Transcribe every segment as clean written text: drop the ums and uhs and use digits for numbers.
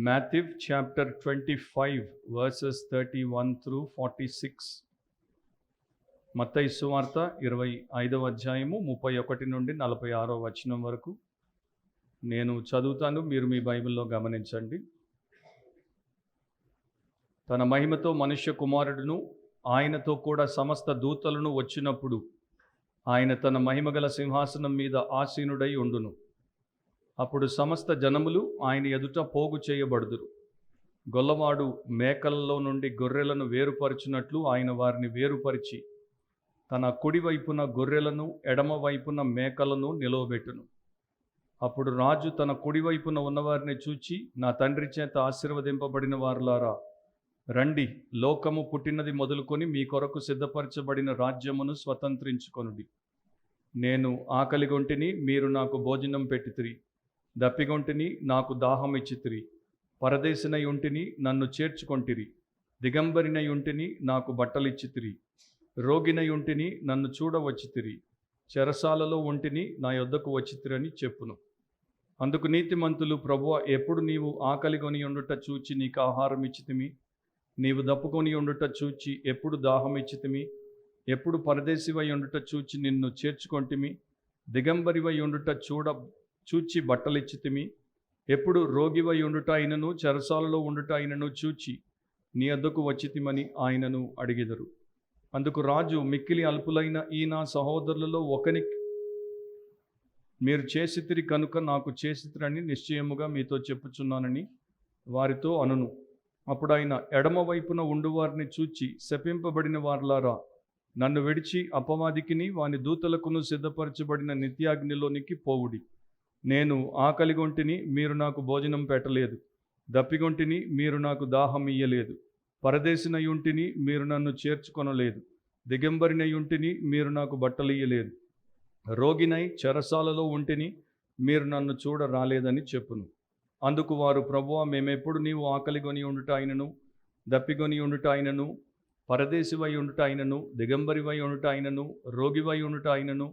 Matthew chapter 25 verses 31 through 46. మత్తయి సువార్త 25వ అధ్యాయము 31 నుండి 46వ వచనం వరకు నేను చదువుతాను, మీరు మీ బైబిల్లో గమనించండి. తన మహిమతో మనుష్య కుమారుడును ఆయనతో కూడా సమస్త దూతలను వచ్చినప్పుడు ఆయన తన మహిమగల సింహాసనం మీద ఆసీనుడై ఉండును. అప్పుడు సమస్త జనములు ఆయన ఎదుట పోగు చేయబడుదురు. గొల్లవాడు మేకలలో నుండి గొర్రెలను వేరుపరచినట్లు ఆయన వారిని వేరుపరిచి తన కుడి వైపున గొర్రెలను ఎడమ వైపున మేకలను నిలవబెట్టును. అప్పుడు రాజు తన కుడివైపున ఉన్నవారిని చూచి, నా తండ్రి చేత ఆశీర్వదింపబడిన వారులారా, రండి, లోకము పుట్టినది మొదలుకొని మీ కొరకు సిద్ధపరచబడిన రాజ్యమును స్వతంత్రించుకొనుడి. నేను ఆకలిగొంటిని, మీరు నాకు భోజనం పెట్టితిరి. దప్పిగొంటిని, నాకు దాహం ఇచ్చితిరి. పరదేశినై ఉంటిని, నన్ను చేర్చుకొంటిరి. దిగంబరినై ఉంటిని, నాకు బట్టలిచ్చితిరి. రోగినై ఉంటిని, నన్ను చూడవచ్చితిరి. చెరసాలలో ఉంటిని, నా యొద్దకు వచ్చితిరని చెప్పును. అందుకు నీతిమంతులు, ప్రభువా, ఎప్పుడు నీవు ఆకలిగొని ఉండుట చూచి నీకు ఆహారం ఇచ్చితిమి? నీవు దప్పుకొని ఉండుట చూచి ఎప్పుడు దాహం ఇచ్చితిమి? ఎప్పుడు పరదేశివై ఉండుట చూచి నిన్ను చేర్చుకొంటిమి? దిగంబరివై ఉండుట చూచి బట్టలిచ్చితిమి? ఎప్పుడు రోగివై ఉండుట అయినను చెరసాలలో ఉండుట అయినను చూచి నీ వద్దకు వచ్చితిమని ఆయనను అడిగెదరు. అందుకు రాజు, మిక్కిలి అల్పులైన ఈ నా సహోదరులలో ఒకనికి మీరు చేసితిరి కనుక నాకు చేసితిరని నిశ్చయముగా మీతో చెప్పుచున్నానని వారితో అనును. అప్పుడు ఆయన ఎడమ వైపున ఉండువారిని చూచి, శపింపబడిన వారులారా, నన్ను విడిచి అపవాదికిని వాని దూతలకును సిద్ధపరచబడిన నిత్యాగ్నిలోనికి పోవుడి. నేను ఆకలిగొంటిని, మీరు నాకు భోజనం పెట్టలేదు. దప్పిగొంటిని, మీరు నాకు దాహం ఇయ్యలేదు. పరదేశినయుంటిని, మీరు నన్ను చేర్చుకొనలేదు. దిగంబరినయుంటిని, మీరు నాకు బట్టలియ్యలేదు. రోగినై చెరసాలలో ఉంటిని, మీరు నన్ను చూడ రాలేదని చెప్పును. అందుకు వారు, ప్రభువా, మేమెప్పుడు నీవు ఆకలిగొని ఉండుట అయినను, దప్పిగొని ఉండుట అయినను, పరదేశివై ఉండుట అయినను, దిగంబరివై ఉండుట అయినను, రోగివై ఉండుట అయినను,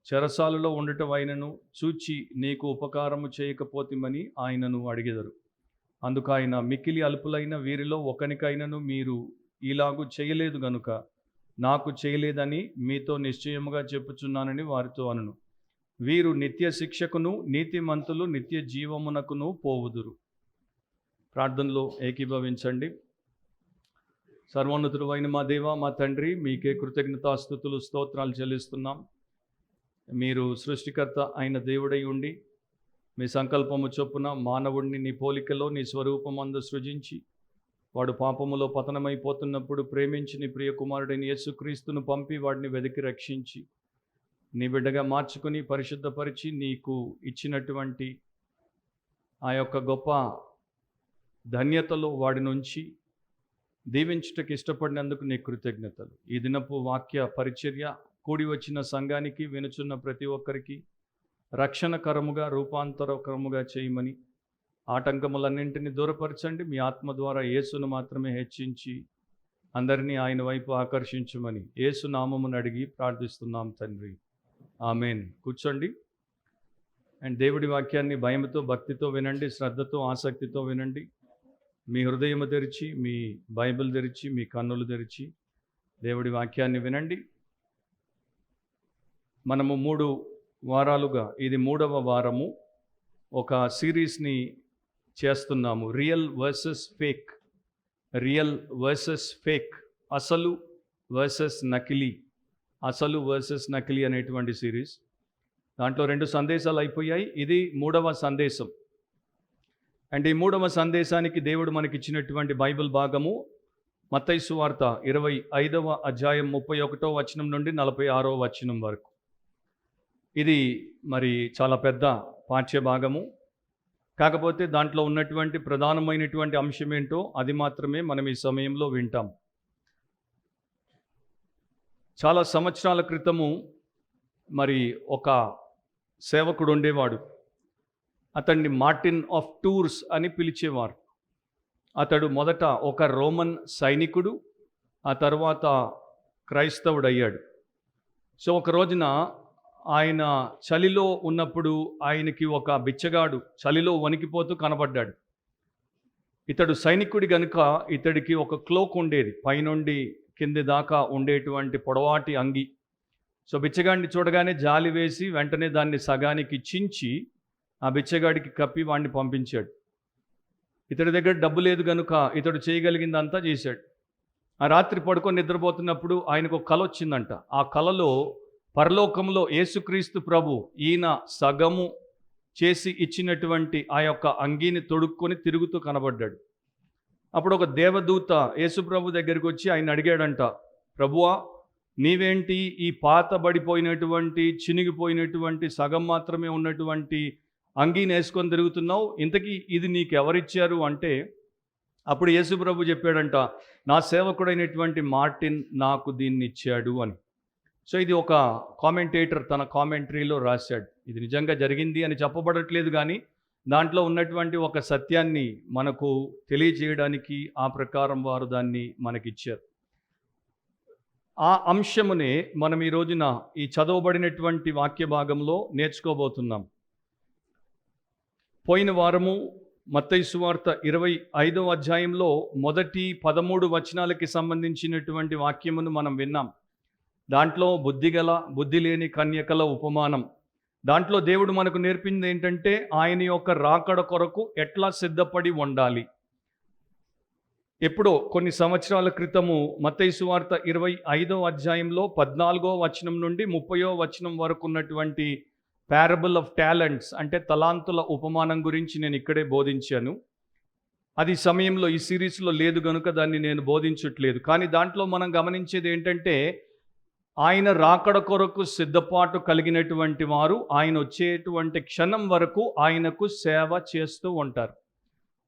చెరసాలలో ఉండటమైనను చూచి నీకు ఉపకారము చేయకపోతిమని ఆయనను అడిగెదరు. అందుకు ఆయన, మిక్కిలి అల్పులైన వీరిలో ఒకనికైనను మీరు ఇలాగూ చేయలేదు గనుక నాకు చేయలేదని మీతో నిశ్చయముగా చెప్పుచున్నానని వారితో అనును. వీరు నిత్య శిక్షకును, నీతిమంతులు నిత్య జీవమునకును పోవుదురు. ప్రార్థనలో ఏకీభవించండి. సర్వోన్నతుడు అయిన మా దేవ, మా తండ్రి, మీకే కృతజ్ఞతాస్తుతులు స్తోత్రాలు చెల్లిస్తున్నాం. మీరు సృష్టికర్త అయిన దేవుడై ఉండి మీ సంకల్పము చొప్పున మానవుడిని నీ పోలికలో నీ స్వరూపమందు సృజించి వాడు పాపములో పతనమైపోతున్నప్పుడు ప్రేమించి నీ ప్రియ కుమారుడైన యేసుక్రీస్తును పంపి వాడిని వెతికి రక్షించి నీ బిడ్డగా మార్చుకుని పరిశుద్ధపరిచి నీకు ఇచ్చినటువంటి ఆ యొక్క గొప్ప ధన్యతలో వాడి నుంచి దీవించుటకు ఇష్టపడినందుకు నీ కృతజ్ఞతలు. ఈ దినపు వాక్య పరిచర్య కూడి వచ్చిన సంఘానికి, వినుచున్న ప్రతి ఒక్కరికి రక్షణకరముగా, రూపాంతరకరముగా చేయమని, ఆటంకములన్నింటినీ దూరపరచండి. మీ ఆత్మ ద్వారా యేసును మాత్రమే హెచ్చించి అందరినీ ఆయన వైపు ఆకర్షించమని యేసు నామమును అడిగి ప్రార్థిస్తున్నాం తండ్రి, ఆమెన్. కూర్చోండి. అండ్ దేవుడి వాక్యాన్ని భయంతో, భక్తితో వినండి, శ్రద్ధతో, ఆసక్తితో వినండి. మీ హృదయము తెరిచి, మీ బైబిల్ తెరిచి, మీ కన్నులు తెరిచి దేవుడి వాక్యాన్ని వినండి. మనము 3 వారాలుగా, ఇది 3వ వారము, ఒక సిరీస్ని చేస్తున్నాము. Real versus fake, real versus fake, అసలు వర్సెస్ నకిలీ, అసలు వర్సెస్ నకిలీ అనేటువంటి సిరీస్. దాంట్లో 2 సందేశాలు అయిపోయాయి. ఇది 3వ సందేశం. అండ్ ఈ 3వ సందేశానికి దేవుడు మనకిచ్చినటువంటి బైబిల్ భాగము మత్తయి సువార్త 25వ అధ్యాయం 31వ వచనం నుండి 46వ వచనం వరకు. ఇది మరి చాలా పెద్ద పాఠ్య భాగము. కాకపోతే దాంట్లో ఉన్నటువంటి ప్రధానమైనటువంటి అంశం ఏంటో అది మాత్రమే మనం ఈ సమయంలో వింటాం. చాలా సంవత్సరాల క్రితము మరి ఒక సేవకుడు ఉండేవాడు. అతన్ని మార్టిన్ ఆఫ్ టూర్స్ అని పిలిచేవారు. అతడు మొదట ఒక రోమన్ సైనికుడు, ఆ తర్వాత క్రైస్తవుడయ్యాడు. సో ఒక రోజున ఆయన చలిలో ఉన్నప్పుడు ఆయనకి ఒక బిచ్చగాడు చలిలో వణికిపోతూ కనబడ్డాడు. ఇతడు సైనికుడి గనుక ఇతడికి ఒక క్లోక్ ఉండేది, పైనుండి కింది దాకా ఉండేటువంటి పొడవాటి అంగి. సో బిచ్చగాడిని చూడగానే జాలి వేసి వెంటనే దాన్ని సగానికి చించి ఆ బిచ్చగాడికి కప్పి వాడిని పంపించాడు. ఇతడి దగ్గర డబ్బు లేదు గనుక ఇతడు చేయగలిగిందంతా చేశాడు. ఆ రాత్రి పడుకొని నిద్రపోతున్నప్పుడు ఆయనకు ఒక కల వచ్చిందంట. ఆ కలలో పరలోకంలో యేసుక్రీస్తు ప్రభు ఈయన సగము చేసి ఇచ్చినటువంటి ఆ యొక్క అంగీని తొడుక్కొని తిరుగుతూ కనబడ్డాడు. అప్పుడు ఒక దేవదూత యేసు ప్రభు దగ్గరికి వచ్చి ఆయన అడిగాడంట, ప్రభువా, నీవేంటి ఈ పాతబడిపోయినటువంటి చినిగిపోయినటువంటి సగం మాత్రమే ఉన్నటువంటి అంగీని వేసుకొని తిరుగుతున్నావు, ఇంతకీ ఇది నీకు ఎవరిచ్చారు అంటే, అప్పుడు యేసు ప్రభు చెప్పాడంట, నా సేవకుడైనటువంటి మార్టిన్ నాకు దీన్ని ఇచ్చాడు అని. సో ఇది ఒక కామెంటేటర్ తన కామెంటరీలో రాశాడు. ఇది నిజంగా జరిగింది అని చెప్పబడట్లేదు, కానీ దాంట్లో ఉన్నటువంటి ఒక సత్యాన్ని మనకు తెలియజేయడానికి ఆ ప్రకారం వారు దాన్ని మనకిచ్చారు. ఆ అంశమునే మనం ఈ రోజున ఈ చదవబడినటువంటి వాక్య భాగంలో నేర్చుకోబోతున్నాం. పోయిన వారము మత్తయి సువార్త 25వ అధ్యాయంలో మొదటి 13 వచనాలకి సంబంధించినటువంటి వాక్యమును మనం విన్నాం. దాంట్లో బుద్ధి లేని కన్యకల ఉపమానం. దాంట్లో దేవుడు మనకు నేర్పింది ఏంటంటే, ఆయన యొక్క రాకడ కొరకు ఎట్లా సిద్ధపడి ఉండాలి. ఎప్పుడో కొన్ని సంవత్సరాల క్రితము మత్తయి సువార్త 25వ అధ్యాయంలో 14వ వచనం నుండి 30వ వచనం వరకు ఉన్నటువంటి పారబుల్ ఆఫ్ టాలెంట్స్ అంటే తలాంతుల ఉపమానం గురించి నేను ఇక్కడే బోధించాను. అది సమయంలో ఈ సిరీస్లో లేదు కనుక దాన్ని నేను బోధించట్లేదు. కానీ దాంట్లో మనం గమనించేది ఏంటంటే, ఆయన రాకడ కొరకు సిద్ధపాటు కలిగినటువంటి వారు ఆయన వచ్చేటువంటి క్షణం వరకు ఆయనకు సేవ చేస్తూ ఉంటారు.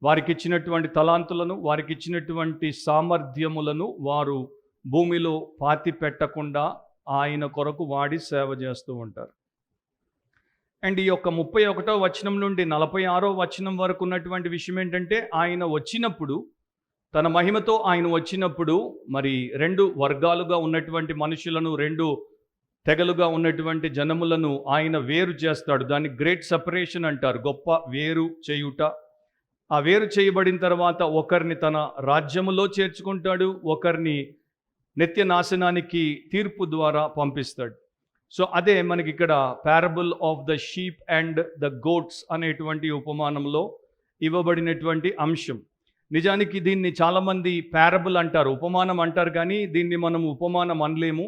వారికి ఇచ్చినటువంటి తలాంతులను, వారికి ఇచ్చినటువంటి సామర్థ్యములను వారు భూమిలో పాతి పెట్టకుండా ఆయన కొరకు వాడి సేవ చేస్తూ ఉంటారు. అండ్ ఈ యొక్క 31వ వచనం నుండి 46వ వచనం వరకు ఉన్నటువంటి విషయం ఏంటంటే, ఆయన వచ్చినప్పుడు, తన మహిమతో ఆయన వచ్చినప్పుడు మరి 2 వర్గాలుగా ఉన్నటువంటి మనుషులను, 2 తెగలుగా ఉన్నటువంటి జనములను ఆయన వేరు చేస్తాడు. దాన్ని గ్రేట్ సెపరేషన్ అంటారు, గొప్ప వేరు చేయుట. ఆ వేరు చేయబడిన తర్వాత ఒకరిని తన రాజ్యములో చేర్చుకుంటాడు, ఒకరిని నిత్య నాశనానికి తీర్పు ద్వారా పంపిస్తాడు. సో అదే మనకి ఇక్కడ parable of the sheep and the goats అనేటువంటి ఉపమానంలో ఇవ్వబడినటువంటి అంశం. నిజానికి దీన్ని చాలామంది పారబుల్ అంటారు, ఉపమానం అంటారు, కానీ దీన్ని మనం ఉపమానం అనలేము.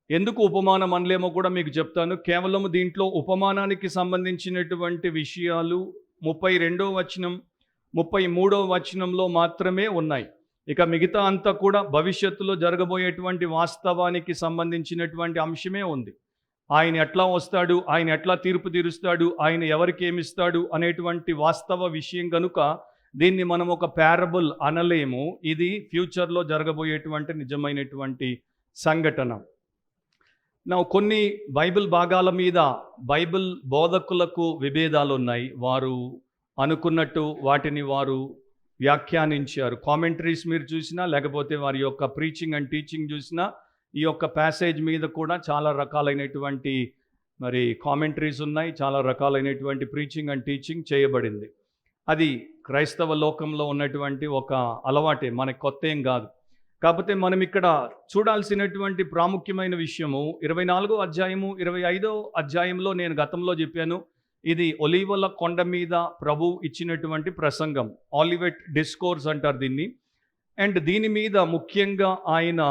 ఎందుకు ఉపమానం అనలేమో కూడా మీకు చెప్తాను. కేవలం దీంట్లో ఉపమానానికి సంబంధించినటువంటి విషయాలు 32వ వచనం 33వ వచనంలో మాత్రమే ఉన్నాయి. ఇక మిగతా అంతా కూడా భవిష్యత్తులో జరగబోయేటువంటి వాస్తవానికి సంబంధించినటువంటి అంశమే ఉంది. ఆయన ఎట్లా వస్తాడు, ఆయన ఎట్లా తీర్పు తీరుస్తాడు, ఆయన ఎవరికి ఏమిస్తాడు అనేటువంటి వాస్తవ విషయం కనుక దీన్ని మనం ఒక పారబుల్ అనలేము. ఇది ఫ్యూచర్లో జరగబోయేటువంటి నిజమైనటువంటి సంఘటన. కొన్ని బైబిల్ భాగాల మీద బైబిల్ బోధకులకు విభేదాలు ఉన్నాయి. వారు అనుకున్నట్టు వాటిని వారు వ్యాఖ్యానించారు. కామెంటరీస్ మీరు చూసినా, లేకపోతే వారి యొక్క ప్రీచింగ్ అండ్ టీచింగ్ చూసినా, ఈ యొక్క ప్యాసేజ్ మీద కూడా చాలా రకాలైనటువంటి మరి కామెంటరీస్ ఉన్నాయి, చాలా రకాలైనటువంటి ప్రీచింగ్ అండ్ టీచింగ్ చేయబడింది. అది క్రైస్తవ లోకంలో ఉన్నటువంటి ఒక అలవాటే, మనకు కొత్త ఏం కాదు. కాకపోతే మనం ఇక్కడ చూడాల్సినటువంటి ప్రాముఖ్యమైన విషయము 24వ అధ్యాయము 25వ అధ్యాయంలో నేను గతంలో చెప్పాను, ఇది ఒలీవల కొండ మీద ప్రభు ఇచ్చినటువంటి ప్రసంగం, ఆలివెట్ డిస్కోర్స్ అంటారు దీన్ని. అండ్ దీని మీద ముఖ్యంగా ఆయన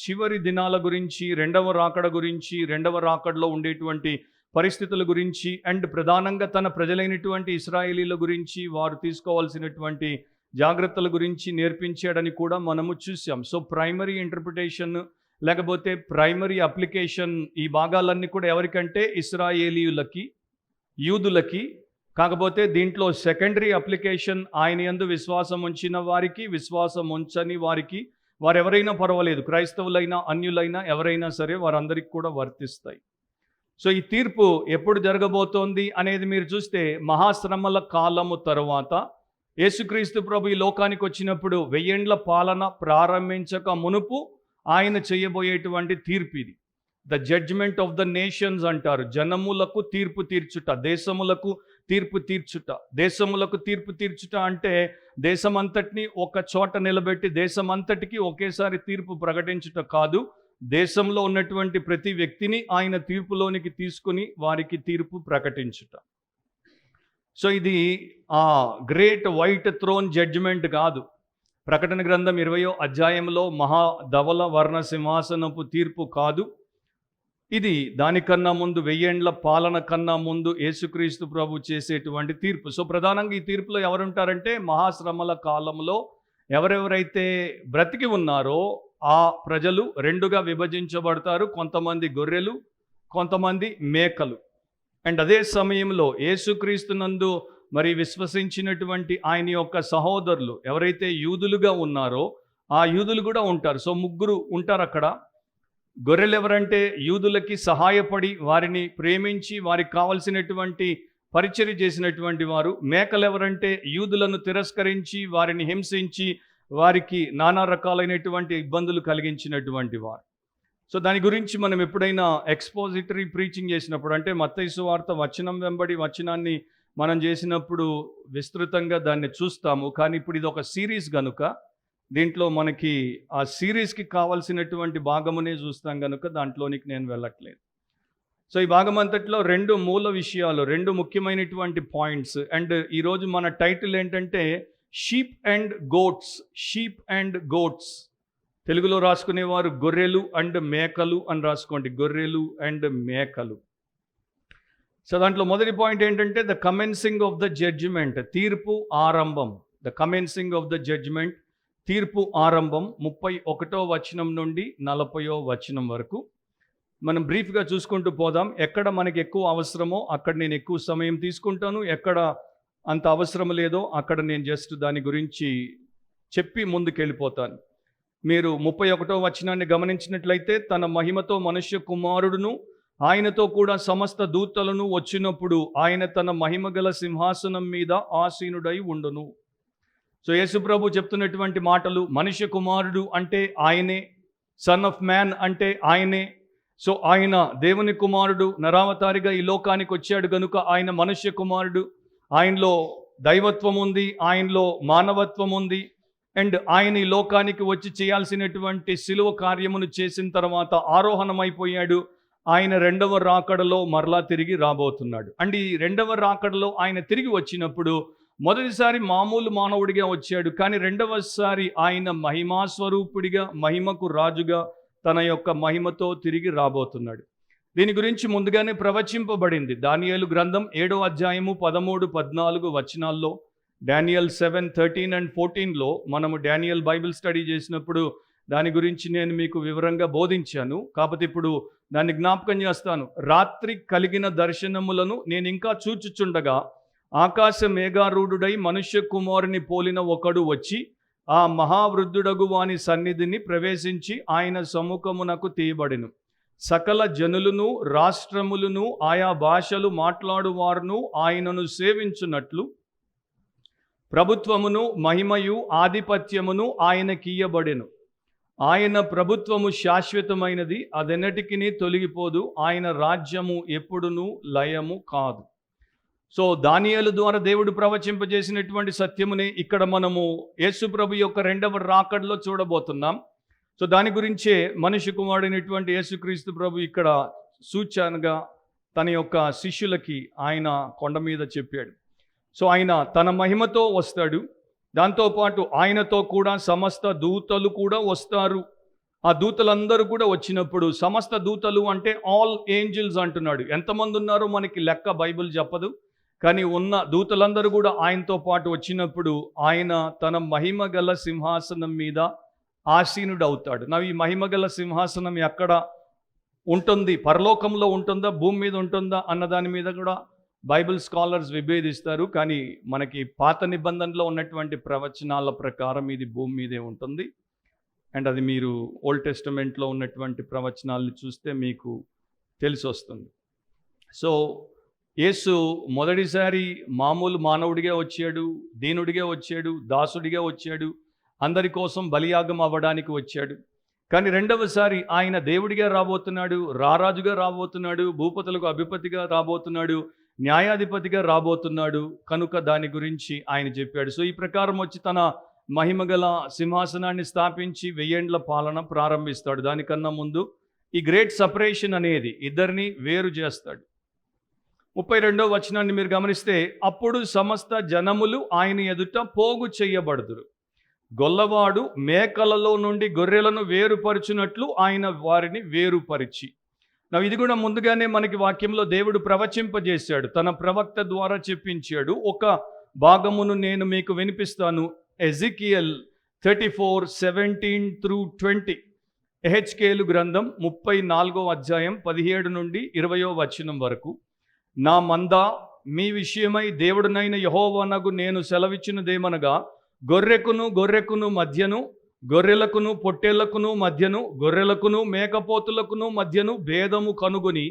చివరి దినాల గురించి, 2వ రాకడ గురించి, 2వ రాకడలో ఉండేటువంటి పరిస్థితుల గురించి, అండ్ ప్రధానంగా తన ప్రజలైనటువంటి ఇశ్రాయేలీల గురించి, వారు తీసుకోవాల్సినటువంటి జాగ్రత్తల గురించి నేర్పించాడని కూడా మనము చూసాం. సో ప్రైమరీ ఇంటర్ప్రిటేషన్ లేకపోతే ప్రైమరీ అప్లికేషన్ ఈ భాగాలన్నీ కూడా ఎవరికంటే ఇశ్రాయేలీయులకి, యూదులకి. కాకపోతే దీంట్లో సెకండరీ అప్లికేషన్ ఆయన యందు విశ్వాసం ఉంచిన వారికి, విశ్వాసం ఉంచని వారికి, వారెవరైనా పర్వాలేదు, క్రైస్తవులైనా అన్యులైనా ఎవరైనా సరే వారందరికీ కూడా వర్తిస్తాయి. సో ఈ తీర్పు ఎప్పుడు జరగబోతోంది అనేది మీరు చూస్తే, మహాశ్రమల కాలము తరువాత యేసుక్రీస్తు ప్రభు ఈ లోకానికి వచ్చినప్పుడు 1000 ఏండ్ల పాలన ప్రారంభించక మునుపు ఆయన చేయబోయేటువంటి తీర్పు ఇది. The judgment of the nations అంటారు. జనములకు తీర్పు తీర్చుట, దేశములకు తీర్పు తీర్చుట. దేశములకు తీర్పు తీర్చుట అంటే దేశమంతటిని ఒక చోట నిలబెట్టి దేశమంతటికి ఒకేసారి తీర్పు ప్రకటించుట కాదు, దేశంలో ఉన్నటువంటి ప్రతి వ్యక్తిని ఆయన తీర్పులోనికి తీసుకుని వారికి తీర్పు ప్రకటించుట. సో ఇది ఆ గ్రేట్ వైట్ థ్రోన్ జడ్జిమెంట్ కాదు. ప్రకటన గ్రంథం 20వ అధ్యాయంలో మహాధవల వర్ణ సింహాసనపు తీర్పు కాదు. ఇది దానికన్నా ముందు 1000 ఏండ్ల పాలన కన్నా ముందు యేసుక్రీస్తు ప్రభు చేసేటువంటి తీర్పు. సో ప్రధానంగా ఈ తీర్పులో ఎవరుంటారంటే, మహాశ్రమల కాలంలో ఎవరెవరైతే బ్రతికి ఉన్నారో ఆ ప్రజలు రెండుగా విభజించబడతారు. కొంతమంది గొర్రెలు, కొంతమంది మేకలు. అండ్ అదే సమయంలో యేసుక్రీస్తునందు మరి విశ్వసించినటువంటి ఆయన యొక్క సహోదరులు ఎవరైతే యూదులుగా ఉన్నారో ఆ యూదులు కూడా ఉంటారు. సో ముగ్గురు ఉంటారు అక్కడ. గొర్రెలు ఎవరంటే యూదులకి సహాయపడి వారిని ప్రేమించి వారికి కావలసినటువంటి పరిచర్య చేసినటువంటి వారు. మేకలు ఎవరంటే యూదులను తిరస్కరించి వారిని హింసించి వారికి నానా రకాలైనటువంటి ఇబ్బందులు కలిగించినటువంటి వారు. సో దాని గురించి మనం ఎప్పుడైనా ఎక్స్పోజిటరీ ప్రీచింగ్ చేసినప్పుడు, అంటే మత్తయి సువార్త వచనం వెంబడి వచనాన్ని మనం చేసినప్పుడు విస్తృతంగా దాన్ని చూస్తాము. కానీ ఇప్పుడు ఇది ఒక సిరీస్ కనుక దీంట్లో మనకి ఆ సిరీస్కి కావాల్సినటువంటి భాగమునే చూస్తాం కనుక దాంట్లోనికి నేను వెళ్ళట్లేదు. సో ఈ భాగం అంతట్లో 2 మూల విషయాలు, 2 ముఖ్యమైనటువంటి పాయింట్స్. అండ్ ఈరోజు మన టైటిల్ ఏంటంటే sheep and goats. Sheep and goats. తెలుగులో రాసుకునేవారు గొర్రెలు అండ్ మేకలు అని రాసుకోండి. గొర్రెలు అండ్ మేకలు. సో దాంట్లో మొదటి పాయింట్ ఏంటంటే the commencing of the judgment. తీర్పు ఆరంభం. The commencing of the judgment, తీర్పు ఆరంభం. 31వ వచనం నుండి 40వ వచనం వరకు మనం బ్రీఫ్గా చూసుకుంటూ పోదాం. ఎక్కడ మనకి ఎక్కువ అవసరమో అక్కడ నేను ఎక్కువ సమయం తీసుకుంటాను, ఎక్కడ అంత అవసరం లేదో అక్కడ నేను జస్ట్ దాని గురించి చెప్పి ముందుకెళ్ళిపోతాను. మీరు 31వ వచనాన్ని గమనించినట్లయితే, తన మహిమతో మనుష్య కుమారుడును ఆయనతో కూడా సమస్త దూతలను వచ్చినప్పుడు ఆయన తన మహిమగల సింహాసనం మీద ఆసీనుడై ఉండును. సో యేసుప్రభు చెప్తున్నటువంటి మాటలు, మనుష్య కుమారుడు అంటే ఆయనే, సన్ ఆఫ్ మ్యాన్ అంటే ఆయనే. సో ఆయన దేవుని కుమారుడు, నరావతారిగా ఈ లోకానికి వచ్చాడు కనుక ఆయన మనుష్య కుమారుడు. ఆయనలో దైవత్వం ఉంది, ఆయనలో మానవత్వం ఉంది. అండ్ ఆయన ఈ లోకానికి వచ్చి చేయాల్సినటువంటి శిలువ కార్యమును చేసిన తర్వాత ఆరోహణమైపోయాడు. ఆయన 2వ రాకడలో మరలా తిరిగి రాబోతున్నాడు. అండ్ ఈ 2వ రాకడలో ఆయన తిరిగి వచ్చినప్పుడు మొదటిసారి మామూలు మానవుడిగా వచ్చాడు, కానీ 2వసారి ఆయన మహిమాస్వరూపుడిగా, మహిమకు రాజుగా తన యొక్క మహిమతో తిరిగి రాబోతున్నాడు. దీని గురించి ముందుగానే ప్రవచింపబడింది. దానియేలు గ్రంథం 7వ అధ్యాయము 13, 14 వచనాల్లో, డానియల్ 7, 13 and 14లో మనము డానియల్ బైబిల్ స్టడీ చేసినప్పుడు దాని గురించి నేను మీకు వివరంగా బోధించాను. కాకపోతే ఇప్పుడు దాన్ని జ్ఞాపకం చేస్తాను. రాత్రి కలిగిన దర్శనములను నేను ఇంకా చూచుచుండగా ఆకాశ మేఘారూఢుడై మనుష్య కుమారుని పోలిన ఒకడు వచ్చి ఆ మహావృద్ధుడగు వాని సన్నిధిని ప్రవేశించి ఆయన సముఖమునకు తీయబడెను. సకల జనులను, రాష్ట్రములను, ఆయా భాషలు మాట్లాడువారును ఆయనను సేవించున్నట్లు ప్రభుత్వమును, మహిమయు, ఆధిపత్యమును ఆయనకియ్యబడెను. ఆయన ప్రభుత్వము శాశ్వతమైనది, అదెన్నటికిని తొలగిపోదు. ఆయన రాజ్యము ఎప్పుడునూ లయము కాదు. సో దానియేలు ద్వారా దేవుడు ప్రవచింపజేసినటువంటి సత్యమునే ఇక్కడ మనము యేసు ప్రభు యొక్క 2వ రాకడలో చూడబోతున్నాం. సో దాని గురించే మనుష్య కుమారుడైనటువంటి యేసుక్రీస్తు ప్రభు ఇక్కడ సూచనగా తన యొక్క శిష్యులకి ఆయన కొండ మీద చెప్పాడు. సో ఆయన తన మహిమతో వస్తాడు, దాంతోపాటు ఆయనతో కూడా సమస్త దూతలు కూడా వస్తారు. ఆ దూతలందరూ కూడా వచ్చినప్పుడు, సమస్త దూతలు అంటే ఆల్ ఏంజిల్స్ అంటున్నాడు. ఎంతమంది ఉన్నారో మనకి లెక్క బైబిల్ చెప్పదు, కానీ ఉన్న దూతలందరూ కూడా ఆయనతో పాటు వచ్చినప్పుడు ఆయన తన మహిమగల సింహాసనం మీద ఆసీనుడు అవుతాడు. ఈ మహిమగల సింహాసనం ఎక్కడ ఉంటుంది, పరలోకంలో ఉంటుందా, భూమి మీద ఉంటుందా అన్న దాని మీద కూడా బైబిల్ స్కాలర్స్ విభేదిస్తారు. కానీ మనకి పాత నిబంధనలో ఉన్నటువంటి ప్రవచనాల ప్రకారం ఇది భూమి మీదే ఉంటుంది. అండ్ అది మీరు ఓల్డ్ టెస్టమెంట్లో ఉన్నటువంటి ప్రవచనాలను చూస్తే మీకు తెలిసి వస్తుంది. సో యేసు మొదటిసారి మామూలు మానవుడిగా వచ్చాడు, దీనుడిగా వచ్చాడు, దాసుడిగా వచ్చాడు, అందరి కోసం బలియాగం అవ్వడానికి వచ్చాడు. కానీ 2వసారి ఆయన దేవుడిగా రాబోతున్నాడు, రారాజుగా రాబోతున్నాడు, భూపతులకు అధిపతిగా రాబోతున్నాడు. న్యాయాధిపతిగా రాబోతున్నాడు కనుక దాని గురించి ఆయన చెప్పాడు. సో ఈ ప్రకారం వచ్చి తన మహిమగల సింహాసనాన్ని స్థాపించి 1000 ఏండ్ల పాలన ప్రారంభిస్తాడు. దానికన్నా ముందు ఈ గ్రేట్ సపరేషన్ అనేది ఇద్దరిని వేరు చేస్తాడు. 32వ వచనాన్ని మీరు గమనిస్తే, అప్పుడు సమస్త జనములు ఆయన ఎదుట పోగు చేయబడుదురు. గొల్లవాడు మేకలలో నుండి గొర్రెలను వేరుపరచునట్లు ఆయన వారిని వేరుపరిచి. ఇది కూడా ముందుగానే మనకి వాక్యంలో దేవుడు ప్రవచింపజేశాడు, తన ప్రవక్త ద్వారా చెప్పించాడు. ఒక భాగమును నేను మీకు వినిపిస్తాను. ఎజికియల్ 34:17-20, ఎహెచ్కేలు గ్రంథం 34వ అధ్యాయం 17 నుండి 20వ వచనం వరకు. నా మంద మీ విషయమై దేవుడునైన యెహోవానగు నేను సెలవిచ్చినదేమనగా, గొర్రెకును మధ్యను, గొర్రెలకును పొట్టేళ్లకును మధ్యను, గొర్రెలకును మేకపోతులకును మధ్యను భేదము కనుగొని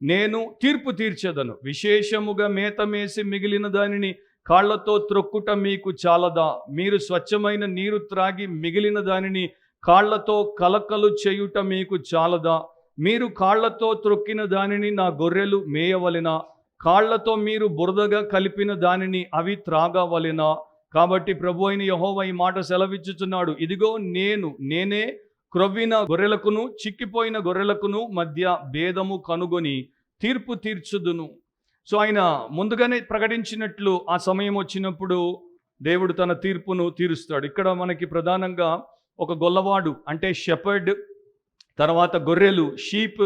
నేను తీర్పు తీర్చెదను. విశేషముగా మేతమేసి మిగిలిన దానిని కాళ్లతో త్రొక్కుట మీకు చాలదా? మీరు స్వచ్ఛమైన నీరు త్రాగి మిగిలిన దానిని కాళ్లతో కలకలు చేయుట మీకు చాలదా? మీరు కాళ్లతో త్రొక్కిన దానిని నా గొర్రెలు మేయవలెనా? కాళ్లతో మీరు బురదగా కలిపిన దానిని అవి త్రాగవలెనా? కాబట్టి ప్రభు అయిన యెహోవా ఈ మాట సెలవిచ్చుచున్నాడు, ఇదిగో నేనే క్రొవ్విన గొర్రెలకును చిక్కిపోయిన గొర్రెలకును మధ్య భేదము కనుగొని తీర్పు తీర్చుదును. సో ఆయన ముందుగానే ప్రకటించినట్లు ఆ సమయం వచ్చినప్పుడు దేవుడు తన తీర్పును తీరుస్తాడు. ఇక్కడ మనకి ప్రధానంగా ఒక గొల్లవాడు అంటే షెపర్డ్, తర్వాత గొర్రెలు షీప్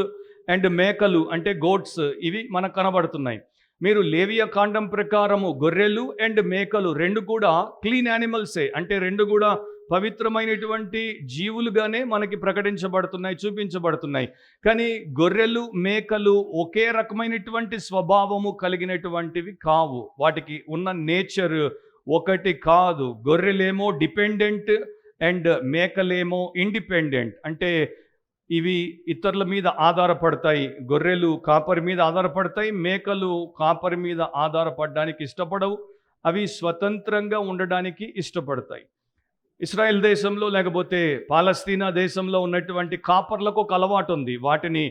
అండ్ మేకలు అంటే గోట్స్, ఇవి మనకు కనబడుతున్నాయి. మీరు లేవియ కాండం ప్రకారము గొర్రెలు అండ్ మేకలు రెండు కూడా క్లీన్ యానిమల్సే, అంటే రెండు కూడా పవిత్రమైనటువంటి జీవులుగానే మనకి ప్రకటించబడుతున్నాయి, చూపించబడుతున్నాయి. కానీ గొర్రెలు మేకలు ఒకే రకమైనటువంటి స్వభావము కలిగినటువంటివి కావు. వాటికి ఉన్న నేచర్ ఒకటి కాదు. గొర్రెలేమో డిపెండెంట్ అండ్ మేకలేమో ఇండిపెండెంట్. అంటే ఇవి ఇతరుల మీద ఆధారపడతాయి. గొర్రెలు కాపరి మీద ఆధారపడతాయి, మేకలు కాపరి మీద ఆధారపడడానికి ఇష్టపడవు. అవి స్వతంత్రంగా ఉండడానికి ఇష్టపడతాయి. ఇస్రాయెల్ దేశంలో లేకపోతే పాలస్తీనా దేశంలో ఉన్నటువంటి కాపర్లకు ఒక అలవాటు ఉంది. వాటిని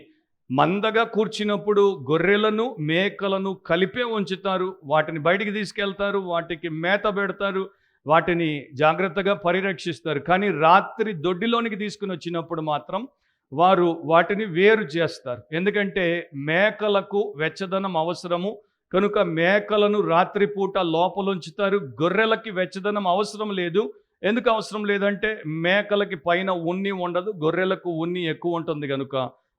మందగా కూర్చున్నప్పుడు గొర్రెలను మేకలను కలిపే ఉంచుతారు. వాటిని బయటికి తీసుకెళ్తారు, వాటికి మేత పెడతారు, వాటిని జాగ్రత్తగా పరిరక్షిస్తారు. కానీ రాత్రి దొడ్డిలోనికి తీసుకుని వచ్చినప్పుడు మాత్రం వారు వాటిని వేరు చేస్తారు. ఎందుకంటే మేకలకు వెచ్చదనం అవసరము కనుక మేకలను రాత్రిపూట లోపలుంచుతారు. గొర్రెలకి వెచ్చదనం అవసరం లేదు. ఎందుకు అవసరం లేదంటే మేకలకి పైన ఉన్ని ఉండదు, గొర్రెలకు ఉన్ని ఎక్కువ ఉంటుంది కనుక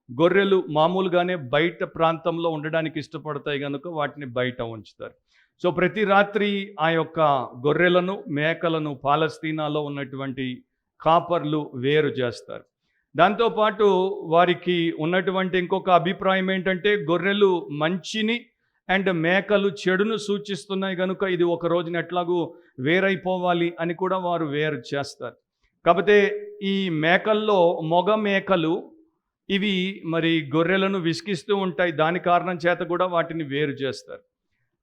గొర్రెలు మామూలుగానే బయట ప్రాంతంలో ఉండడానికి ఇష్టపడతాయి కనుక వాటిని బయట ఉంచుతారు. సో ప్రతి రాత్రి ఆ యొక్క గొర్రెలను మేకలను పాలస్తీనాలో ఉన్నటువంటి కాపర్లు వేరు చేస్తారు. దాంతోపాటు వారికి ఉన్నటువంటి ఇంకొక అభిప్రాయం ఏంటంటే, గొర్రెలు మంచిని అండ్ మేకలు చెడును సూచిస్తున్నాయి కనుక ఇది ఒక రోజున ఎట్లాగూ వేరైపోవాలి అని కూడా వారు వేరు చేస్తారు. కాకపోతే ఈ మేకల్లో మగ మేకలు ఇవి మరి గొర్రెలను విసిగిస్తూ ఉంటాయి. దాని కారణం చేత కూడా వాటిని వేరు చేస్తారు.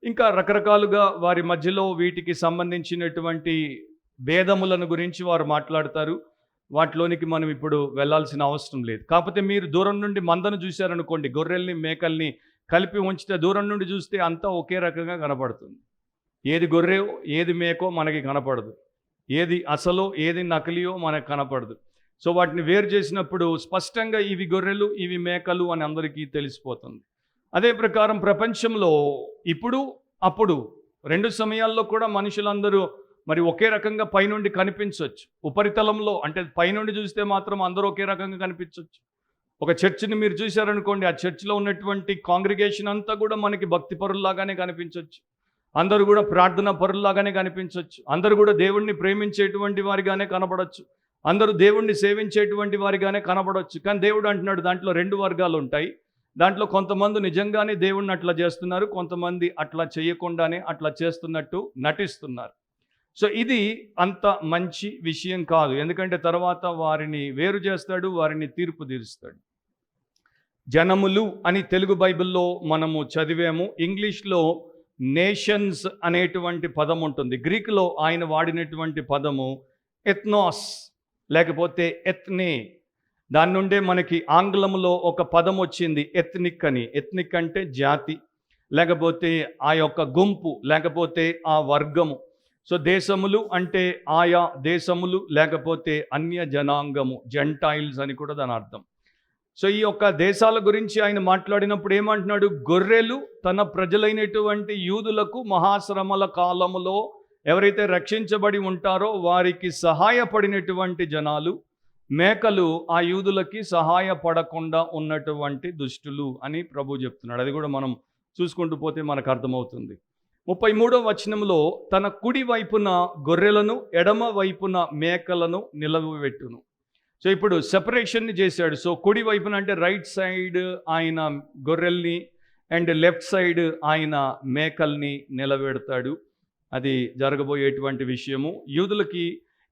ఇంకా రకరకాలుగా వారి మధ్యలో వీటికి సంబంధించినటువంటి భేదములను గురించి వారు మాట్లాడతారు. వాటిలోనికి మనం ఇప్పుడు వెళ్ళాల్సిన అవసరం లేదు. కాకపోతే మీరు దూరం నుండి మందను చూశారనుకోండి, గొర్రెల్ని మేకల్ని కలిపి ఉంచితే దూరం నుండి చూస్తే అంతా ఒకే రకంగా కనపడుతుంది. ఏది గొర్రె ఏది మేకో మనకి కనపడదు, ఏది అసలో ఏది నకిలీయో మనకు కనపడదు. సో వాటిని వేరు చేసినప్పుడు స్పష్టంగా ఇవి గొర్రెలు ఇవి మేకలు అని అందరికీ తెలిసిపోతుంది. అదే ప్రకారం ప్రపంచంలో ఇప్పుడు అప్పుడు రెండు సమయాల్లో కూడా మనుషులందరూ మరి ఒకే రకంగా పైనుండి కనిపించవచ్చు. ఉపరితలంలో అంటే పైనుండి చూస్తే మాత్రం అందరూ ఒకే రకంగా కనిపించవచ్చు. ఒక చర్చిని మీరు చూశారనుకోండి, ఆ చర్చిలో ఉన్నటువంటి కాంగ్రిగేషన్ అంతా కూడా మనకి భక్తి పరుల్లాగానే కనిపించవచ్చు. అందరూ కూడా ప్రార్థన పరుల్లాగానే కనిపించవచ్చు. అందరూ కూడా దేవుణ్ణి ప్రేమించేటువంటి వారిగానే కనబడవచ్చు. అందరూ దేవుణ్ణి సేవించేటువంటి వారిగానే కనబడవచ్చు. కానీ దేవుడు అంటున్నాడు దాంట్లో రెండు వర్గాలు ఉంటాయి. దాంట్లో కొంతమంది నిజంగానే దేవుణ్ణి అట్లా చేస్తున్నారు, కొంతమంది అట్లా చేయకుండానే అట్లా చేస్తున్నట్టు నటిస్తున్నారు. సో ఇది అంత మంచి విషయం కాదు. ఎందుకంటే తర్వాత వారిని వేరు చేస్తాడు, వారిని తీర్పు తీరుస్తాడు. జనములు అని తెలుగు బైబిల్లో మనము చదివాము. ఇంగ్లీష్లో నేషన్స్ అనేటువంటి పదం ఉంటుంది. గ్రీకులో ఆయన వాడినటువంటి పదము ఎథ్నోస్ లేకపోతే ఎత్నే. దాని నుండే మనకి ఆంగ్లంలో ఒక పదం వచ్చింది ఎథ్నిక్ అని. ఎథ్నిక్ అంటే జాతి. లేకపోతే ఆ యొక్క గుంపు, లేకపోతే ఆ వర్గము. సో దేశములు అంటే ఆయా దేశములు, లేకపోతే అన్య జనాంగము, జెంటైల్స్ అని కూడా దాని అర్థం. సో ఈ యొక్క దేశాల గురించి ఆయన మాట్లాడినప్పుడు ఏమంటున్నాడు? గొర్రెలు తన ప్రజలైనటువంటి యూదులకు మహాశ్రమల కాలములో ఎవరైతే రక్షించబడి ఉంటారో వారికి సహాయపడినటువంటి జనాలు, మేకలు ఆ యూదులకి సహాయపడకుండా ఉన్నటువంటి దుష్టులు అని ప్రభు చెప్తున్నాడు. అది కూడా మనం చూసుకుంటూ పోతే మనకు అర్థమవుతుంది. 33వ వచనంలో తన కుడి వైపున గొర్రెలను, ఎడమ వైపున మేకలను నిలవబెట్టును. సో ఇప్పుడు సెపరేషన్ని చేశాడు. సో కుడి వైపున అంటే రైట్ సైడ్ ఆయన గొర్రెల్ని అండ్ లెఫ్ట్ సైడ్ ఆయన మేకల్ని నిలబెడతాడు. అది జరగబోయేటువంటి విషయము. యూదులకి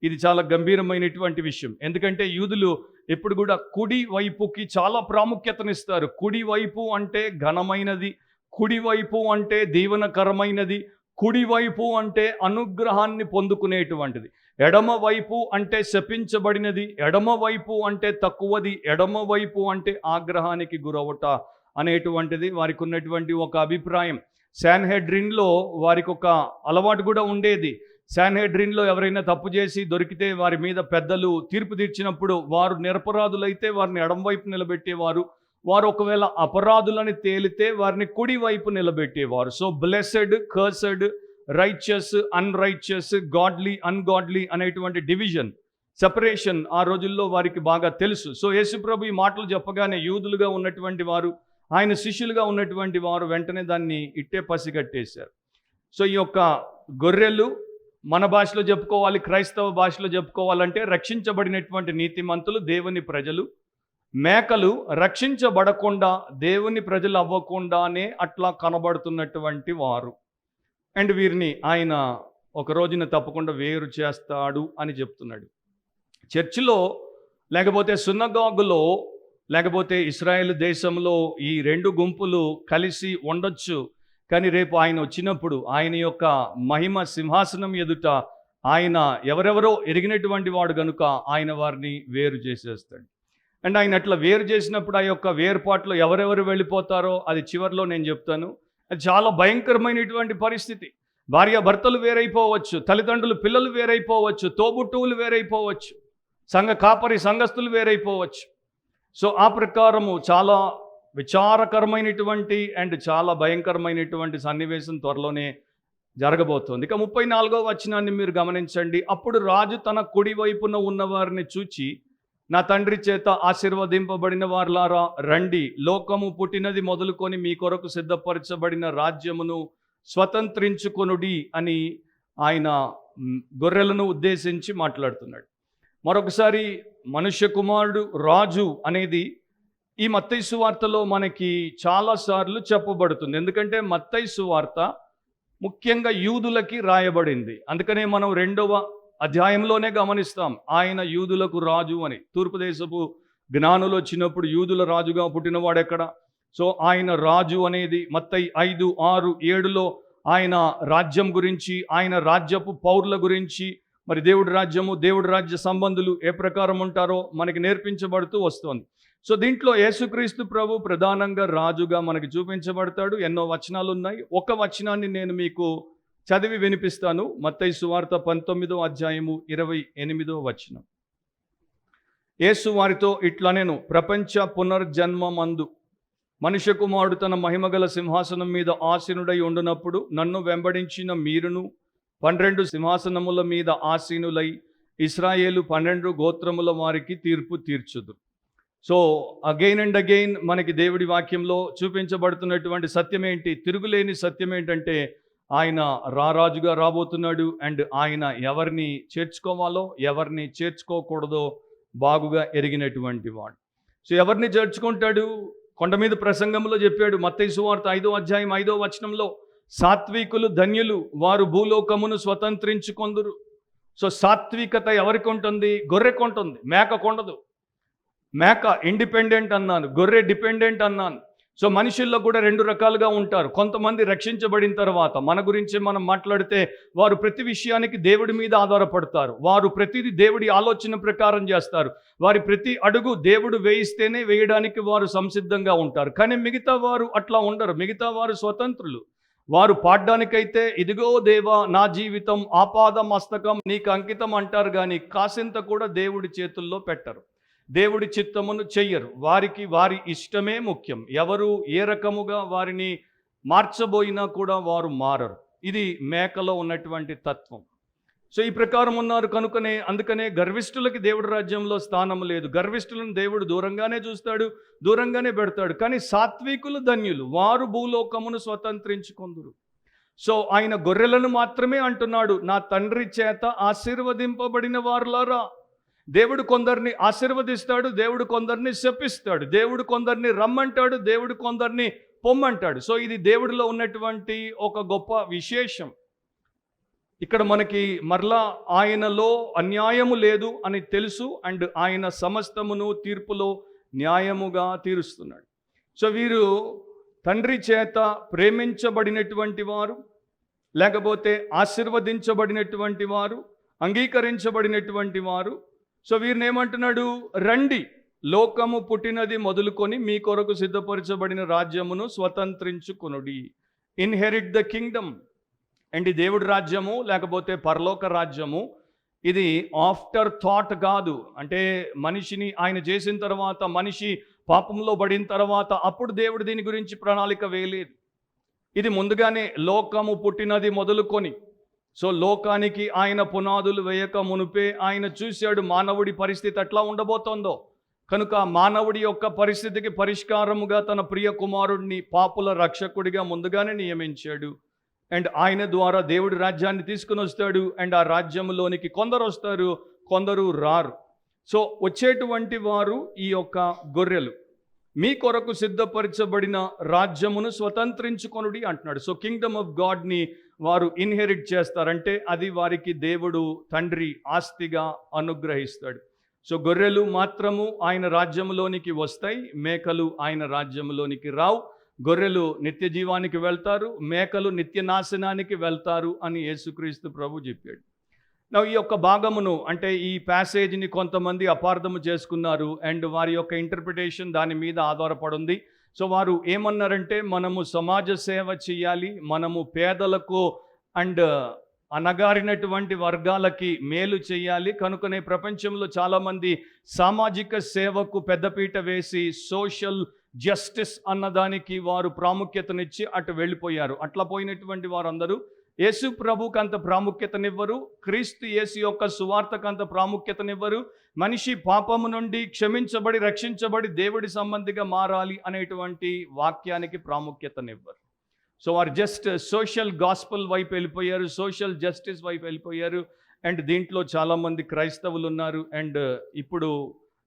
ఇది చాలా గంభీరమైనటువంటి విషయం. ఎందుకంటే యూదులు ఎప్పుడు కూడా కుడి వైపుకి చాలా ప్రాముఖ్యతనిస్తారు. కుడి వైపు అంటే ఘనమైనది, కుడివైపు అంటే దీవెనకరమైనది, కుడివైపు అంటే అనుగ్రహాన్ని పొందుకునేటువంటిది. ఎడమవైపు అంటే శపించబడినది, ఎడమవైపు అంటే తక్కువది, ఎడమవైపు అంటే ఆగ్రహానికి గురవుట అనేటువంటిది వారికి ఉన్నటువంటి ఒక అభిప్రాయం. శాన్హెడ్రిన్లో వారికి ఒక అలవాటు కూడా ఉండేది. శాన్హెడ్రిన్లో ఎవరైనా తప్పు చేసి దొరికితే వారి మీద పెద్దలు తీర్పు తీర్చినప్పుడు వారు నిరపరాధులైతే వారిని ఎడమవైపు నిలబెట్టేవారు. వారు ఒకవేళ అపరాధులని తేలితే వారిని కుడి వైపు నిలబెట్టేవారు. So blessed, cursed, righteous, unrighteous, godly, ungodly అనేటువంటి డివిజన్, సెపరేషన్ ఆ రోజుల్లో వారికి బాగా తెలుసు. సో యేసుప్రభు ఈ మాటలు చెప్పగానే యూదులుగా ఉన్నటువంటి వారు, ఆయన శిష్యులుగా ఉన్నటువంటి వారు వెంటనే దాన్ని ఇట్టే పసిగట్టేశారు. సో ఈ యొక్క గొర్రెలు మన భాషలో చెప్పుకోవాలి, క్రైస్తవ భాషలో చెప్పుకోవాలంటే రక్షించబడినటువంటి నీతిమంతులు, దేవుని ప్రజలు. మేకలు రక్షించబడకుండా, దేవుని ప్రజలు అవ్వకుండానే అట్లా కనబడుతున్నటువంటి వారు. అండ్ వీరిని ఆయన ఒక రోజున తప్పకుండా వేరు చేస్తాడు అని చెప్తున్నాడు. చర్చిలో, లేకపోతే సున్నగాగులో, లేకపోతే ఇశ్రాయేలు దేశంలో ఈ రెండు గుంపులు కలిసి ఉండొచ్చు. కానీ రేపు ఆయన వచ్చినప్పుడు ఆయన యొక్క మహిమ సింహాసనం ఎదుట ఆయన ఎవరెవరో ఎరిగినటువంటి వాడు కనుక ఆయన వారిని వేరు చేసేస్తాడు. అండ్ ఆయన అట్లా వేరు చేసినప్పుడు ఆ యొక్క వేరుపాట్లో ఎవరెవరు వెళ్ళిపోతారో అది చివరిలో నేను చెప్తాను. అది చాలా భయంకరమైనటువంటి పరిస్థితి. భార్యాభర్తలు వేరైపోవచ్చు, తల్లిదండ్రులు పిల్లలు వేరైపోవచ్చు, తోబుట్టువులు వేరైపోవచ్చు, సంఘ కాపరి సంఘస్థులు వేరైపోవచ్చు. సో ఆ ప్రకారము చాలా విచారకరమైనటువంటి అండ్ చాలా భయంకరమైనటువంటి సన్నివేశం త్వరలోనే జరగబోతోంది. ఇక 34వ వచనాన్ని మీరు గమనించండి. అప్పుడు రాజు తన కుడి వైపున ఉన్నవారిని చూచి, నా తండ్రి చేత ఆశీర్వదింపబడిన వారులారా రండి, లోకము పుట్టినది మొదలుకొని మీ కొరకు సిద్ధపరచబడిన రాజ్యమును స్వతంత్రించుకొనుడి అని ఆయన గొర్రెలను ఉద్దేశించి మాట్లాడుతున్నాడు. మరొకసారి మనుష్య కుమారుడు రాజు అనేది ఈ మత్తయి సువార్తలో మనకి చాలాసార్లు చెప్పబడుతుంది. ఎందుకంటే మత్తయి సువార్త ముఖ్యంగా యూదులకి రాయబడింది. అందుకనే మనం 2వ అధ్యాయంలోనే గమనిస్తాం ఆయన యూదులకు రాజు అని. తూర్పు దేశపు జ్ఞానులు వచ్చినప్పుడు యూదుల రాజుగా పుట్టినవాడు ఎక్కడ? సో ఆయన రాజు అనేది మత్తయి 5, 6, 7లో ఆయన రాజ్యం గురించి, ఆయన రాజ్యపు పౌరుల గురించి, మరి దేవుడి రాజ్యము, దేవుడి రాజ్య సంబంధులు ఏ ప్రకారం ఉంటారో మనకి నేర్పించబడుతూ వస్తుంది. సో దీంట్లో యేసుక్రీస్తు ప్రభు ప్రధానంగా రాజుగా మనకి చూపించబడతాడు. ఎన్నో వచనాలు ఉన్నాయి. ఒక వచనాన్ని నేను మీకు చదివి వినిపిస్తాను. మత్తయి సువార్త 19వ అధ్యాయము 28వ వచనం. యేసు వారితో ఇట్లా నేను, ప్రపంచ పునర్జన్మమందు మనుష్య కుమారుడు తన మహిమగల సింహాసనం మీద ఆసీనుడై ఉండునప్పుడు నన్ను వెంబడించిన మీరును 12 సింహాసనముల మీద ఆసీనులై ఇశ్రాయేలు 12 గోత్రముల వారికి తీర్పు తీర్చుదు. సో అగైన్ అండ్ అగైన్ మనకి దేవుడి వాక్యంలో చూపించబడుతున్నటువంటి సత్యం ఏంటి? తిరుగులేని సత్యం ఏంటంటే ఆయన రారాజుగా రాబోతున్నాడు. అండ్ ఆయన ఎవరిని చేర్చుకోవాలో ఎవరిని చేర్చుకోకూడదో బాగుగా ఎరిగినటువంటి వాడు. సో ఎవరిని చేర్చుకుంటాడు? కొండ మీద ప్రసంగంలో చెప్పాడు. మత్తయి సువార్త 5వ అధ్యాయం 5వ వచనంలో, సాత్వికులు ధన్యులు, వారు భూలోకమును స్వతంత్రించుకొందురు. సో సాత్వికత ఎవరికి ఉంటుంది? గొర్రెకు ఉంటుంది, మేకకు ఉండదు. మేక ఇండిపెండెంట్ అన్నాను, గొర్రె డిపెండెంట్ అన్నాను. సో మనుషుల్లో కూడా రెండు రకాలుగా ఉంటారు. కొంతమంది రక్షించబడిన తర్వాత మన గురించి మనం మాట్లాడితే వారు ప్రతి విషయానికి దేవుడి మీద ఆధారపడతారు. వారు ప్రతిదీ దేవుడి ఆలోచన ప్రకారం చేస్తారు. వారి ప్రతి అడుగు దేవుడు వేయిస్తేనే వేయడానికి వారు సంసిద్ధంగా ఉంటారు. కానీ మిగతా వారు అట్లా ఉండరు. మిగతా వారు స్వతంత్రులు. వారు పాడడానికైతే ఇదిగో దేవా నా జీవితం ఆపాద మస్తకం నీకు అంకితం అంటారు, కానీ కాసింత కూడా దేవుడి చేతుల్లో పెట్టరు. దేవుడి చిత్తమును చెయ్యరు. వారికి వారి ఇష్టమే ముఖ్యం. ఎవరు ఏ రకముగా వారిని మార్చబోయినా కూడా వారు మారరు. ఇది మేకలో ఉన్నటువంటి తత్వం. సో ఈ ప్రకారం ఉన్నారు కనుకనే అందుకనే గర్విష్ఠులకి దేవుడి రాజ్యంలో స్థానం లేదు. గర్విష్ఠులను దేవుడు దూరంగానే చూస్తాడు, దూరంగానే పెడతాడు. కానీ సాత్వికులు ధన్యులు, వారు భూలోకమును స్వతంత్రించుకొందురు. సో ఆయన గొర్రెలను మాత్రమే అంటున్నాడు, నా తండ్రి చేత ఆశీర్వదింపబడిన వారులారా. దేవుడు కొందరిని ఆశీర్వదిస్తాడు, దేవుడు కొందరిని శపిస్తాడు, దేవుడు కొందరిని రమ్మంటాడు, దేవుడు కొందరిని పొమ్మంటాడు. సో ఇది దేవుడిలో ఉన్నటువంటి ఒక గొప్ప విశేషం. ఇక్కడ మనకి మరలా ఆయనలో అన్యాయము లేదు అని తెలుసు, అండ్ ఆయన సమస్తమును తీర్పులో న్యాయముగా తీరుస్తున్నాడు. సో వీరు తండ్రి చేత ప్రేమించబడినటువంటి వారు, లేకపోతే ఆశీర్వదించబడినటువంటి వారు, అంగీకరించబడినటువంటి వారు. సో వీరిని ఏమంటున్నాడు, రండి లోకము పుట్టినది మొదలుకొని మీ కొరకు సిద్ధపరచబడిన రాజ్యమును స్వతంత్రించుకొనుడి. Inherit the kingdom. అండ్ ఈ దేవుడి రాజ్యము లేకపోతే పరలోక రాజ్యము ఇది ఆఫ్టర్ థాట్ కాదు. అంటే మనిషిని ఆయన చేసిన తర్వాత, మనిషి పాపంలో పడిన తర్వాత అప్పుడు దేవుడు దీని గురించి ప్రణాళిక వేయలేదు. ఇది ముందుగానే లోకము పుట్టినది మొదలుకొని, సో లోకానికి ఆయన పునాదులు వేయక మునుపే ఆయన చూశాడు మానవుడి పరిస్థితి ఎట్లా ఉండబోతోందో. కనుక మానవుడి యొక్క పరిస్థితికి పరిష్కారముగా తన ప్రియ కుమారుడిని పాపుల రక్షకుడిగా ముందుగానే నియమించాడు. అండ్ ఆయన ద్వారా దేవుడి రాజ్యాన్ని తీసుకుని వస్తాడు. అండ్ ఆ రాజ్యంలోనికి కొందరు వస్తారు, కొందరు రారు. సో వచ్చేటువంటి వారు ఈ యొక్క గొర్రెలు. మీ కొరకు సిద్ధపరచబడిన రాజ్యమును స్వతంత్రించుకొనుడి అంటున్నాడు. సో కింగ్డమ్ ఆఫ్ గాడ్ని వారు ఇన్హెరిట్ చేస్తారంటే అది వారికి దేవుడు తండ్రి ఆస్తిగా అనుగ్రహిస్తాడు. సో గొర్రెలు మాత్రము ఆయన రాజ్యంలోనికి వస్తాయి, మేకలు ఆయన రాజ్యంలోనికి రావు. గొర్రెలు నిత్య జీవానికి వెళ్తారు, మేకలు నిత్య నాశనానికి వెళ్తారు అని యేసుక్రీస్తు ప్రభు చెప్పాడు. ఈ యొక్క భాగమును అంటే ఈ ప్యాసేజ్ని కొంతమంది అపార్థము చేసుకున్నారు అండ్ వారి యొక్క ఇంటర్ప్రిటేషన్ దాని మీద ఆధారపడింది. సో వారు ఏమన్నారంటే మనము సమాజ సేవ చేయాలి, మనము పేదలకు అండ్ అనగారినటువంటి వర్గాలకి మేలు చేయాలి. కనుకనే ప్రపంచంలో చాలామంది సామాజిక సేవకు పెద్దపీట వేసి సోషల్ జస్టిస్ అన్నదానికి వారు ప్రాముఖ్యతనిచ్చి అటు వెళ్ళిపోయారు. అట్లా పోయినటువంటి వారందరూ యేసు ప్రభుకు అంత ప్రాముఖ్యతనివ్వరు, క్రీస్తు యేసు యొక్క సువార్తకు అంత ప్రాముఖ్యతనివ్వరు. మనిషి పాపము నుండి క్షమించబడి రక్షించబడి దేవుడి సంబంధిగా మారాలి అనేటువంటి వాక్యానికి ప్రాముఖ్యతనివ్వరు. సో వారు జస్ట్ సోషల్ గాస్పల్ వైపు వెళ్ళిపోయారు, సోషల్ జస్టిస్ వైపు వెళ్ళిపోయారు. అండ్ దీంట్లో చాలామంది క్రైస్తవులు ఉన్నారు అండ్ ఇప్పుడు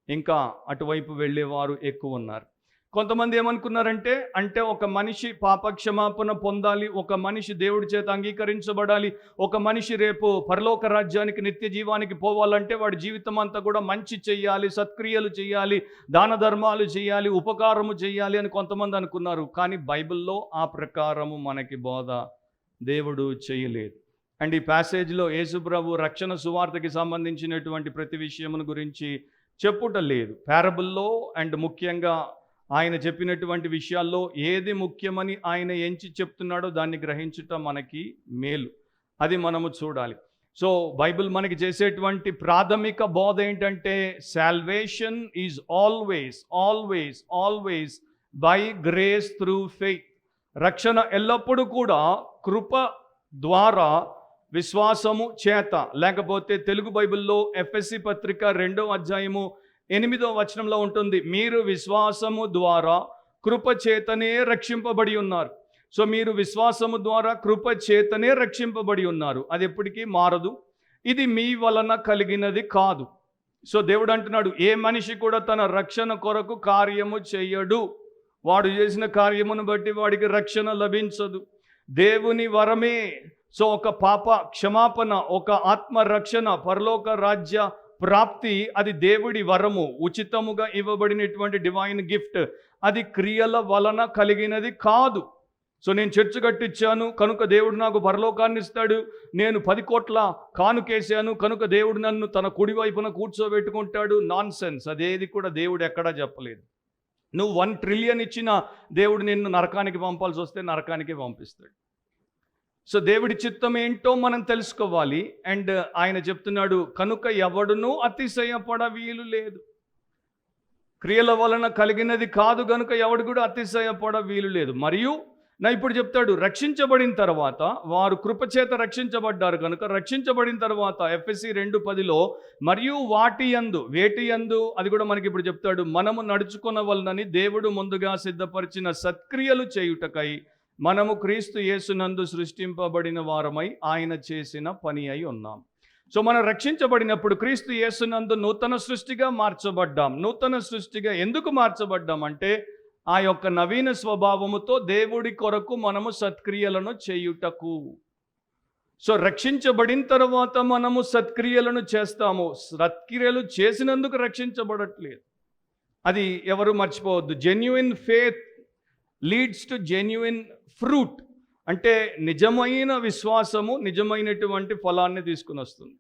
ఇంకా అటువైపు వెళ్ళేవారు ఎక్కువ ఉన్నారు. కొంతమంది ఏమనుకున్నారంటే అంటే ఒక మనిషి పాపక్షమాపణ పొందాలి, ఒక మనిషి దేవుడి చేత అంగీకరించబడాలి, ఒక మనిషి రేపు పరలోక రాజ్యానికి నిత్య జీవానికి పోవాలంటే వాడి జీవితం అంతా కూడా మంచి చెయ్యాలి, సత్క్రియలు చేయాలి, దాన ధర్మాలు చేయాలి, ఉపకారము చేయాలి అని కొంతమంది అనుకున్నారు. కానీ బైబిల్లో ఆ ప్రకారము మనకి బోధ దేవుడు చేయలేదు. అండ్ ఈ ప్యాసేజ్లో యేసు ప్రభు రక్షణ సువార్తకి సంబంధించినటువంటి ప్రతి విషయమును గురించి చెప్పుట లేదు. పారబుల్లో అండ్ ముఖ్యంగా ఆయన చెప్పినటువంటి విషయాల్లో ఏది ముఖ్యమని ఆయన ఎంచి చెప్తున్నాడో దాన్ని గ్రహించటం మనకి మేలు. అది మనము చూడాలి. సో బైబిల్ మనకి చేసేటువంటి ప్రాథమిక బోధ ఏంటంటే salvation is always always always by grace through faith. రక్షణ ఎల్లప్పుడూ కూడా కృప ద్వారా విశ్వాసము చేత, లేకపోతే తెలుగు బైబిల్లో ఎఫెసీ పత్రిక 2వ అధ్యాయము 8వ వచనంలో ఉంటుంది, మీరు విశ్వాసము ద్వారా కృప చేతనే రక్షింపబడి ఉన్నారు. సో మీరు విశ్వాసము ద్వారా కృప చేతనే రక్షింపబడి ఉన్నారు. అది ఎప్పటికీ మారదు. ఇది మీ వలన కలిగినది కాదు. సో దేవుడు అంటున్నాడు, ఏ మనిషి కూడా తన రక్షణ కొరకు కార్యము చేయడు. వాడు చేసిన కార్యమును బట్టి వాడికి రక్షణ లభించదు. దేవుని వరమే. సో ఒక పాప క్షమాపణ, ఒక ఆత్మ రక్షణ, పరలోక రాజ్య ప్రాప్తి అది దేవుడి వరము, ఉచితముగా ఇవ్వబడినటువంటి డివైన్ గిఫ్ట్. అది క్రియల వలన కలిగినది కాదు. సో నేను చర్చ్ కట్టించాను కనుక దేవుడు నాకు పరలోకాన్ని ఇస్తాడు, నేను 10 కోట్ల కానుకేశాను కనుక దేవుడు నన్ను తన కుడి వైపున కూర్చోబెట్టుకుంటాడు. Non sense. అదేది కూడా దేవుడు ఎక్కడా చెప్పలేదు. నువ్వు 1 ట్రిలియన్ ఇచ్చినా దేవుడు నిన్ను నరకానికి పంపాల్సి వస్తే నరకానికి పంపిస్తాడు. సో దేవుడి చిత్తం ఏంటో మనం తెలుసుకోవాలి. అండ్ ఆయన చెప్తున్నాడు, కనుక ఎవడునూ అతిశయపడ వీలు లేదు. క్రియల వలన కలిగినది కాదు గనుక ఎవడు కూడా అతిశయపడ వీలు లేదు. మరియు నా ఇప్పుడు చెప్తాడు, రక్షించబడిన తర్వాత వారు కృపచేత రక్షించబడ్డారు కనుక, రక్షించబడిన తర్వాత ఎఫెసీ 2:10లో మరియు వేటి యందు అది కూడా మనకి ఇప్పుడు చెప్తాడు, మనము నడుచుకొనవలనని దేవుడు ముందుగా సిద్ధపరిచిన సత్క్రియలు చేయుటకై మనము క్రీస్తు యేసునందు సృష్టింపబడిన వారమై ఆయన చేసిన పని అయి ఉన్నాం. సో మనం రక్షించబడినప్పుడు క్రీస్తు యేసునందు నూతన సృష్టిగా మార్చబడ్డాం. నూతన సృష్టిగా ఎందుకు మార్చబడ్డాం అంటే ఆ యొక్క నవీన స్వభావముతో దేవుడి కొరకు మనము సత్క్రియలను చేయుటకు. సో రక్షించబడిన తర్వాత మనము సత్క్రియలను చేస్తాము. సత్క్రియలు చేసినందుకు రక్షించబడట్లేదు. అది ఎవరు మర్చిపోవద్దు. జెన్యుయిన్ ఫేత్ లీడ్స్ టు జెన్యుయిన్ ఫ్రూట్. అంటే నిజమైన విశ్వాసము నిజమైనటువంటి ఫలాన్ని తీసుకుని వస్తుంది.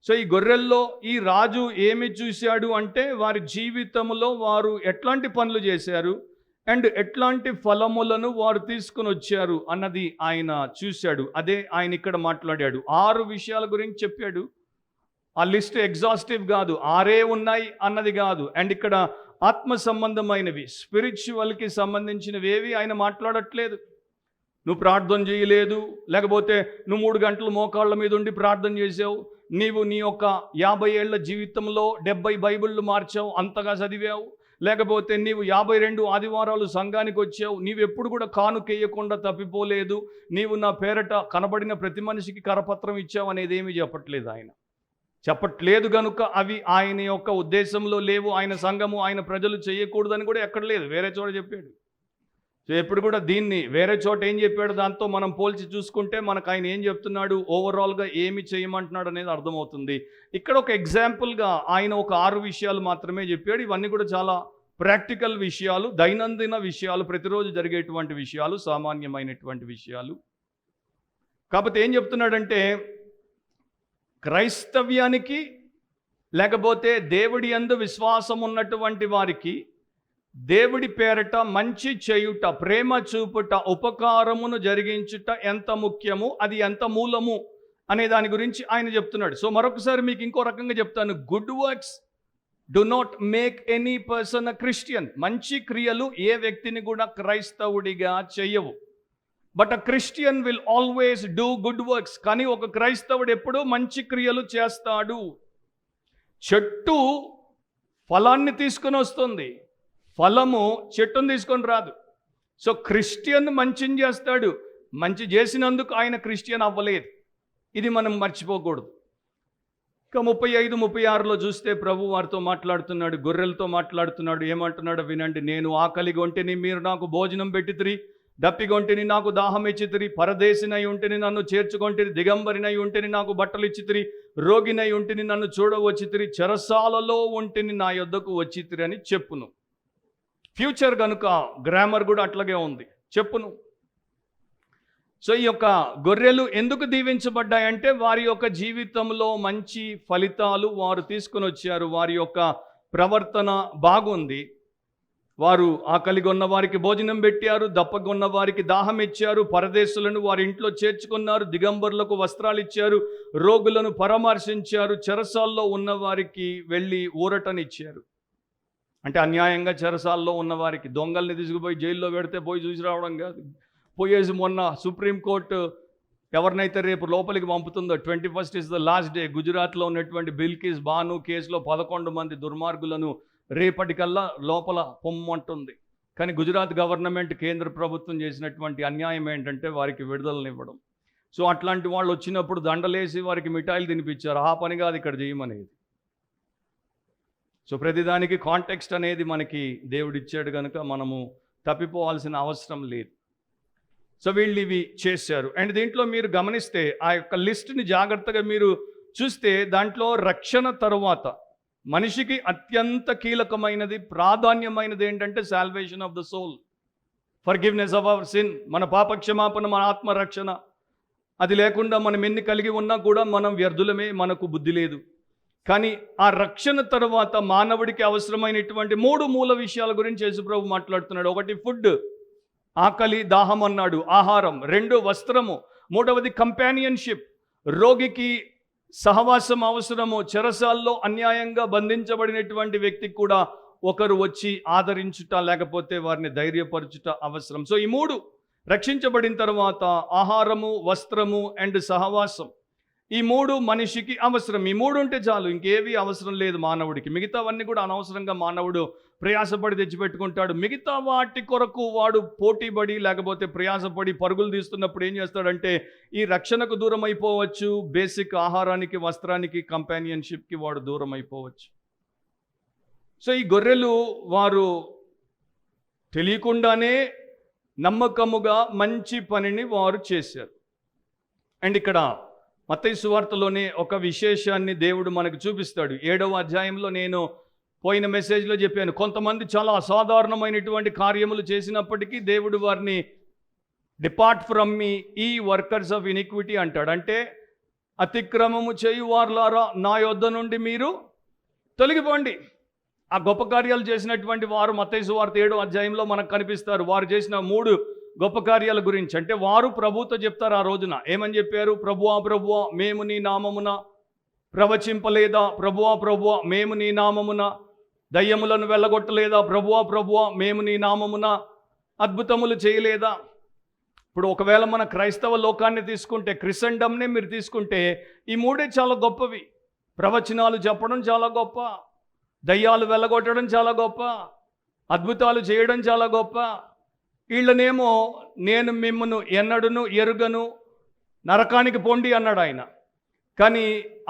సో ఈ గొర్రెల్లో ఈ రాజు ఏమి చూశాడు అంటే వారి జీవితంలో వారు ఎట్లాంటి పనులు చేశారు అండ్ ఎట్లాంటి ఫలములను వారు తీసుకుని వచ్చారు అన్నది ఆయన చూశాడు. అదే ఆయన ఇక్కడ మాట్లాడాడు. 6 విషయాల గురించి చెప్పాడు. ఆ లిస్ట్ ఎగ్జాస్టివ్ కాదు, 6 ఉన్నాయి అన్నది కాదు. అండ్ ఇక్కడ ఆత్మ సంబంధమైనవి, స్పిరిచువల్కి సంబంధించినవి ఏవి ఆయన మాట్లాడట్లేదు. నువ్వు ప్రార్థన చేయలేదు, లేకపోతే నువ్వు 3 గంటలు మోకాళ్ళ మీద ఉండి ప్రార్థన చేసావు, నీవు నీ యొక్క 50 ఏళ్ల జీవితంలో 70 బైబిళ్ళు మార్చావు, అంతగా చదివావు, లేకపోతే నీవు 52 ఆదివారాలు సంఘానికి వచ్చావు, నీవు ఎప్పుడు కూడా కానుకేయకుండా తప్పిపోలేదు, నీవు నా పేరట కనబడిన ప్రతి మనిషికి కరపత్రం ఇచ్చావు అనేది ఏమీ చెప్పట్లేదు ఆయన. చెప్పట్లేదు కనుక అవి ఆయన యొక్క ఉద్దేశంలో లేవు. ఆయన సంఘము ఆయన ప్రజలు చేయకూడదని కూడా ఎక్కడ లేదు, వేరే చోట చెప్పాడు. సో ఎప్పుడు కూడా దీన్ని వేరే చోట ఏం చెప్పాడు దాంతో మనం పోల్చి చూసుకుంటే మనకు ఆయన ఏం చెప్తున్నాడు, ఓవరాల్గా ఏమి చేయమంటున్నాడు అనేది అర్థమవుతుంది. ఇక్కడ ఒక ఎగ్జాంపుల్గా ఆయన ఒక 6 విషయాలు మాత్రమే చెప్పాడు. ఇవన్నీ కూడా చాలా ప్రాక్టికల్ విషయాలు, దైనందిన విషయాలు, ప్రతిరోజు జరిగేటువంటి విషయాలు, సామాన్యమైనటువంటి విషయాలు. కాకపోతే ఏం చెప్తున్నాడంటే క్రైస్తవ్యానికి లేకపోతే దేవుడి యందు విశ్వాసం ఉన్నటువంటి వారికి దేవుడి పేరట మంచి చేయుట, ప్రేమ చూపుట, ఉపకారమును జరిగించుట ఎంత ముఖ్యము, అది ఎంత మూలము అనే దాని గురించి ఆయన చెప్తున్నాడు. సో మరొకసారి మీకు ఇంకో రకంగా చెప్తాను. Good works do not make any person a Christian. మంచి క్రియలు ఏ వ్యక్తిని కూడా క్రైస్తవుడిగా చెయ్యవు. But a Christian will always do good works. కానీ ఒక క్రైస్తవుడు ఎప్పుడూ మంచి క్రియలు చేస్తాడు. చెట్టు ఫలాన్ని తీసుకుని వస్తుంది, ఫలము చెట్టును తీసుకొని రాదు. సో క్రిస్టియన్ మంచిని చేస్తాడు, మంచి చేసినందుకు ఆయన క్రిస్టియన్ అవ్వలేదు. ఇది మనం మర్చిపోకూడదు. ఇక 35-36లో చూస్తే ప్రభు వారితో మాట్లాడుతున్నాడు, గొర్రెలతో మాట్లాడుతున్నాడు. ఏమంటున్నాడు వినండి. నేను ఆకలిగా ఉంటేని మీరు నాకు భోజనం పెట్టితిరి, దప్పిగొంటిని నాకు దాహం ఇచ్చితిరి, పరదేశినై ఉంటేని నన్ను చేర్చుకొంటిరి, దిగంబరినై ఉంటేని నాకు బట్టలు ఇచ్చితిరి, రోగినై ఉంటేని నన్ను చూడవచ్చితిరి, చెరసాలలో ఉంటేని నా యొద్దకు వచ్చితిరి అని చెప్పును. ఫ్యూచర్ కనుక గ్రామర్ కూడా అట్లాగే ఉంది, చెప్పును. సో ఈ యొక్క గొర్రెలు ఎందుకు దీవించబడ్డాయంటే వారి యొక్క జీవితంలో మంచి ఫలితాలు వారు తీసుకుని వచ్చారు. వారి యొక్క ప్రవర్తన బాగుంది. వారు ఆకలిగొన్న వారికి భోజనం పెట్టారు, దప్పగొన్న వారికి దాహం ఇచ్చారు, పరదేశులను వారి ఇంట్లో చేర్చుకున్నారు, దిగంబరులకు వస్త్రాలు ఇచ్చారు, రోగులను పరామర్శించారు, చెరసాల్లో ఉన్న వారికి వెళ్ళి ఊరటనిచ్చారు. అంటే అన్యాయంగా చెరసాల్లో ఉన్నవారికి, దొంగల్ని తీసుకుపోయి జైల్లో పెడితే పోయి చూసి రావడం కాదు. పోయేసి మొన్న సుప్రీంకోర్టు ఎవరినైతే రేపు లోపలికి పంపుతుందో, 21st is the last day, గుజరాత్లో ఉన్నటువంటి బిల్కిస్ బాను కేసులో 11 మంది దుర్మార్గులను రేపటికల్లా లోపల పొమ్మంటుంది. కానీ గుజరాత్ గవర్నమెంట్, కేంద్ర ప్రభుత్వం చేసినటువంటి అన్యాయం ఏంటంటే వారికి విడుదలనివ్వడం. సో అట్లాంటి వాళ్ళు వచ్చినప్పుడు దండలేసి వారికి మిఠాయిలు తినిపించారు. ఆ పని కాదు ఇక్కడ చేయమనేది. సో ప్రతిదానికి కాంటెక్స్ట్ అనేది మనకి దేవుడిచ్చాడు కనుక మనము తప్పిపోవాల్సిన అవసరం లేదు. సో వీళ్ళు ఇవి చేశారు. అండ్ దీంట్లో మీరు గమనిస్తే ఆ యొక్క లిస్ట్ని జాగ్రత్తగా మీరు చూస్తే దాంట్లో రక్షణ తరువాత మనిషికి అత్యంత కీలకమైనది, ప్రాధాన్యమైనది ఏంటంటే salvation of the soul, forgiveness of our sin, మన పాపక్షమాపణ, మన ఆత్మరక్షణ. అది లేకుండా మనం ఎన్ని కలిగి ఉన్నా కూడా మనం వ్యర్థులమే, మనకు బుద్ధి లేదు. కానీ ఆ రక్షణ తర్వాత మానవుడికి అవసరమైనటువంటి 3 మూల విషయాల గురించి యేసుప్రభు మాట్లాడుతున్నాడు. 1 ఫుడ్, ఆకలి దాహం అన్నాడు, ఆహారం. 2 వస్త్రము. 3వది కంపానియన్షిప్, రోగికి సహవాసం అవసరము. చెరసాల్లో అన్యాయంగా బంధించబడినటువంటి వ్యక్తికి కూడా ఒకరు వచ్చి ఆదరించుట, లేకపోతే వారిని ధైర్యపరచుట అవసరం. సో ఈ 3 రక్షించబడిన తర్వాత ఆహారము, వస్త్రము అండ్ సహవాసం, ఈ 3 మనిషికి అవసరం. ఈ 3 ఉంటే చాలు, ఇంకేవి అవసరం లేదు మానవుడికి. మిగతావన్నీ కూడా అనవసరంగా మానవుడు ప్రయాసపడి తెచ్చిపెట్టుకుంటాడు. మిగతా వాటి కొరకు వాడు పోటీపడి లేకపోతే ప్రయాసపడి పరుగులు తీస్తున్నప్పుడు ఏం చేస్తాడంటే ఈ రక్షణకు దూరం అయిపోవచ్చు, బేసిక్ ఆహారానికి, వస్త్రానికి, కంపానియన్షిప్కి వాడు దూరం అయిపోవచ్చు. సో ఈ గొర్రెలు వారు తెలియకుండానే నమ్మకముగా మంచి పనిని వారు చేశారు. అండ్ ఇక్కడ మత్తయి సువార్తలోనే ఒక విశేషాన్ని దేవుడు మనకు చూపిస్తాడు. 7వ అధ్యాయంలో నేను పోయిన మెసేజ్లో చెప్పాను, కొంతమంది చాలా అసాధారణమైనటువంటి కార్యములు చేసినప్పటికీ దేవుడు వారిని డిపార్ట్ ఫ్రమ్ మీ ఈ వర్కర్స్ ఆఫ్ ఇనిక్విటీ అంటాడు. అంటే అతిక్రమము చేయువారులారా నా యొద్ద నుండి మీరు తొలగిపోండి. ఆ గొప్ప కార్యాలు చేసినటువంటి వారు మత్తయి సువార్త 7వ అధ్యాయంలో మనకు కనిపిస్తారు. వారు చేసిన 3 గొప్ప కార్యాల గురించి. అంటే వారు ప్రభుతో చెప్తారు ఆ రోజున. ఏమని చెప్పారు? ప్రభువా ప్రభువా మేము నీ నామమున ప్రవచింపలేదా? ప్రభువా ప్రభువా మేము నీ నామమున దయ్యములను వెళ్ళగొట్టలేదా? ప్రభువా ప్రభువా మేము నీ నామమున అద్భుతములు చేయలేదా? ఇప్పుడు ఒకవేళ మన క్రైస్తవ లోకాన్ని తీసుకుంటే, క్రిస్టండమ్నే మీరు తీసుకుంటే, ఈ 3 చాలా గొప్పవి. ప్రవచనాలు చెప్పడం చాలా గొప్ప, దయ్యాలు వెళ్ళగొట్టడం చాలా గొప్ప, అద్భుతాలు చేయడం చాలా గొప్ప. వీళ్ళనేమో నేను మిమ్మను ఎన్నడును ఎరుగను, నరకానికి పొండి అన్నాడు ఆయన. కానీ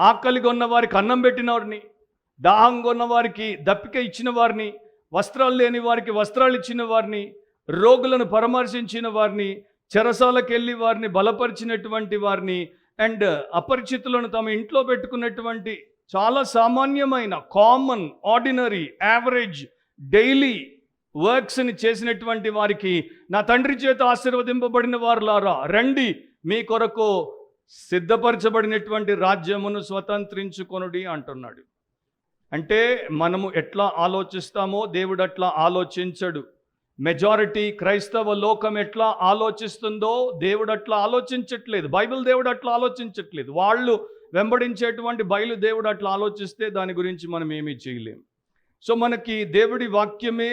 ఆకలి కొన్న వారికి అన్నం పెట్టిన వారిని, దాహం కొన్న వారికి దప్పిక ఇచ్చిన వారిని, వస్త్రాలు లేని వారికి వస్త్రాలు ఇచ్చిన వారిని, రోగులను పరామర్శించిన వారిని, చెరసాలకు వెళ్ళి వారిని బలపరిచినటువంటి వారిని, అండ్ అపరిచితులను తమ ఇంట్లో పెట్టుకున్నటువంటి చాలా సామాన్యమైన, కామన్, ఆర్డినరీ, యావరేజ్, డైలీ వర్క్స్ని చేసినటువంటి వారికి, నా తండ్రి చేత ఆశీర్వదింపబడిన వారులారా రండి, మీ కొరకు సిద్ధపరచబడినటువంటి రాజ్యమును స్వతంత్రించుకొనుడి అంటున్నాడు. అంటే మనము ఎట్లా ఆలోచిస్తామో దేవుడు అట్లా ఆలోచించడు. మెజారిటీ క్రైస్తవ లోకం ఎట్లా ఆలోచిస్తుందో దేవుడు అట్లా ఆలోచించట్లేదు. బైబిల్ దేవుడు అట్లా ఆలోచించట్లేదు. వాళ్ళు వెంబడించేటువంటి బయలు దేవుడు అట్లా ఆలోచిస్తే దాని గురించి మనం ఏమీ చేయలేం. సో మనకి దేవుడి వాక్యమే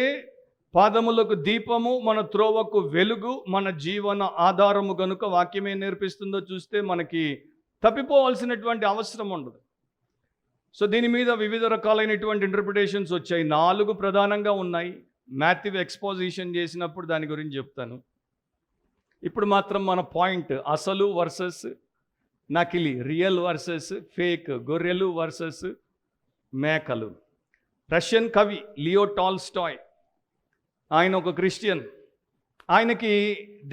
పాదములకు దీపము, మన త్రోవకు వెలుగు, మన జీవన ఆధారము గనుక వాక్యమే నేర్పిస్తుందో చూస్తే మనకి తప్పిపోవాల్సినటువంటి అవసరం ఉండదు. సో దీని మీద వివిధ రకాలైనటువంటి ఇంటర్ప్రిటేషన్స్ వచ్చాయి. 4 ప్రధానంగా ఉన్నాయి. మాథ్యూ ఎక్స్పోజిషన్ చేసినప్పుడు దాని గురించి చెప్తాను. ఇప్పుడు మాత్రం మన పాయింట్ అసలు వర్సెస్ నకిలీ, రియల్ వర్సెస్ ఫేక్, గొర్రెలు వర్సెస్ మేకలు. రష్యన్ కవి లియో టాల్స్టాయ్, ఆయన ఒక క్రిస్టియన్. ఆయనకి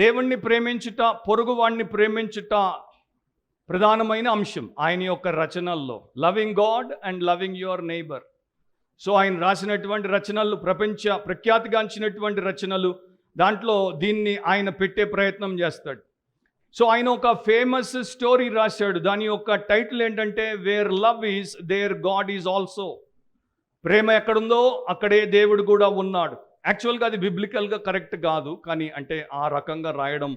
దేవుణ్ణి ప్రేమించుట, పొరుగువాణ్ణి ప్రేమించుట ప్రధానమైన అంశం ఆయన యొక్క రచనల్లో. Loving God and loving your neighbour. So ఆయన రాసినటువంటి రచనలు ప్రపంచ ప్రఖ్యాతిగాంచినటువంటి రచనలు. దాంట్లో దీన్ని ఆయన పెట్టే ప్రయత్నం చేస్తాడు. సో ఆయన ఒక ఫేమస్ స్టోరీ రాశాడు. దాని యొక్క టైటిల్ ఏంటంటే where love is there God is also. ప్రేమ ఎక్కడుందో అక్కడే దేవుడు కూడా ఉన్నాడు. యాక్చువల్గా అది బిబ్లికల్గా కరెక్ట్ కాదు, కానీ అంటే ఆ రకంగా రాయడం,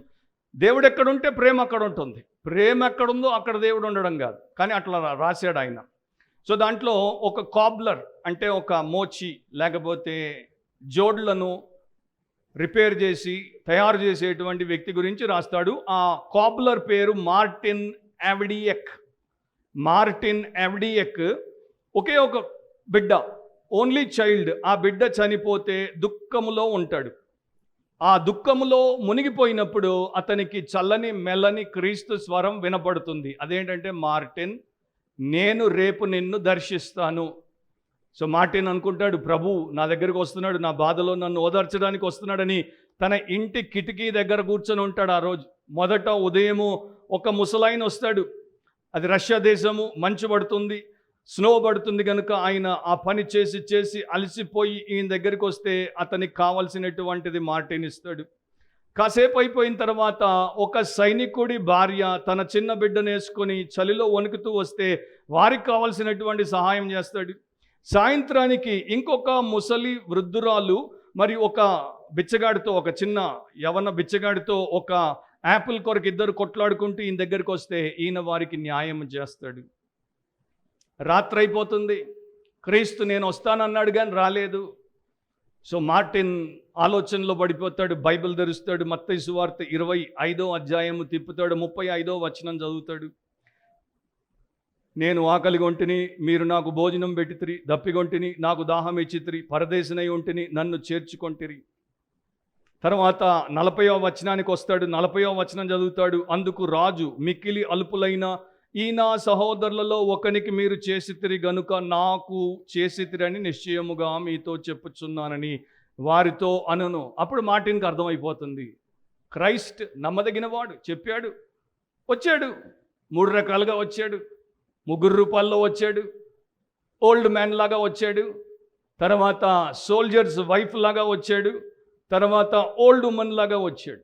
దేవుడు ఎక్కడుంటే ప్రేమ అక్కడ ఉంటుంది, ప్రేమ ఎక్కడుందో అక్కడ దేవుడు ఉండడం కాదు, కానీ అట్లా రాశాడు ఆయన. సో దాంట్లో ఒక కాబ్లర్ అంటే ఒక మోచి లేకపోతే జోడ్లను రిపేర్ చేసి తయారు చేసేటువంటి వ్యక్తి గురించి రాస్తాడు. ఆ కాబ్లర్ పేరు మార్టిన్ అవడియక్. మార్టిన్ అవడియక్ ఒకే ఒక బిడ్డ, ఓన్లీ చైల్డ్. ఆ బిడ్డ చనిపోతే దుఃఖములో ఉంటాడు. ఆ దుఃఖములో మునిగిపోయినప్పుడు అతనికి చల్లని మెల్లని క్రీస్తు స్వరం వినపడుతుంది. అదేంటంటే, మార్టిన్, నేను రేపు నిన్ను దర్శిస్తాను. సో మార్టిన్ అనుకుంటాడు, ప్రభు నా దగ్గరకు వస్తున్నాడు, నా బాధలో నన్ను ఓదార్చడానికి వస్తున్నాడని తన ఇంటి కిటికీ దగ్గర కూర్చొని ఉంటాడు. ఆ రోజు మొదట ఉదయము ఒక ముసలాయన వస్తాడు. అది రష్యా దేశము, మంచు పడుతుంది, స్నో పడుతుంది కనుక ఆయన ఆ పని చేసి చేసి అలసిపోయి ఈయన దగ్గరికి వస్తే అతనికి కావలసినటువంటిది మార్టిన్ ఇస్తాడు. కాసేపు అయిపోయిన తర్వాత ఒక సైనికుడి భార్య తన చిన్న బిడ్డను వేసుకొని చలిలో వణుకుతూ వస్తే వారికి కావలసినటువంటి సహాయం చేస్తాడు. సాయంత్రానికి ఇంకొక ముసలి వృద్ధురాలు మరి ఒక బిచ్చగాడితో, ఒక చిన్న యవన బిచ్చగాడితో ఒక యాపిల్ కొరకు ఇద్దరు కొట్లాడుకుంటూ ఈయన దగ్గరికి వస్తే ఈయన వారికి న్యాయం చేస్తాడు. రాత్రి అయిపోతుంది, క్రీస్తు నేను వస్తానన్నాడు కానీ రాలేదు. సో మార్టిన్ ఆలోచనలో పడిపోతాడు, బైబిల్ తెరుస్తాడు, మత్తయి సువార్త 25వ అధ్యాయము తిప్పుతాడు, 35వ వచనం చదువుతాడు. నేను ఆకలిగొంటిని, మీరు నాకు భోజనం పెట్టితిరి, దప్పిగొంటిని, నాకు దాహం ఇచ్చితిరి, పరదేశినై ఉంటిని, నన్ను చేర్చుకొంటిరి. తర్వాత 40వ వచనానికి వస్తాడు, 40వ వచనం చదువుతాడు. అందుకు రాజు, మిక్కిలి అల్పులైన ఈ నా సహోదరులలో ఒకనికి మీరు చేసితిరి గనుక నాకు చేసితిరని నిశ్చయముగా మీతో చెప్పుచున్నానని వారితో అనను. అప్పుడు మార్టిన్కి అర్థమైపోతుంది, క్రైస్ట్ నమ్మదగిన వాడు, చెప్పాడు, వచ్చాడు, 3 రకాలుగా వచ్చాడు. 3 రూపాల్లో వచ్చాడు, ఓల్డ్ మ్యాన్ లాగా వచ్చాడు, తర్వాత సోల్జర్స్ వైఫ్ లాగా వచ్చాడు, తర్వాత ఓల్డ్ ఉమెన్ లాగా వచ్చాడు.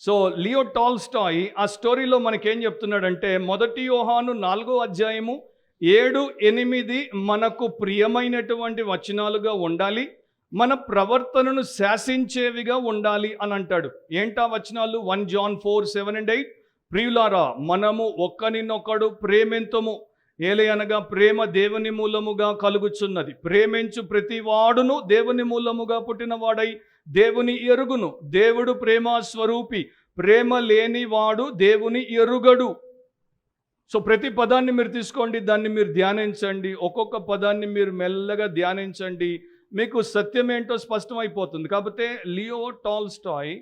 సో లియో టాల్స్టాయ్ ఆ స్టోరీలో మనకేం చెప్తున్నాడంటే, 1 యోహాను 4వ అధ్యాయము 7, 8 మనకు ప్రియమైనటువంటి వచనాలుగా ఉండాలి, మన ప్రవర్తనను శాసించేవిగా ఉండాలి అని అంటాడు. ఏంటా వచనాలు? 1 John 4, 7 and 8. ప్రియులారా, మనము ఒకరినొకడు ప్రేమింతుము, ఏలయనగా ప్రేమ దేవుని మూలముగా కలుగుచున్నది. ప్రేమించు ప్రతి వాడును దేవుని మూలముగా పుట్టినవాడై దేవుని ఎరుగును. దేవుడు ప్రేమ స్వరూపి, ప్రేమ లేనివాడు దేవుని ఎరుగడు. సో ప్రతి పదాన్ని మీరు తీసుకోండి, దాన్ని మీరు ధ్యానించండి, ఒక్కొక్క పదాన్ని మీరు మెల్లగా ధ్యానించండి, మీకు సత్యం ఏంటో స్పష్టమైపోతుంది. కాకపోతే లియో టాల్స్టాయ్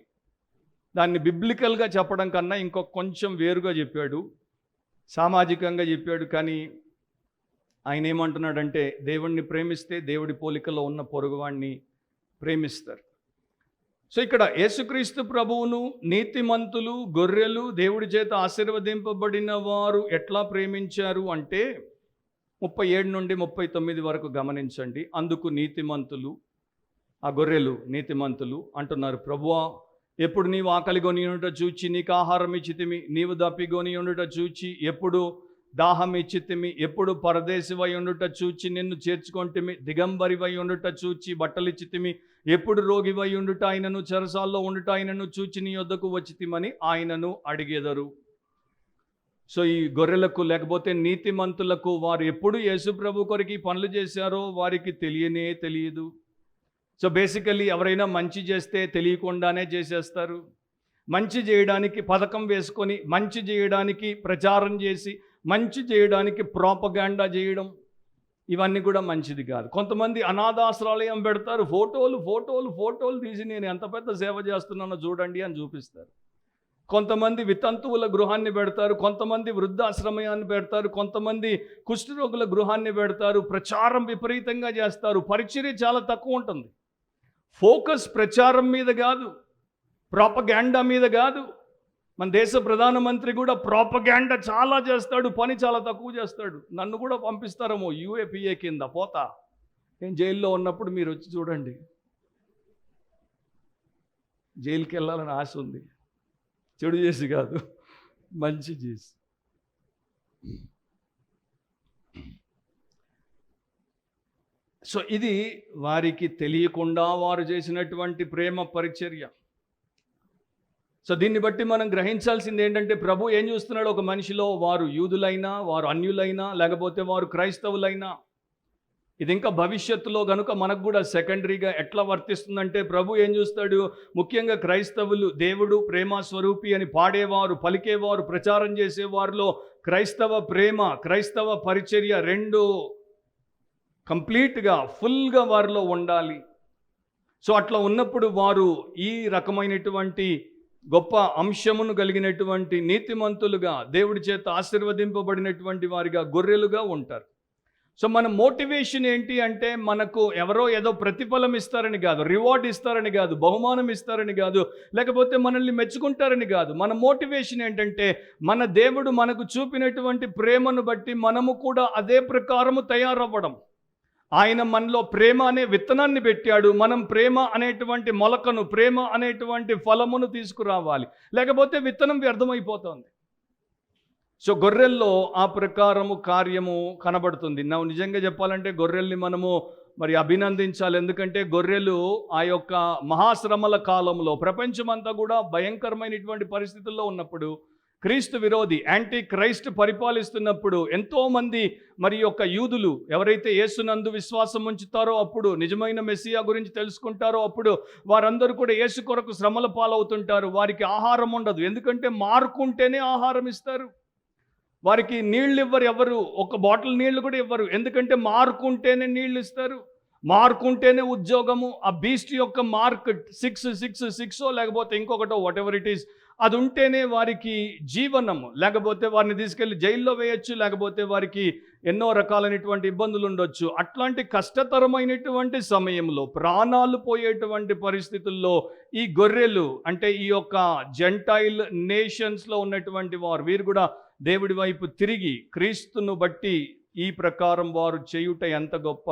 దాన్ని బిబ్లికల్గా చెప్పడం కన్నా ఇంకొక కొంచెం వేరుగా చెప్పాడు, సామాజికంగా చెప్పాడు. కానీ ఆయన ఏమంటున్నాడంటే, దేవుణ్ణి ప్రేమిస్తే దేవుడి పోలికలో ఉన్న పొరుగువాణ్ణి ప్రేమిస్తారు. సో ఇక్కడ యేసుక్రీస్తు ప్రభువును నీతిమంతులు, గొర్రెలు, దేవుడి చేత ఆశీర్వదింపబడిన వారు ఎట్లా ప్రేమించారు అంటే 37 నుండి 39 వరకు గమనించండి. అందుకు నీతిమంతులు, ఆ గొర్రెలు నీతిమంతులు అంటున్నారు, ప్రభువా, ఎప్పుడు నీవు ఆకలిగొని ఉండుట చూచి నీకు ఆహారం ఇచ్చితిమి, నీవు దప్పిగొని ఉండుట చూచి ఎప్పుడు దాహం ఇచ్చితిమి, ఎప్పుడు పరదేశివై ఉండుట చూచి నిన్ను చేర్చుకొంటిమి, దిగంబరివై ఉండుట చూచి బట్టలు ఇచ్చితిమి, ఎప్పుడు రోగివై ఉండుట ఆయనను, చెరసాల్లో ఉండుట ఆయనను చూచి నీ యొద్దకు వచ్చితిమని ఆయనను అడిగెదరు. సో ఈ గొర్రెలకు లేకపోతే నీతిమంతులకు వారు ఎప్పుడు యేసు ప్రభు కొరకు ఈ పనులు చేశారో వారికి తెలియనే తెలియదు. సో బేసికల్లీ ఎవరైనా మంచి చేస్తే తెలియకుండానే చేసేస్తారు. మంచి చేయడానికి పథకం వేసుకొని, మంచి చేయడానికి ప్రచారం చేసి, మంచి చేయడానికి ప్రోపగాండా చేయడం, ఇవన్నీ కూడా మంచిది కాదు. కొంతమంది అనాథాశ్రాలయం పెడతారు, ఫోటోలు తీసి నేను ఎంత పెద్ద సేవ చేస్తున్నానో చూడండి అని చూపిస్తారు. కొంతమంది వితంతువుల గృహాన్ని పెడతారు, కొంతమంది వృద్ధాశ్రమయాన్ని పెడతారు, కొంతమంది కుష్ఠరోగుల గృహాన్ని పెడతారు, ప్రచారం విపరీతంగా చేస్తారు. పరిచర్య చాలా తక్కువ ఉంటుంది. ఫోకస్ ప్రచారం మీద కాదు, ప్రోపగాండా మీద కాదు. మన దేశ ప్రధానమంత్రి కూడా ప్రోపగాండా చాలా చేస్తాడు, పని చాలా తక్కువ చేస్తాడు. నన్ను కూడా పంపిస్తారేమో UAPA కింద పోతా, నేను జైల్లో ఉన్నప్పుడు మీరు వచ్చి చూడండి. జైలుకి వెళ్ళాలని ఆశ ఉంది, చెడు చేసి కాదు, మంచి చేసి. సో ఇది వారికి తెలియకుండా వారు చేసినటువంటి ప్రేమ పరిచర్య. సో దీన్ని బట్టి మనం గ్రహించాల్సింది ఏంటంటే, ప్రభు ఏం చూస్తున్నాడు ఒక మనిషిలో, వారు యూదులైనా, వారు అన్యులైనా, లేకపోతే వారు క్రైస్తవులైనా. ఇది ఇంకా భవిష్యత్తులో కనుక మనకు కూడా సెకండరీగా ఎట్లా వర్తిస్తుందంటే, ప్రభు ఏం చూస్తాడు, ముఖ్యంగా క్రైస్తవులు, దేవుడు ప్రేమ స్వరూపి అని పాడేవారు, పలికేవారు, ప్రచారం చేసేవారిలో క్రైస్తవ ప్రేమ, క్రైస్తవ పరిచర్య రెండు కంప్లీట్గా ఫుల్గా వారిలో ఉండాలి. సో అట్లా ఉన్నప్పుడు వారు ఈ రకమైనటువంటి గొప్ప అంశమును కలిగినటువంటి నీతిమంతులుగా, దేవుడి చేత ఆశీర్వదింపబడినటువంటి వారిగా, గొర్రెలుగా ఉంటారు. సో మన మోటివేషన్ ఏంటి అంటే, మనకు ఎవరో ఏదో ప్రతిఫలం ఇస్తారని కాదు, రివార్డ్ ఇస్తారని కాదు, బహుమానం ఇస్తారని కాదు, లేకపోతే మనల్ని మెచ్చుకుంటారని కాదు. మన మోటివేషన్ ఏంటంటే, మన దేవుడు మనకు చూపినటువంటి ప్రేమను బట్టి మనము కూడా అదే ప్రకారము తయారవ్వడం. ఆయన మనలో ప్రేమ అనే విత్తనాన్ని పెట్టాడు. మనం ప్రేమ అనేటువంటి మొలకను, ప్రేమ అనేటువంటి ఫలమును తీసుకురావాలి. లేకపోతే విత్తనం వ్యర్థమైపోతుంది. సో గొర్రెల్లో ఆ ప్రకారము కార్యము కనబడుతుంది. నిజంగా చెప్పాలంటే గొర్రెల్ని మనము మరి అభినందించాలి. ఎందుకంటే గొర్రెలు ఆ యొక్క మహాశ్రమల కాలంలో ప్రపంచమంతా కూడా భయంకరమైనటువంటి పరిస్థితుల్లో ఉన్నప్పుడు, క్రీస్తు విరోధి యాంటీ క్రైస్ట్ పరిపాలిస్తున్నప్పుడు ఎంతోమంది మరి యొక్క యూదులు ఎవరైతే యేసునందు విశ్వాసం ఉంచుతారో, అప్పుడు నిజమైన మెస్సియా గురించి తెలుసుకుంటారో, అప్పుడు వారందరూ కూడా యేసు కొరకు శ్రమల పాలవుతుంటారు. వారికి ఆహారం ఉండదు. ఎందుకంటే మార్కుంటేనే ఆహారం ఇస్తారు. వారికి నీళ్ళు ఇవ్వరు ఎవరు, ఒక బాటిల్ నీళ్లు కూడా ఇవ్వరు. ఎందుకంటే మార్కుంటేనే నీళ్ళు ఇస్తారు, మార్కుంటేనే ఉద్యోగము. ఆ బీస్ట్ యొక్క మార్క్ 666 లేకపోతే ఇంకొకటో వాట్ ఎవర్ ఇట్ ఈస్, అది ఉంటేనే వారికి జీవనము. లేకపోతే వారిని తీసుకెళ్ళి జైల్లో వేయచ్చు, లేకపోతే వారికి ఎన్నో రకాలైనటువంటి ఇబ్బందులు ఉండొచ్చు. అట్లాంటి కష్టతరమైనటువంటి సమయంలో, ప్రాణాలు పోయేటువంటి పరిస్థితుల్లో ఈ గొర్రెలు అంటే ఈ యొక్క జెంటైల్ నేషన్స్లో ఉన్నటువంటి వారు, వీరు కూడా దేవుడి వైపు తిరిగి క్రీస్తును బట్టి ఈ ప్రకారం వారు చేయుట ఎంత గొప్ప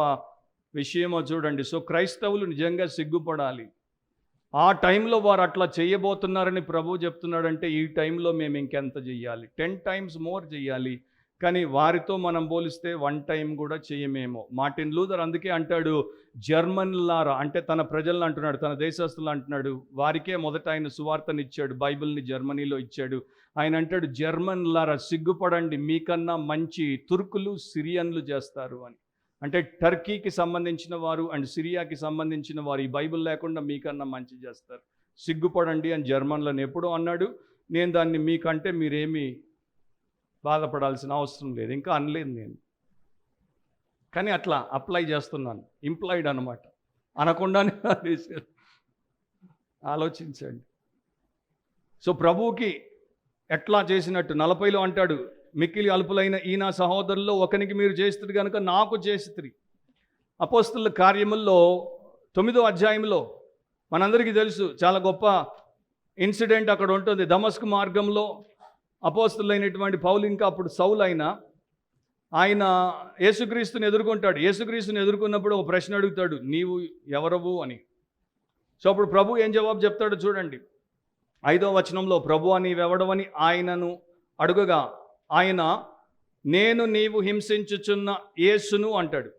విషయమో చూడండి. సో క్రైస్తవులు నిజంగా సిగ్గుపడాలి. ఆ టైంలో వారు అట్లా చేయబోతున్నారని ప్రభువు చెప్తున్నాడంటే, ఈ టైంలో మేము ఇంకెంత చెయ్యాలి? 10 times మోర్ చెయ్యాలి. కానీ వారితో మనం పోలిస్తే 1 time కూడా చేయమేమో. మార్టిన్ లూథర్ అందుకే అంటాడు, జర్మన్లారా అంటే తన ప్రజలను అంటున్నాడు, తన దేశస్తులు అంటున్నాడు. వారికే మొదట ఆయన సువార్తనిచ్చాడు, బైబిల్ని జర్మనీలో ఇచ్చాడు. ఆయన అంటాడు, జర్మన్లారా సిగ్గుపడండి, మీకన్నా మంచి తుర్కులు, సిరియన్లు చేస్తారు అని. అంటే టర్కీకి సంబంధించిన వారు అండ్ సిరియాకి సంబంధించిన వారు ఈ బైబిల్ లేకుండా మీకన్నా మంచి చేస్తారు, సిగ్గుపడండి అని జర్మన్లను ఎప్పుడో అన్నాడు. నేను దాన్ని మీకంటే మీరేమీ బాధపడాల్సిన అవసరం లేదు, ఇంకా అనలేదు నేను, కానీ అట్లా అప్లై చేస్తున్నాను. ఇంప్లాయిడ్ అనమాట, అనకుండానే ఆలోచించండి. సో ప్రభువుకి ఎట్లా చేసినట్టు 40లో అంటాడు, మిక్కిలి అల్పులైన ఈ నా సహోదరుల్లో ఒకనికి మీరు చేస్తుంది కనుక నాకు చేసితిరి. అపోస్తలుల కార్యముల్లో 9వ అధ్యాయంలో మనందరికీ తెలుసు, చాలా గొప్ప ఇన్సిడెంట్ అక్కడ ఉంటుంది. దమస్కు మార్గంలో అపోస్తలులైనటువంటి పౌలు, ఇంకా అప్పుడు సౌలు ఆయన యేసుక్రీస్తుని ఎదుర్కొంటాడు. యేసుక్రీస్తుని ఎదుర్కొన్నప్పుడు ఒక ప్రశ్న అడుగుతాడు, నీవు ఎవరవు అని. సో అప్పుడు ప్రభు ఏం జవాబు చెప్తాడో చూడండి. 5వ వచనంలో, ప్రభువా నీవెవడవని ఆయనను అడుగగా ఆయన, నేను నీవు హింసించుచున్న యేసును అంటాడు.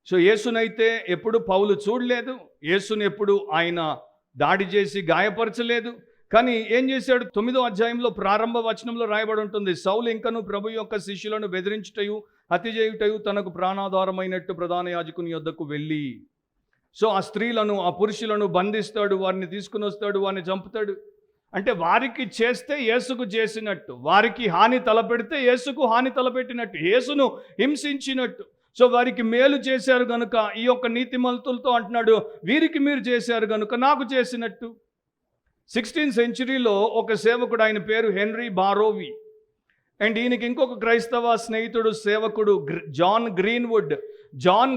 సో యేసునైతే ఎప్పుడు పౌలు చూడలేదు, యేసును ఎప్పుడు ఆయన దాడి చేసి గాయపరచలేదు. కానీ ఏం చేశాడు? 9వ అధ్యాయంలో ప్రారంభ వచనంలో రాయబడి ఉంటుంది, సౌలు ఇంకను ప్రభు యొక్క శిష్యులను బెదిరించుటయు హత్య చేయుటయు తనకు ప్రాణాధారమైనట్టు ప్రధాన యాజకుని యొద్దకు వెళ్ళి, సో ఆ స్త్రీలను ఆ పురుషులను బంధిస్తాడు, వారిని తీసుకుని వస్తాడు, వారిని చంపుతాడు. అంటే వారికి చేస్తే యేసుకు చేసినట్టు, వారికి హాని తలపెడితే యేసుకు హాని తలపెట్టినట్టు, యేసును హింసించినట్టు. సో వారికి మేలు చేశారు కనుక ఈ యొక్క నీతిమంతులతో అంటున్నాడు, వీరికి మీరు చేశారు కనుక నాకు చేసినట్టు. 16th centuryలో ఒక సేవకుడు, ఆయన పేరు హెన్రీ బారోవి. అండ్ ఈయనకి ఇంకొక క్రైస్తవ స్నేహితుడు సేవకుడు జాన్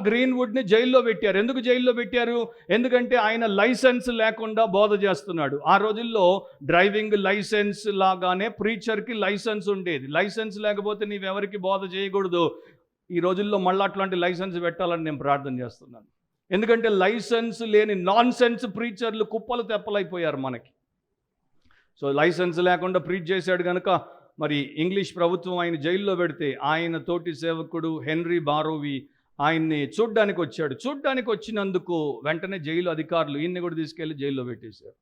గ్రీన్వుడ్ని జైల్లో పెట్టారు. ఎందుకు జైల్లో పెట్టారు? ఎందుకంటే ఆయన లైసెన్స్ లేకుండా బోధ చేస్తున్నాడు. ఆ రోజుల్లో డ్రైవింగ్ లైసెన్స్ లాగానే ప్రీచర్కి లైసెన్స్ ఉండేది. లైసెన్స్ లేకపోతే నీవెవరికి బోధ చేయకూడదు. ఈ రోజుల్లో మళ్ళీ అట్లాంటి లైసెన్స్ పెట్టాలని నేను ప్రార్థన చేస్తున్నాను. ఎందుకంటే లైసెన్స్ లేని నాన్ సెన్స్ ప్రీచర్లు కుప్పలు తెప్పలైపోయారు మనకి. సో లైసెన్స్ లేకుండా ప్రీచ్ చేశాడు కనుక మరి ఇంగ్లీష్ ప్రభుత్వం ఆయన జైల్లో పెడితే, ఆయన తోటి సేవకుడు హెన్రీ బారోవి ఆయన్ని చూడ్డానికి వచ్చాడు. చూడ్డానికి వచ్చినందుకు వెంటనే జైలు అధికారులు ఈయన్ని కూడా తీసుకెళ్ళి జైల్లో పెట్టేశారు,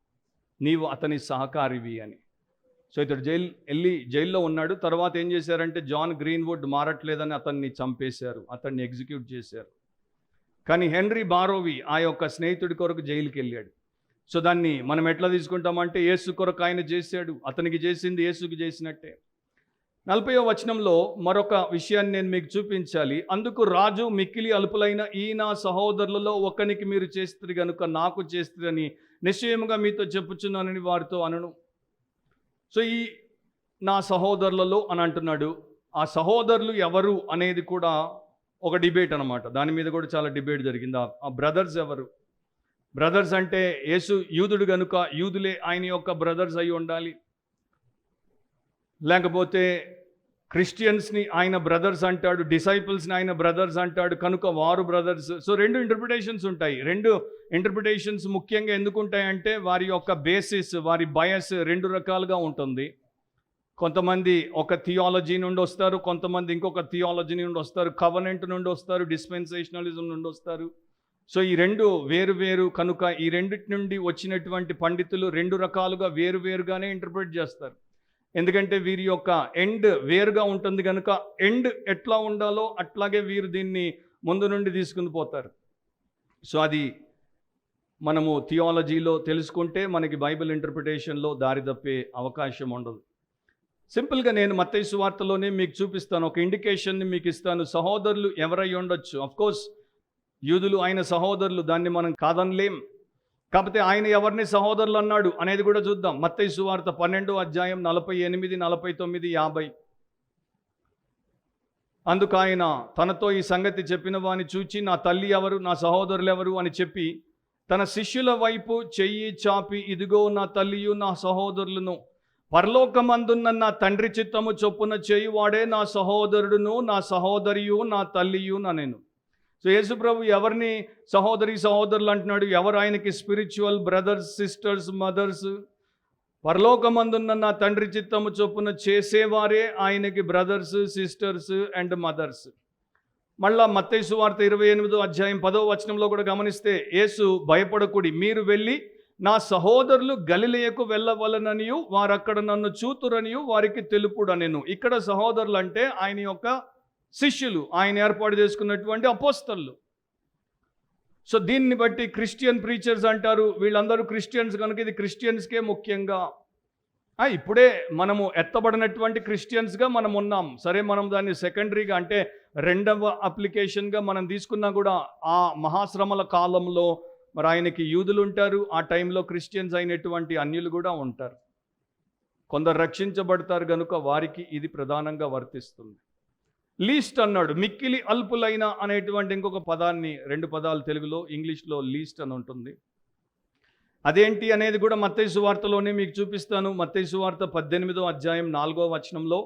నీవు అతని సహకారివి అని. సో ఇతడు జైల్లో ఉన్నాడు. తర్వాత ఏం చేశారంటే, జాన్ గ్రీన్వుడ్ మారట్లేదని అతన్ని చంపేశారు, అతన్ని ఎగ్జిక్యూట్ చేశారు. కానీ హెన్రీ బారోవి ఆ యొక్క స్నేహితుడి కొరకు జైలుకి వెళ్ళాడు. సో దాన్ని మనం ఎట్లా తీసుకుంటామంటే, యేసు కొరకు ఆయన చేశాడు, అతనికి చేసింది యేసుకి చేసినట్టే. 40వ వచనంలో మరొక విషయాన్ని నేను మీకు చూపించాలి. అందుకు రాజు, మిక్కిలి అల్పులైన ఈ నా సహోదరులలో ఒకనికి మీరు చేస్తుంది కనుక నాకు చేస్తుందని నిశ్చయముగా మీతో చెప్పుచున్నానని వారితో అనను. సో ఈ నా సహోదరులలో అని అంటున్నాడు. ఆ సహోదరులు ఎవరు అనేది కూడా ఒక డిబేట్ అనమాట. దాని మీద కూడా చాలా డిబేట్ జరిగింది. ఆ బ్రదర్స్ ఎవరు? బ్రదర్స్ అంటే యేసు యూదుడు గనుక యూదులే ఆయన యొక్క బ్రదర్స్ అయి ఉండాలి, లేకపోతే క్రిస్టియన్స్ని ఆయన బ్రదర్స్ అంటాడు, డిసైపుల్స్ని ఆయన బ్రదర్స్ అంటాడు కనుక వారు బ్రదర్స్. సో 2 ఇంటర్ప్రిటేషన్స్ ఉంటాయి. 2 ఇంటర్ప్రిటేషన్స్ ముఖ్యంగా ఎందుకు ఉంటాయంటే వారి యొక్క బేసిస్, వారి బయస్ 2 రకాలుగా ఉంటుంది. కొంతమంది ఒక థియాలజీ నుండి వస్తారు, కొంతమంది ఇంకొక థియాలజీ నుండి వస్తారు, కవనెంట్ నుండి వస్తారు, డిస్పెన్సేషనలిజం నుండి వస్తారు. సో ఈ 2 వేరు వేరు కనుక ఈ రెండిటి నుండి వచ్చినటువంటి పండితులు 2 రకాలుగా వేరుగానే ఇంటర్ప్రిట్ చేస్తారు. ఎందుకంటే వీరి యొక్క ఎండ్ వేరుగా ఉంటుంది కనుక ఎండ్ ఎట్లా ఉండాలో అట్లాగే వీరు దీన్ని ముందు నుండి తీసుకుని పోతారు. సో అది మనము థియాలజీలో తెలుసుకుంటే మనకి బైబిల్ ఇంటర్ప్రిటేషన్లో దారి తప్పే అవకాశం ఉండదు. సింపుల్గా నేను మత్తయి సువార్తలోనే మీకు చూపిస్తాను, ఒక ఇండికేషన్ని మీకు ఇస్తాను. సహోదరులు ఎవరై ఉండొచ్చు? అఫ్కోర్స్ యూదులు ఆయన సహోదరులు, దాన్ని మనం కాదనలేం. కాకపోతే ఆయన ఎవరిని సహోదరులు అన్నాడు అనేది కూడా చూద్దాం. మత్తయి సువార్త 12వ అధ్యాయం 48, 49, 50. అందుకు ఆయన తనతో ఈ సంగతి చెప్పిన వాని చూచి, నా తల్లి ఎవరు, నా సహోదరులు ఎవరు అని చెప్పి తన శిష్యుల వైపు చెయ్యి చాపి, ఇదిగో నా తల్లియు నా సహోదరులను, పరలోకమందున్న నా తండ్రి చిత్తము చొప్పున చేయువాడే నా సహోదరుడును నా సహోదరియు నా తల్లియు నేను. సో యేసుప్రభు ఎవరిని సహోదరులు అంటున్నాడు? ఎవరు ఆయనకి స్పిరిచువల్ బ్రదర్స్, సిస్టర్స్, మదర్స్? పరలోకమందున్న నా తండ్రి చిత్తము చొప్పున చేసేవారే ఆయనకి బ్రదర్స్, సిస్టర్స్ అండ్ మదర్స్. మళ్ళా మత్తయి సువార్త 28వ అధ్యాయం 10వ వచనంలో కూడా గమనిస్తే, యేసు భయపడకుడి, మీరు వెళ్ళి నా సహోదరులు గలిలయకు వెళ్ళవలననియు వారక్కడ నన్ను చూతురనియు వారికి తెలుపుడనెను. ఇక్కడ సహోదరులు అంటే ఆయన యొక్క శిష్యులు, ఆయన ఏర్పాటు చేసుకున్నటువంటి అపోస్తలు. సో దీన్ని బట్టి క్రిస్టియన్ ప్రీచర్స్ అంటారు, వీళ్ళందరూ క్రిస్టియన్స్ కనుక ఇది క్రిస్టియన్స్కే ముఖ్యంగా. ఇప్పుడే మనము ఎత్తబడినటువంటి క్రిస్టియన్స్గా మనం ఉన్నాం. సరే, మనం దాన్ని సెకండరీగా అంటే 2వ అప్లికేషన్గా మనం తీసుకున్నా కూడా ఆ మహాశ్రమల కాలంలో మరి ఆయనకి యూదులు ఉంటారు, ఆ టైంలో క్రిస్టియన్స్ అయినటువంటి అన్యులు కూడా ఉంటారు. కొందరు రక్షించబడతారు కనుక వారికి ఇది ప్రధానంగా వర్తిస్తుంది. లీస్ట్ అన్నాడు, మిక్కిలి అల్పులైన అనేటువంటి ఇంకొక పదాన్ని, 2 పదాలు తెలుగులో, ఇంగ్లీష్లో లీస్ట్ అని ఉంటుంది. అదేంటి అనేది కూడా మత్తయి సువార్తలోనే మీకు చూపిస్తాను. మత్తయి సువార్త 18వ అధ్యాయం 4వ వచనంలో,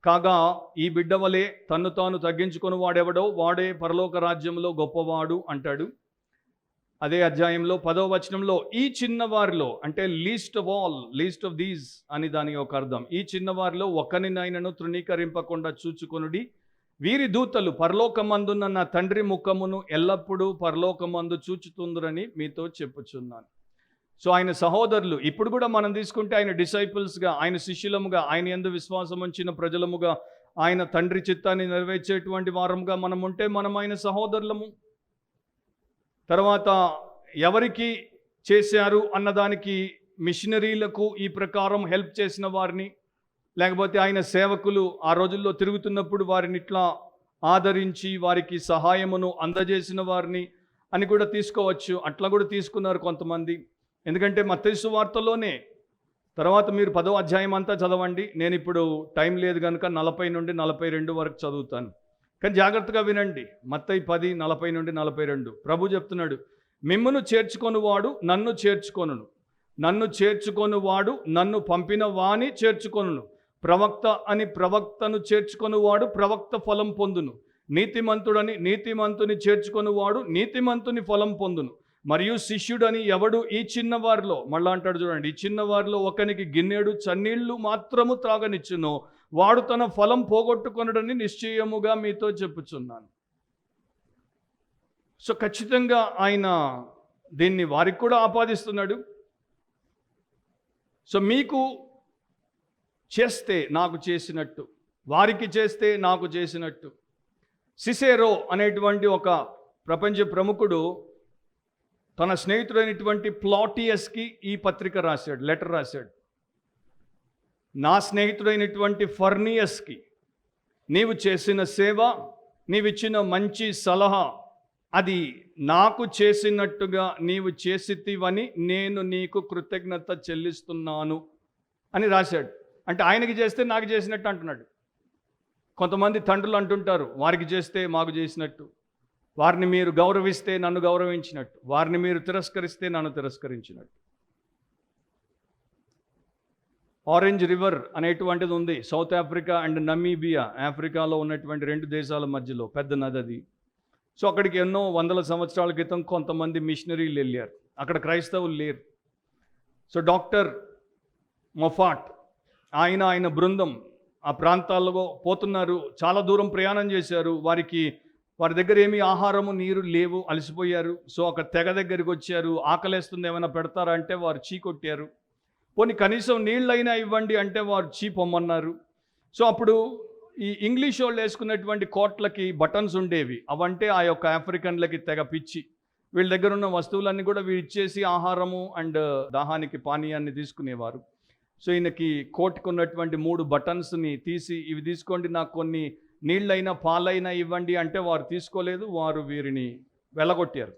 కాగా ఈ బిడ్డ వలె తన్ను తాను తగ్గించుకొని వాడెవడో వాడే పరలోక రాజ్యంలో గొప్పవాడు అంటాడు. అదే అధ్యాయంలో 10వ వచనంలో, ఈ చిన్నవారిలో అంటే లీస్ట్ ఆఫ్ దీస్ అని దాని ఒక అర్థం. ఈ చిన్నవారిలో ఒకరినైనను తృణీకరింపకుండా చూచుకొనుడి, వీరి దూతలు పరలోకమందున్న నా తండ్రి ముఖమును ఎల్లప్పుడూ పరలోకమందు చూచుతుందురని మీతో చెప్పుచున్నాను. సో ఆయన సహోదరులు ఇప్పుడు కూడా మనం తీసుకుంటే ఆయన డిసైపుల్స్గా, ఆయన శిష్యులముగా, ఆయన యందు విశ్వాసం ఉంచిన ప్రజలముగా, ఆయన తండ్రి చిత్తాన్ని నెరవేర్చేటువంటి వారముగా మనం ఉంటే మనం ఆయన సహోదరులము. తర్వాత ఎవరికి చేశారు అన్నదానికి మిషనరీలకు ఈ ప్రకారం హెల్ప్ చేసిన వారిని, లేకపోతే ఆయన సేవకులు ఆ రోజుల్లో తిరుగుతున్నప్పుడు వారిని ఇట్లా ఆదరించి వారికి సహాయమును అందజేసిన వారిని అని కూడా తీసుకోవచ్చు. అట్లా కూడా తీసుకున్నారు కొంతమంది. ఎందుకంటే మత్తయి సువార్తలోనే తర్వాత మీరు 10వ అధ్యాయం అంతా చదవండి. నేను ఇప్పుడు టైం లేదు కనుక 40 నుండి 42 వరకు చదువుతాను. కానీ జాగ్రత్తగా వినండి. మత్తయి 10, 40 నుండి 42 ప్రభు చెప్తున్నాడు, మిమ్మును చేర్చుకొనువాడు నన్ను చేర్చుకొనును, నన్ను చేర్చుకొనువాడు నన్ను పంపిన వాని చేర్చుకొనును. ప్రవక్త అని ప్రవక్తను చేర్చుకొనువాడు ప్రవక్త ఫలం పొందును. నీతిమంతుడని నీతిమంతుని చేర్చుకొనువాడు నీతిమంతుని ఫలం పొందును. మరియు శిష్యుడని ఎవడు ఈ చిన్నవారిలో, మళ్ళా అంటాడు చూడండి, ఈ చిన్నవారిలో ఒకనికి గిన్నెడు చన్నీళ్లు మాత్రము త్రాగనిచ్చును, వాడు తన ఫలం పోగొట్టుకొనడని నిశ్చయముగా మీతో చెప్పుచున్నాను. సో ఖచ్చితంగా ఆయన దీన్ని వారికి కూడా ఆపాదిస్తున్నాడు. సో మీకు చేస్తే నాకు చేసినట్టు, వారికి చేస్తే నాకు చేసినట్టు. సిసెరో అనేటువంటి ఒక ప్రపంచ ప్రముఖుడు తన స్నేహితుడైనటువంటి ప్లాటియస్కి ఈ పత్రిక రాశాడు, లెటర్ రాశాడు. నా స్నేహితుడైనటువంటి ఫర్నియస్కి నీవు చేసిన సేవ, నీవిచ్చిన మంచి సలహా, అది నాకు చేసినట్టుగా నీవు చేసితివని నేను నీకు కృతజ్ఞత చెల్లిస్తున్నాను అని రాశాడు. అంటే ఆయనకి చేస్తే నాకు చేసినట్టు అంటున్నాడు. కొంతమంది తండ్రులు అంటుంటారు, వారికి చేస్తే మాకు చేసినట్టు, వారిని మీరు గౌరవిస్తే నన్ను గౌరవించినట్టు, వారిని మీరు తిరస్కరిస్తే నన్ను తిరస్కరించినట్టు. ఆరెంజ్ రివర్ అనేటువంటిది ఉంది, సౌత్ ఆఫ్రికా అండ్ నమీబియా, ఆఫ్రికాలో ఉన్నటువంటి 2 దేశాల మధ్యలో పెద్ద నది అది. సో అక్కడికి ఎన్నో వందల సంవత్సరాల క్రితం కొంతమంది మిషనరీలు వెళ్ళారు. అక్కడ క్రైస్తవులు లేరు. సో డాక్టర్ మొఫాట్ ఆయన బృందం ఆ ప్రాంతాల్లో పోతున్నారు, చాలా దూరం ప్రయాణం చేశారు. వారి దగ్గర ఏమీ ఆహారము నీరు లేవు, అలసిపోయారు. సో ఒక తెగ దగ్గరికి వచ్చారు, ఆకలేస్తుంది ఏమైనా పెడతారా అంటే వారు చీకొట్టారు. పోనీ కనీసం నీళ్ళైనా ఇవ్వండి అంటే వారు పొమ్మన్నారు. సో అప్పుడు ఈ ఇంగ్లీష్ వాళ్ళు వేసుకున్నటువంటి కోట్లకి బటన్స్ ఉండేవి, అవంటే ఆ యొక్క ఆఫ్రికన్లకి తెగ పిచ్చి. వీళ్ళ దగ్గర ఉన్న వస్తువులన్నీ కూడా వీళ్ళు ఇచ్చేసి ఆహారము అండ్ దాహానికి పానీయాన్ని తీసుకునేవారు. సో ఈయనకి కోట్కి ఉన్నటువంటి 3 బటన్స్ని తీసి, ఇవి తీసుకోండి, నాకు కొన్ని నీళ్ళైనా పాలైనా ఇవ్వండి అంటే వారు తీసుకోలేదు, వారు వీరిని వెళ్ళగొట్టారు.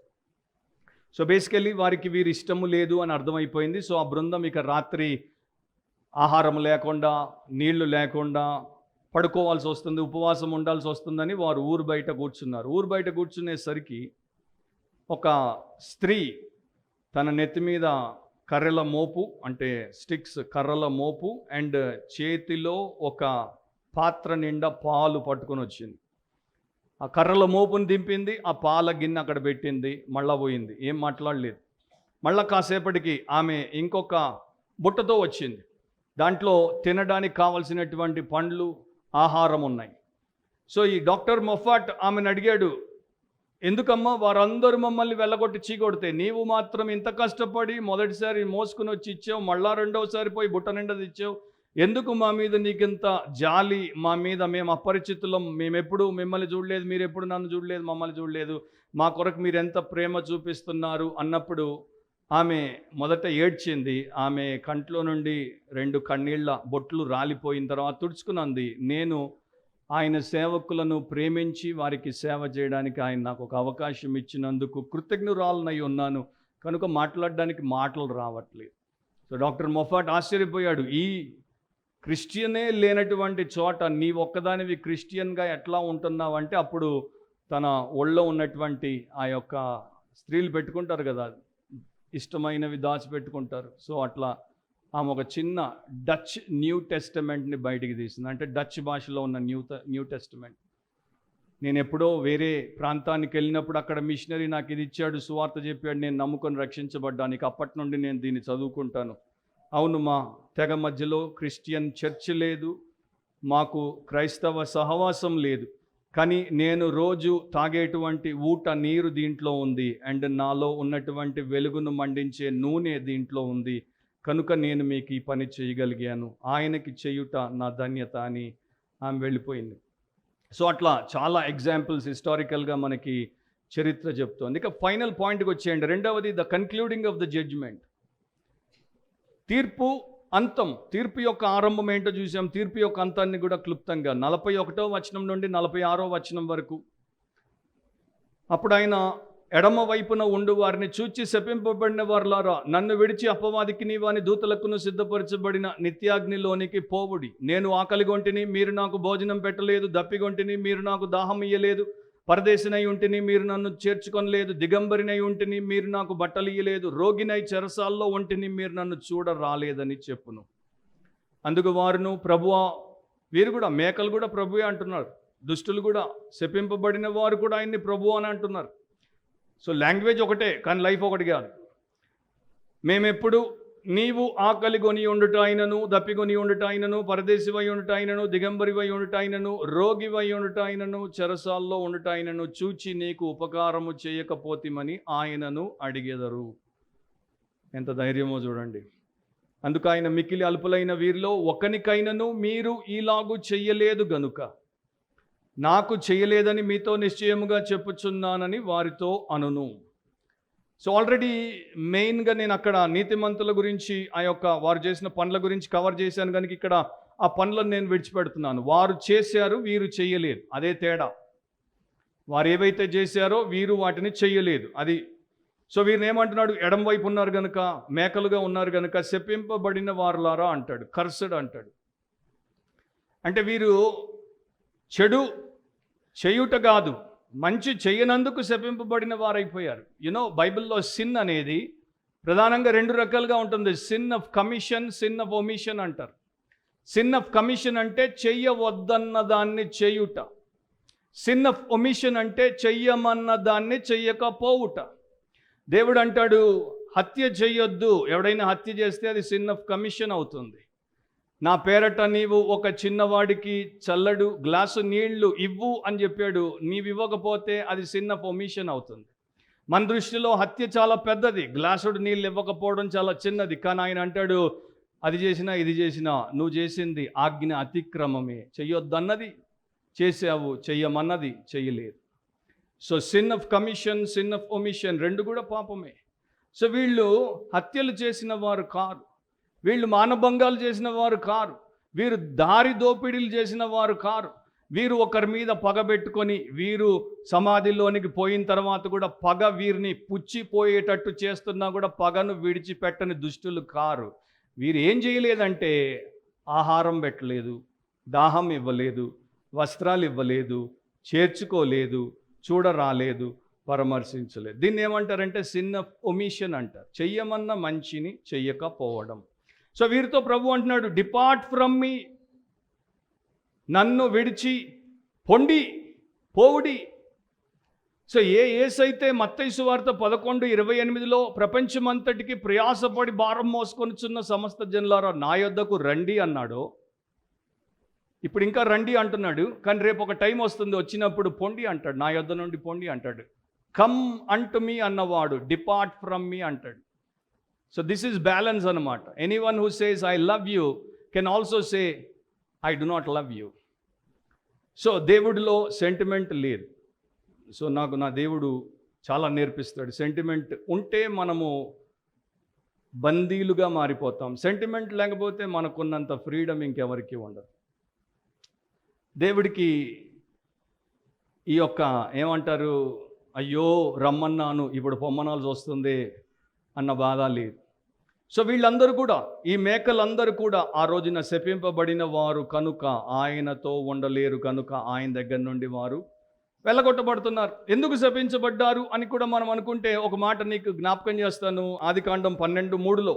సో బేసికలీ వారికి వీరి ఇష్టము లేదు అని అర్థమైపోయింది. సో ఆ బృందం ఇక రాత్రి ఆహారం లేకుండా, నీళ్లు లేకుండా పడుకోవాల్సి వస్తుంది, ఉపవాసం ఉండాల్సి వస్తుందని వారు ఊరు బయట కూర్చున్నారు. ఊరు బయట కూర్చునేసరికి ఒక స్త్రీ తన నెత్తి మీద కర్రల మోపు, అంటే స్టిక్స్, కర్రల మోపు అండ్ చేతిలో ఒక పాత్ర నిండా పాలు పట్టుకొని వచ్చింది. ఆ కర్రల మోపుని దింపింది, ఆ పాల గిన్నె అక్కడ పెట్టింది, మళ్ళా పోయింది, ఏం మాట్లాడలేదు. మళ్ళా కాసేపటికి ఆమె ఇంకొక బుట్టతో వచ్చింది. దాంట్లో తినడానికి కావలసినటువంటి పండ్లు, ఆహారం ఉన్నాయి. సో ఈ డాక్టర్ మొఫాట్ ఆమెను అడిగాడు, ఎందుకమ్మా వారందరూ మమ్మల్ని వెళ్ళగొట్టి చీకొడితే నీవు మాత్రం ఇంత కష్టపడి మొదటిసారి మోసుకుని వచ్చి ఇచ్చావు, మళ్ళా రెండవసారి పోయి బుట్ట నిండా ఇచ్చావు, ఎందుకు మా మీద నీకింత జాలి? మా మీద మేము అపరిచితులం, మేమెప్పుడు మిమ్మల్ని చూడలేదు, మీరు ఎప్పుడు నన్ను చూడలేదు, మమ్మల్ని చూడలేదు, మా కొరకు మీరు ఎంత ప్రేమ చూపిస్తున్నారు అన్నప్పుడు ఆమె మొదట ఏడ్చింది. ఆమె కంట్లో నుండి 2 కన్నీళ్ల బొట్లు రాలిపోయిన తర్వాత తుడుచుకున్నది, నేను ఆయన సేవకులను ప్రేమించి వారికి సేవ చేయడానికి ఆయన నాకు ఒక అవకాశం ఇచ్చినందుకు కృతజ్ఞురాలనై ఉన్నాను, కనుక మాట్లాడడానికి మాటలు రావట్లేదు. సో డాక్టర్ మొఫాట్ ఆశ్చర్యపోయాడు, ఈ క్రిస్టియనే లేనటువంటి చోట నీ ఒక్కదానివి క్రిస్టియన్గా ఎట్లా ఉంటున్నావు అంటే, అప్పుడు తన ఒళ్ళో ఉన్నటువంటి ఆ యొక్క స్త్రీలు పెట్టుకుంటారు కదా, ఇష్టమైనవి దాచిపెట్టుకుంటారు. సో అట్లా ఆమె ఒక చిన్న డచ్ న్యూ టెస్టమెంట్ని బయటికి తీసింది, అంటే డచ్ భాషలో ఉన్న న్యూ టెస్టమెంట్. నేను ఎప్పుడో వేరే ప్రాంతానికి వెళ్ళినప్పుడు అక్కడ మిషనరీ నాకు ఇది ఇచ్చాడు, సువార్త చెప్పాడు, నేను నమ్ముకొని రక్షించబడ్డానికి, అప్పటి నుండి నేను దీన్ని చదువుకుంటాను. అవును, మా తెగ మధ్యలో క్రిస్టియన్ చర్చ్ లేదు, మాకు క్రైస్తవ సహవాసం లేదు, కానీ నేను రోజు తాగేటువంటి ఊట నీరు దీంట్లో ఉంది అండ్ నాలో ఉన్నటువంటి వెలుగును మండించే నూనె దీంట్లో ఉంది, కనుక నేను మీకు ఈ పని చేయగలిగాను, ఆయనకి చేయుట నా ధన్యత అని ఆమె వెళ్ళిపోయింది. సో అట్లా చాలా ఎగ్జాంపుల్స్ హిస్టారికల్గా మనకి చరిత్ర చెప్తోంది. ఇక ఫైనల్ పాయింట్కి వచ్చేయండి. రెండవది, the concluding of the judgment. తీర్పు అంతం, తీర్పు యొక్క ఆరంభం ఏంటో చూసాం, తీర్పు యొక్క అంతాన్ని కూడా క్లుప్తంగా 41వ వచనం నుండి 46వ వచనం వరకు. అప్పుడు ఆయన ఎడమ వైపున ఉండు వారిని చూచి, శపింపబడిన వారులారా, నన్ను విడిచి అపవాదికిని వాని దూతలకును సిద్ధపరచబడిన నిత్యాగ్నిలోనికి పోవుడి. నేను ఆకలిగొంటిని, మీరు నాకు భోజనం పెట్టలేదు, దప్పిగొంటిని, మీరు నాకు దాహం ఇయ్యలేదు, పరదేశినై ఉంటిని, మీరు నన్ను చేర్చుకొనలేదు, దిగంబరినై ఉంటిని, మీరు నాకు బట్టలు ఇయ్యలేదు, రోగినై చెరసాల్లో ఉంటిని, మీరు నన్ను చూడ రాలేదని చెప్పును. అందుకు వారును, ప్రభువా, వీరు కూడా మేకలు కూడా ప్రభువే అంటున్నారు, దుష్టులు కూడా, శపింపబడిన వారు కూడా ఆయన్ని ప్రభువు అని అంటున్నారు. సో లాంగ్వేజ్ ఒకటే కానీ లైఫ్ ఒకటి కాదు. మేమెప్పుడు నీవు ఆకలి కొని ఉండుట అయినను, దప్పికొని ఉండుట అయినను, పరదేశివై ఉండుట అయినను, దిగంబరివై ఉండుట అయినను, రోగివై ఉండుట అయినను, చెరసాల్లో ఉండుట అయినను చూచి నీకు ఉపకారము చేయకపోతిమని ఆయనను అడిగెదరు. ఎంత ధైర్యమో చూడండి. అందుకు ఆయన, మిక్కిలి అల్పులైన వీరిలో ఒకనికైనను మీరు ఈలాగు చెయ్యలేదు గనుక నాకు చేయలేదని మీతో నిశ్చయముగా చెప్పుచున్నానని వారితో అనును. సో ఆల్రెడీ మెయిన్గా నేను అక్కడ నీతిమంతుల గురించి, ఆ యొక్క వారు చేసిన పనుల గురించి కవర్ చేశాను కనుక ఇక్కడ ఆ పనులను నేను విడిచిపెడుతున్నాను. వారు చేశారు, వీరు చెయ్యలేదు, అదే తేడా. వారు ఏవైతే చేశారో వీరు వాటిని చెయ్యలేదు, అది. సో వీరిని ఏమంటున్నాడు, ఎడం వైపు ఉన్నారు కనుక, మేకలుగా ఉన్నారు కనుక శపింపబడిన వారులారా అంటాడు, కర్సడ్ అంటాడు. అంటే వీరు చెడు చేయుట కాదు, మంచి చేయనందుకు శపింపబడిన వారైపోయారు. బైబిల్లో సిన్ అనేది ప్రధానంగా 2 రకాలుగా ఉంటుంది. Sin of commission, sin of omission అంటారు. సిన్ ఆఫ్ కమిషన్ అంటే చెయ్యవద్దన్న దాన్ని చేయుట. సిన్ ఆఫ్ ఒమిషన్ అంటే చెయ్యమన్న దాన్ని చెయ్యకపోవుట. దేవుడు అంటాడు, హత్య చెయ్యొద్దు. ఎవడైనా హత్య చేస్తే అది సిన్ ఆఫ్ కమిషన్ అవుతుంది. నా పేరట నీవు ఒక చిన్నవాడికి చల్లడు గ్లాసు నీళ్లు ఇవ్వు అని చెప్పాడు. నీవు ఇవ్వకపోతే అది సిన్ ఆఫ్ ఒమిషన్ అవుతుంది. మన దృష్టిలో హత్య చాలా పెద్దది, గ్లాసుడు నీళ్ళు ఇవ్వకపోవడం చాలా చిన్నది. కానీ ఆయన అంటాడు, అది చేసినా ఇది చేసినా నువ్వు చేసింది ఆజ్ఞ అతిక్రమమే. చెయ్యొద్దన్నది చేసావు, చెయ్యమన్నది చెయ్యలేదు. So sin of commission, sin of omission 2 కూడా పాపమే. సో వీళ్ళు హత్యలు చేసిన వారు కారు, వీళ్ళు మానభంగాలు చేసిన వారు కారు, వీరు దారి దోపిడీలు చేసిన వారు కారు. వీరు ఒకరి మీద పగ పెట్టుకొని వీరు సమాధిలోనికి పోయిన తర్వాత కూడా పగ వీరిని పుచ్చిపోయేటట్టు చేస్తున్నా కూడా పగను విడిచిపెట్టని దుష్టులు కారు. వీరు ఏం చేయలేదంటే ఆహారం పెట్టలేదు, దాహం ఇవ్వలేదు, వస్త్రాలు ఇవ్వలేదు, చేర్చుకోలేదు, చూడరాలేదు, పరామర్శించలేదు. దీన్ని ఏమంటారంటే సిన్ ఆఫ్ ఒమిషన్ అంటారు. చెయ్యమన్న మంచిని చెయ్యకపోవడం. సో వీరితో ప్రభు అంటున్నాడు, డిపార్ట్ ఫ్రమ్ మీ, నన్ను విడిచి పొండి, పోవుడి. సో యేసైతే మత్తయి సువార్త 11:28 ప్రపంచమంతటికి ప్రయాసపడి భారం మోసుకొనిచున్న సమస్త జనులారా నా యొద్దకు రండి అన్నాడో, ఇప్పుడు ఇంకా రండి అంటున్నాడు. కానీ రేపు ఒక టైం వస్తుంది, వచ్చినప్పుడు పొండి అంటాడు. నా యొద్ద నుండి పొండి అంటాడు. కమ్ అంటు మీ అన్నవాడు డిపార్ట్ ఫ్రమ్ మీ అంటాడు. సో దిస్ ఈజ్ బ్యాలెన్స్ అనమాట. Anyone who says I love you can also say I do not love you. So దేవుడిలో సెంటిమెంట్ లేదు. సో నాకు నా దేవుడు చాలా నేర్పిస్తాడు. సెంటిమెంట్ ఉంటే మనము బందీలుగా మారిపోతాం. సెంటిమెంట్ లేకపోతే మనకున్నంత ఫ్రీడమ్ ఇంకెవరికి ఉండదు. దేవుడికి ఈ యొక్క ఏమంటారు, అయ్యో రమ్మన్నాను ఇప్పుడు పొమ్మనాల్సి వస్తుంది అన్న బాధ లేదు. సో వీళ్ళందరూ కూడా, ఈ మేకలందరూ కూడా ఆ రోజున శపింపబడిన వారు కనుక ఆయనతో ఉండలేరు, కనుక ఆయన దగ్గర నుండి వారు వెళ్ళగొట్టబడుతున్నారు. ఎందుకు శపించబడ్డారు అని కూడా మనం అనుకుంటే ఒక మాట నీకు జ్ఞాపకం చేస్తాను. ఆదికాండం 12:3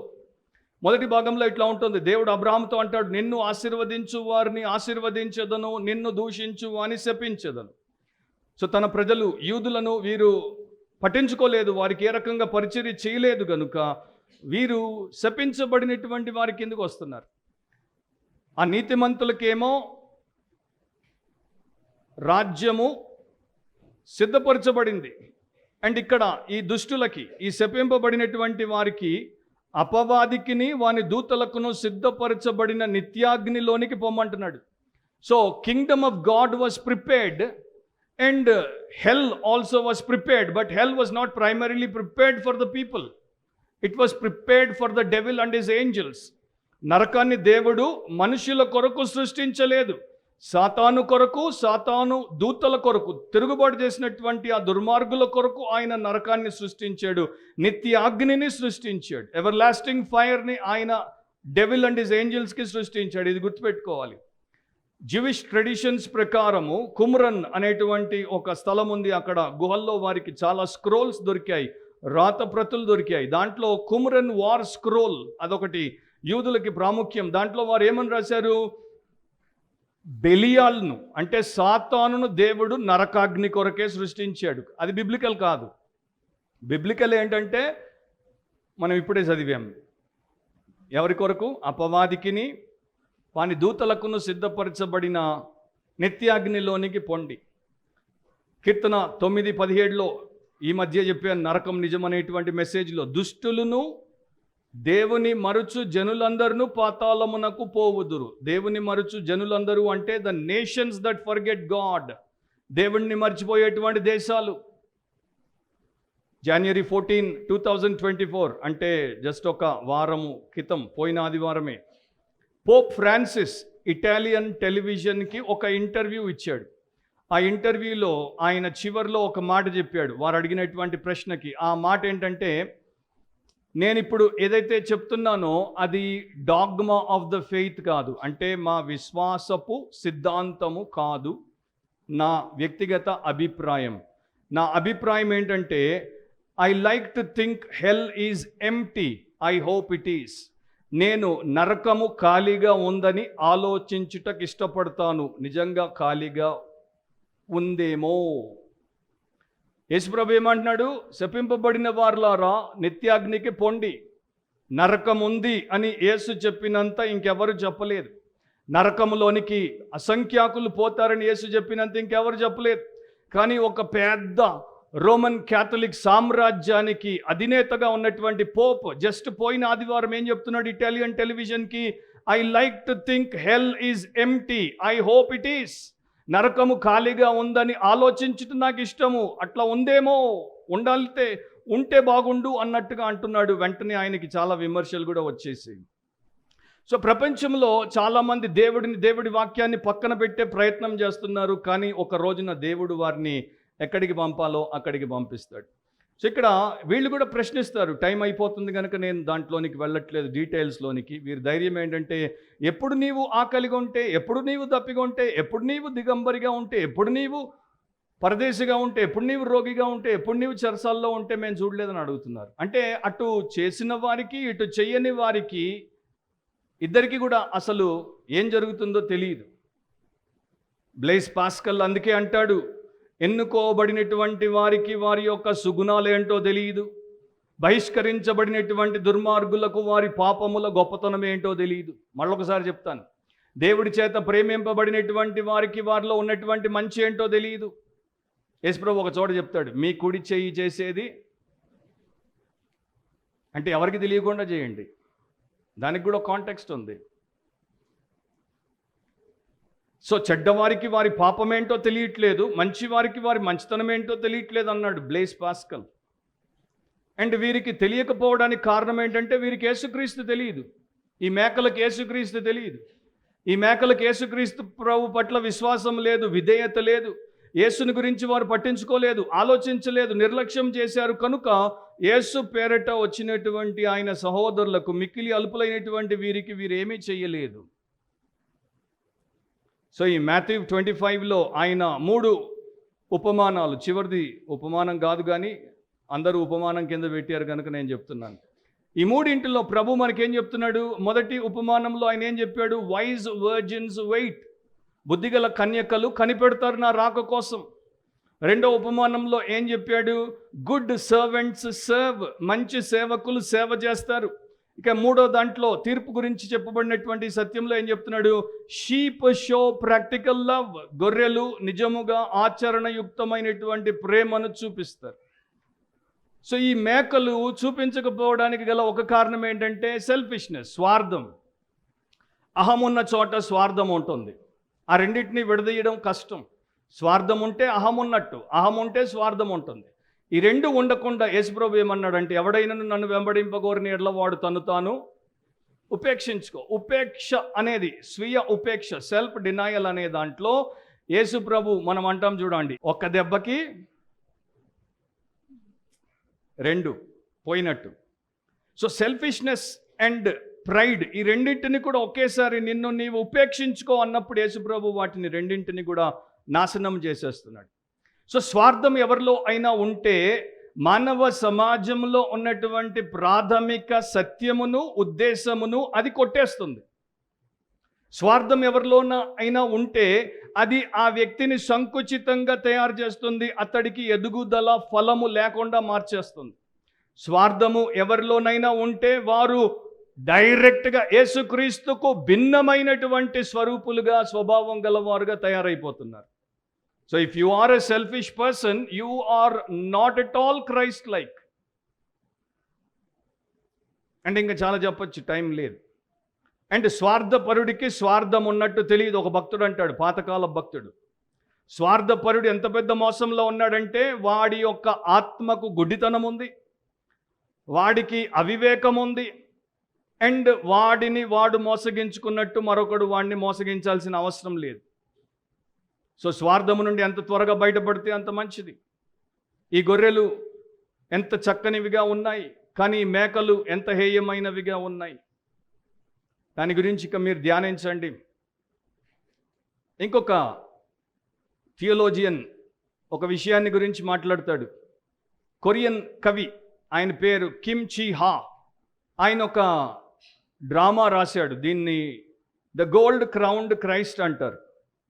మొదటి భాగంలో ఇట్లా ఉంటుంది. దేవుడు అబ్రాహాముతో అంటాడు, నిన్ను ఆశీర్వదించు వారిని ఆశీర్వదించదను, నిన్ను దూషించు అని శపించదను. సో తన ప్రజలు యూదులను వీరు పట్టించుకోలేదు, వారికి ఏ రకంగా పరిచర్య చేయలేదు కనుక వీరు శపించబడినటువంటి వారి కిందకు వస్తున్నారు. ఆ నీతిమంతులకేమో రాజ్యము సిద్ధపరచబడింది. అండ్ ఇక్కడ ఈ దుష్టులకి, ఈ శపింపబడినటువంటి వారికి, అపవాదికిని వాని దూతలకును సిద్ధపరచబడిన నిత్యాగ్నిలోనికి పొమ్మంటున్నాడు. So kingdom of God was prepared and hell also was prepared, but hell was not primarily prepared for the people. It was prepared for the devil and his angels. నరకాన్ని దేవుడు మనుషుల కొరకు సృష్టించలేదు, సాతాను కొరకు, సాతాను దూతల కొరకు, తిరుగుబాటు చేసినటువంటి ఆ దుర్మార్గుల కొరకు ఆయన నరకాన్ని సృష్టించాడు, నిత్య అగ్నిని సృష్టించాడు, ఎవర్ లాస్టింగ్ ఫైర్ని ఆయన డెవిల్ అండ్ హిస్ ఏంజల్స్కి సృష్టించాడు. ఇది గుర్తుపెట్టుకోవాలి. జ్యూయిష్ ట్రెడిషన్స్ ప్రకారము కుమ్రన్ అనేటువంటి ఒక స్థలం ఉంది. అక్కడ గుహల్లో వారికి చాలా స్క్రోల్స్ దొరికాయి, రాత ప్రతులు దొరికాయి. దాంట్లో కుమ్రన్ వార్ స్క్రోల్ అదొకటి యూదులకి ప్రాముఖ్యం. దాంట్లో వారు ఏమని రాశారు, బెలియాల్ను అంటే సాతానును దేవుడు నరకాగ్ని కొరకే సృష్టించాడు. అది బిబ్లికల్ కాదు. బిబ్లికల్ ఏంటంటే మనం ఇప్పుడే చదివాం. ఎవరి కొరకు? అపవాదికిని వాని దూతలకును సిద్ధపరచబడిన నిత్యాగ్నిలోనికి పొండి. కీర్తన 9:17 ఈ మధ్య చెప్పాను, నరకం నిజమనేటువంటి మెసేజ్లో, దుష్టులను దేవుని మరుచు జనులందరూ పాతాళమునకు పోవుదురు. దేవుని మరుచు జనులందరూ అంటే the nations that forget God, దేవుణ్ణి మర్చిపోయేటువంటి దేశాలు. January 14, 2024 అంటే జస్ట్ ఒక వారము క్రితం, పోయిన ఆదివారమే, పోప్ ఫ్రాన్సిస్ ఇటాలియన్ టెలివిజన్కి ఒక ఇంటర్వ్యూ ఇచ్చాడు. ఆ ఇంటర్వ్యూలో ఆయన చివర్లో ఒక మాట చెప్పాడు వారు అడిగినటువంటి ప్రశ్నకి. ఆ మాట ఏంటంటే, నేను ఇప్పుడు ఏదైతే చెప్తున్నానో అది డాగ్మా ఆఫ్ ద ఫెయిత్ కాదు, అంటే మా విశ్వాసపు సిద్ధాంతము కాదు, నా వ్యక్తిగత అభిప్రాయం. నా అభిప్రాయం ఏంటంటే, I like to think hell is empty. I hope it is. నేను నరకము ఖాళీగా ఉందని ఆలోచించుటకు ఇష్టపడతాను. నిజంగా ఖాళీగా ఉందేమో. యేసుప్రభు ఏమంటున్నాడు? శపింపబడిన వారులారా నిత్యాగ్నికి పొండి. నరకం ఉంది అని యేసు చెప్పినంత ఇంకెవరు చెప్పలేదు. నరకములోనికి అసంఖ్యాకులు పోతారని యేసు చెప్పినంత ఇంకెవరు చెప్పలేదు. కానీ ఒక పెద్ద రోమన్ క్యాథలిక్ సామ్రాజ్యానికి అధినేతగా ఉన్నటువంటి పోప్ జస్ట్ పోయిన ఆదివారం ఏం చెప్తున్నాడు ఇటాలియన్ టెలివిజన్కి? I like to think hell is empty. I hope it is. నరకము ఖాళీగా ఉందని ఆలోచించటం నాకు ఇష్టము. అట్లా ఉందేమో, ఉంటే బాగుండు అన్నట్టుగా అంటున్నాడు. వెంటనే ఆయనకి చాలా విమర్శలు కూడా వచ్చేసి. సో ప్రపంచంలో చాలామంది దేవుడి వాక్యాన్ని పక్కన పెట్టే ప్రయత్నం చేస్తున్నారు. కానీ ఒక రోజున దేవుడు వారిని ఎక్కడికి పంపాలో అక్కడికి పంపిస్తాడు. సో ఇక్కడ వీళ్ళు కూడా ప్రశ్నిస్తారు, టైం అయిపోతుంది కనుక నేను దాంట్లోనికి వెళ్ళట్లేదు, డీటెయిల్స్లోనికి. వీరి ధైర్యం ఏంటంటే, ఎప్పుడు నీవు ఆకలిగా ఉంటే, ఎప్పుడు నీవు దప్పిగా ఉంటే, ఎప్పుడు నీవు దిగంబరిగా ఉంటే, ఎప్పుడు నీవు పరదేశిగా ఉంటే, ఎప్పుడు నీవు రోగిగా ఉంటే, ఎప్పుడు నీవు చెరసాల్లో ఉంటే మేము చూడలేదని అడుగుతున్నారు. అంటే అటు చేసిన వారికి ఇటు చెయ్యని వారికి ఇద్దరికి కూడా అసలు ఏం జరుగుతుందో తెలియదు. బ్లైస్ పాస్కల్ అందుకే అంటాడు, ఎన్నుకోబడినటువంటి వారికి వారి యొక్క సుగుణాలు ఏంటో తెలియదు, బహిష్కరించబడినటువంటి దుర్మార్గులకు వారి పాపముల గొప్పతనం ఏంటో తెలియదు. మళ్ళొకసారి చెప్తాను, దేవుడి చేత ప్రేమింపబడినటువంటి వారికి వారిలో ఉన్నటువంటి మంచి ఏంటో తెలియదు. యేసుప్రభు ఒక చోట చెప్తాడు, మీ కుడి చెయ్యి చేసేది అంటే ఎవరికి తెలియకుండా చేయండి. దానికి కూడా కాంటెక్స్ట్ ఉంది. సో చెడ్డవారికి వారి పాపం ఏంటో తెలియట్లేదు, మంచి వారికి వారి మంచితనం ఏంటో తెలియట్లేదు అన్నాడు బ్లైస్ పాస్కల్. అండ్ వీరికి తెలియకపోవడానికి కారణం ఏంటంటే, వీరికి యేసుక్రీస్తు తెలియదు. ఈ మేకలకు యేసుక్రీస్తు తెలియదు. ఈ మేకలకు యేసుక్రీస్తు ప్రభు పట్ల విశ్వాసం లేదు, విధేయత లేదు. యేసుని గురించి వారు పట్టించుకోలేదు, ఆలోచించలేదు, నిర్లక్ష్యం చేశారు. కనుక యేసు పేరట వచ్చినటువంటి ఆయన సహోదరులకు, మిక్కిలి అల్పులైనటువంటి వీరికి వీరేమీ చెయ్యలేదు. సో ఈ మాథ్యూ 25లో ఆయన 3 ఉపమానాలు, చివరిది ఉపమానం కాదు కానీ అందరూ ఉపమానం కింద పెట్టారు కనుక నేను చెప్తున్నాను. ఈ 3 ప్రభు మనకేం చెప్తున్నాడు? మొదటి ఉపమానంలో ఆయన ఏం చెప్పాడు? Wise virgins wait. బుద్ధిగల కన్యకలు కనిపెడతారు నా రాక కోసం. రెండో ఉపమానంలో ఏం చెప్పాడు? Good servants serve. మంచి సేవకులు సేవ చేస్తారు. ఇక మూడో దాంట్లో తీర్పు గురించి చెప్పబడినటువంటి సత్యంలో ఏం చెప్తున్నాడు? Sheep show practical love. గొర్రెలు నిజముగా ఆచరణయుక్తమైనటువంటి ప్రేమను చూపిస్తారు. సో ఈ మేకలు చూపించకపోవడానికి గల ఒక కారణం ఏంటంటే సెల్ఫిష్నెస్, స్వార్థం. అహం ఉన్న చోట స్వార్థం ఉంటుంది. ఆ రెండింటినీ విడదీయడం కష్టం. స్వార్థం ఉంటే అహం ఉన్నట్టు, అహం ఉంటే స్వార్థం ఉంటుంది. ఈ రెండు ఉండకుండా యేసుప్రభు ఏమన్నాడంటే, ఎవడైనా నన్ను వెంబడింపగోరిన ఎడల వాడు తను తాను ఉపేక్షించుకో. ఉపేక్ష అనేది స్వీయ ఉపేక్ష, సెల్ఫ్ డినయల్ అనే దాంట్లో యేసుప్రభు మనం అంటాం చూడండి, ఒక్క దెబ్బకి 2 పోయినట్టు. సో సెల్ఫిష్నెస్ అండ్ ప్రైడ్, ఈ రెండింటిని కూడా ఒకేసారి నిన్ను నీవు ఉపేక్షించుకో అన్నప్పుడు యేసుప్రభు వాటిని రెండింటిని కూడా నాశనం చేసేస్తున్నాడు. సో స్వార్థం ఎవరిలో అయినా ఉంటే మానవ సమాజంలో ఉన్నటువంటి ప్రాథమిక సత్యమును, ఉద్దేశమును అది కొట్టేస్తుంది. స్వార్థం ఎవరిలోన అయినా ఉంటే అది ఆ వ్యక్తిని సంకుచితంగా తయారు చేస్తుంది, అతడికి ఎదుగుదల ఫలము లేకుండా మార్చేస్తుంది. స్వార్థము ఎవరిలోనైనా ఉంటే వారు డైరెక్ట్గా యేసుక్రీస్తుకు భిన్నమైనటువంటి స్వరూపులుగా, స్వభావం గలవారుగా తయారైపోతున్నారు. So if you are a selfish person, you are not at all Christ like. అంటే ఇంకా చాలా చెప్పొచ్చు, టైం లేదు. అండ్ స్వార్థపరుడికి స్వార్థం ఉన్నట్టు తెలియదు. ఒక భక్తుడు అంటాడు, పాతకాల భక్తుడు, స్వార్థపరుడు ఎంత పెద్ద మోసంలో ఉన్నాడంటే, వాడి యొక్క ఆత్మకు గుడ్డితనం ఉంది, వాడికి అవివేకం ఉంది, అండ్ వాడిని వాడు మోసగించుకున్నట్టు మరొకడు వాడిని మోసగించాల్సిన అవసరం లేదు. సో స్వార్థము నుండి ఎంత త్వరగా బయటపడితే అంత మంచిది. ఈ గొర్రెలు ఎంత చక్కనివిగా ఉన్నాయి, కానీ ఈ మేకలు ఎంత హేయమైనవిగా ఉన్నాయి. దాని గురించి ఇక మీరు ధ్యానించండి. ఇంకొక థియోలోజియన్ ఒక విషయాన్ని గురించి మాట్లాడతాడు. కొరియన్ కవి, ఆయన పేరు కిమ్ చి హా. ఆయన ఒక డ్రామా రాశాడు. దీన్ని ద గోల్డ్ క్రౌన్డ్ క్రైస్ట్ అంటారు.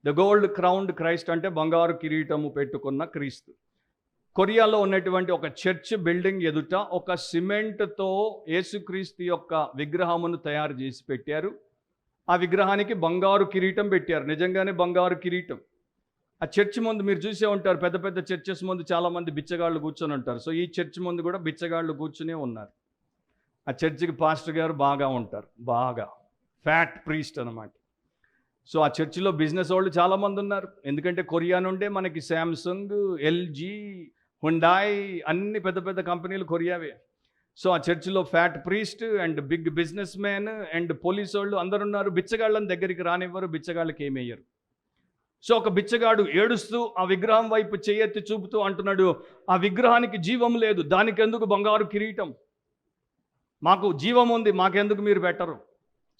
ద గోల్డ్ క్రౌన్డ్ క్రైస్ట్ అంటే బంగారు కిరీటము పెట్టుకున్న క్రీస్తు. కొరియాలో ఉన్నటువంటి ఒక చర్చ్ బిల్డింగ్ ఎదుట ఒక సిమెంట్తో యేసుక్రీస్తు యొక్క విగ్రహమును తయారు చేసి పెట్టారు. ఆ విగ్రహానికి బంగారు కిరీటం పెట్టారు, నిజంగానే బంగారు కిరీటం. ఆ చర్చ్ ముందు మీరు చూసే ఉంటారు, పెద్ద పెద్ద చర్చెస్ ముందు చాలామంది బిచ్చగాళ్ళు కూర్చొని ఉంటారు. సో ఈ చర్చ్ ముందు కూడా బిచ్చగాళ్ళు కూర్చునే ఉన్నారు. ఆ చర్చికి పాస్టర్ గారు బాగా ఉంటారు, బాగా ఫ్యాట్ ప్రీస్ట్ అనమాట. సో ఆ చర్చిలో బిజినెస్ వాళ్ళు చాలామంది ఉన్నారు. ఎందుకంటే కొరియా నుండే మనకి శాంసంగ్, ఎల్జీ, హుండాయ్ అన్ని పెద్ద పెద్ద కంపెనీలు కొరియావే. సో ఆ చర్చిలో fat priest and big business man and police వాళ్ళు అందరు ఉన్నారు. బిచ్చగాళ్ళని దగ్గరికి రానివ్వరు, బిచ్చగాళ్ళకి ఏమయ్యారు. సో ఒక బిచ్చగాడు ఏడుస్తూ ఆ విగ్రహం వైపు చేయెత్తి చూపుతూ అంటున్నాడు, ఆ విగ్రహానికి జీవం లేదు, దానికి ఎందుకు బంగారు కిరీటం? మాకు జీవం ఉంది, మాకెందుకు మీరు పెట్టరు?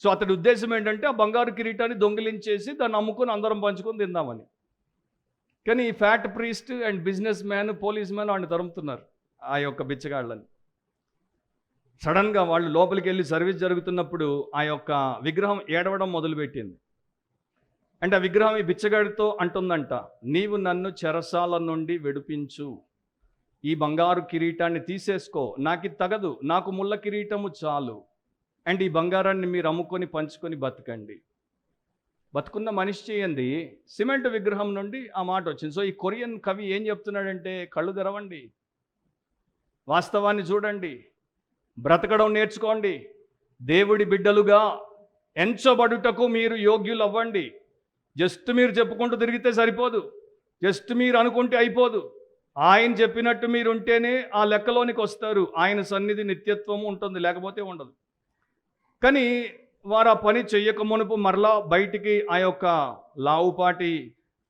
సో అతడి ఉద్దేశం ఏంటంటే ఆ బంగారు కిరీటాన్ని దొంగిలించేసి దాన్ని అమ్ముకొని అందరం పంచుకొని తిందామని. కానీ ఈ fat priest and business man, police man వాడిని తరుముతున్నారు, ఆ యొక్క బిచ్చగాళ్ళని. సడన్గా వాళ్ళు లోపలికి వెళ్ళి సర్వీస్ జరుగుతున్నప్పుడు ఆ యొక్క విగ్రహం ఏడవడం మొదలుపెట్టింది. అంటే ఆ విగ్రహం ఈ బిచ్చగాడితో అంటుందంట, నీవు నన్ను చెరసాల నుండి విడిపించు, ఈ బంగారు కిరీటాన్ని తీసేసుకో, నాకు ఇది తగదు, నాకు ముళ్ళ కిరీటము చాలు, అండ్ ఈ బంగారాన్ని మీరు అమ్ముకొని పంచుకొని బతకండి. బతుకున్న మనిషి చేయండి. సిమెంట్ విగ్రహం నుండి ఆ మాట వచ్చింది. సో ఈ కొరియన్ కవి ఏం చెప్తున్నాడంటే, కళ్ళు తెరవండి, వాస్తవాన్ని చూడండి, బ్రతకడం నేర్చుకోండి, దేవుడి బిడ్డలుగా ఎంచబడుటకు మీరు యోగ్యులు అవ్వండి. జస్ట్ మీరు చెప్పుకుంటూ తిరిగితే సరిపోదు, జస్ట్ మీరు అనుకుంటే అయిపోదు. ఆయన చెప్పినట్టు మీరు ఉంటేనే ఆ లెక్కలోనికి వస్తారు. ఆయన సన్నిధి నిత్యత్వము ఉంటుంది, లేకపోతే ఉండదు. కానీ వారు ఆ పని చెయ్యక మునుపు మరలా బయటికి ఆ యొక్క లావుపాటి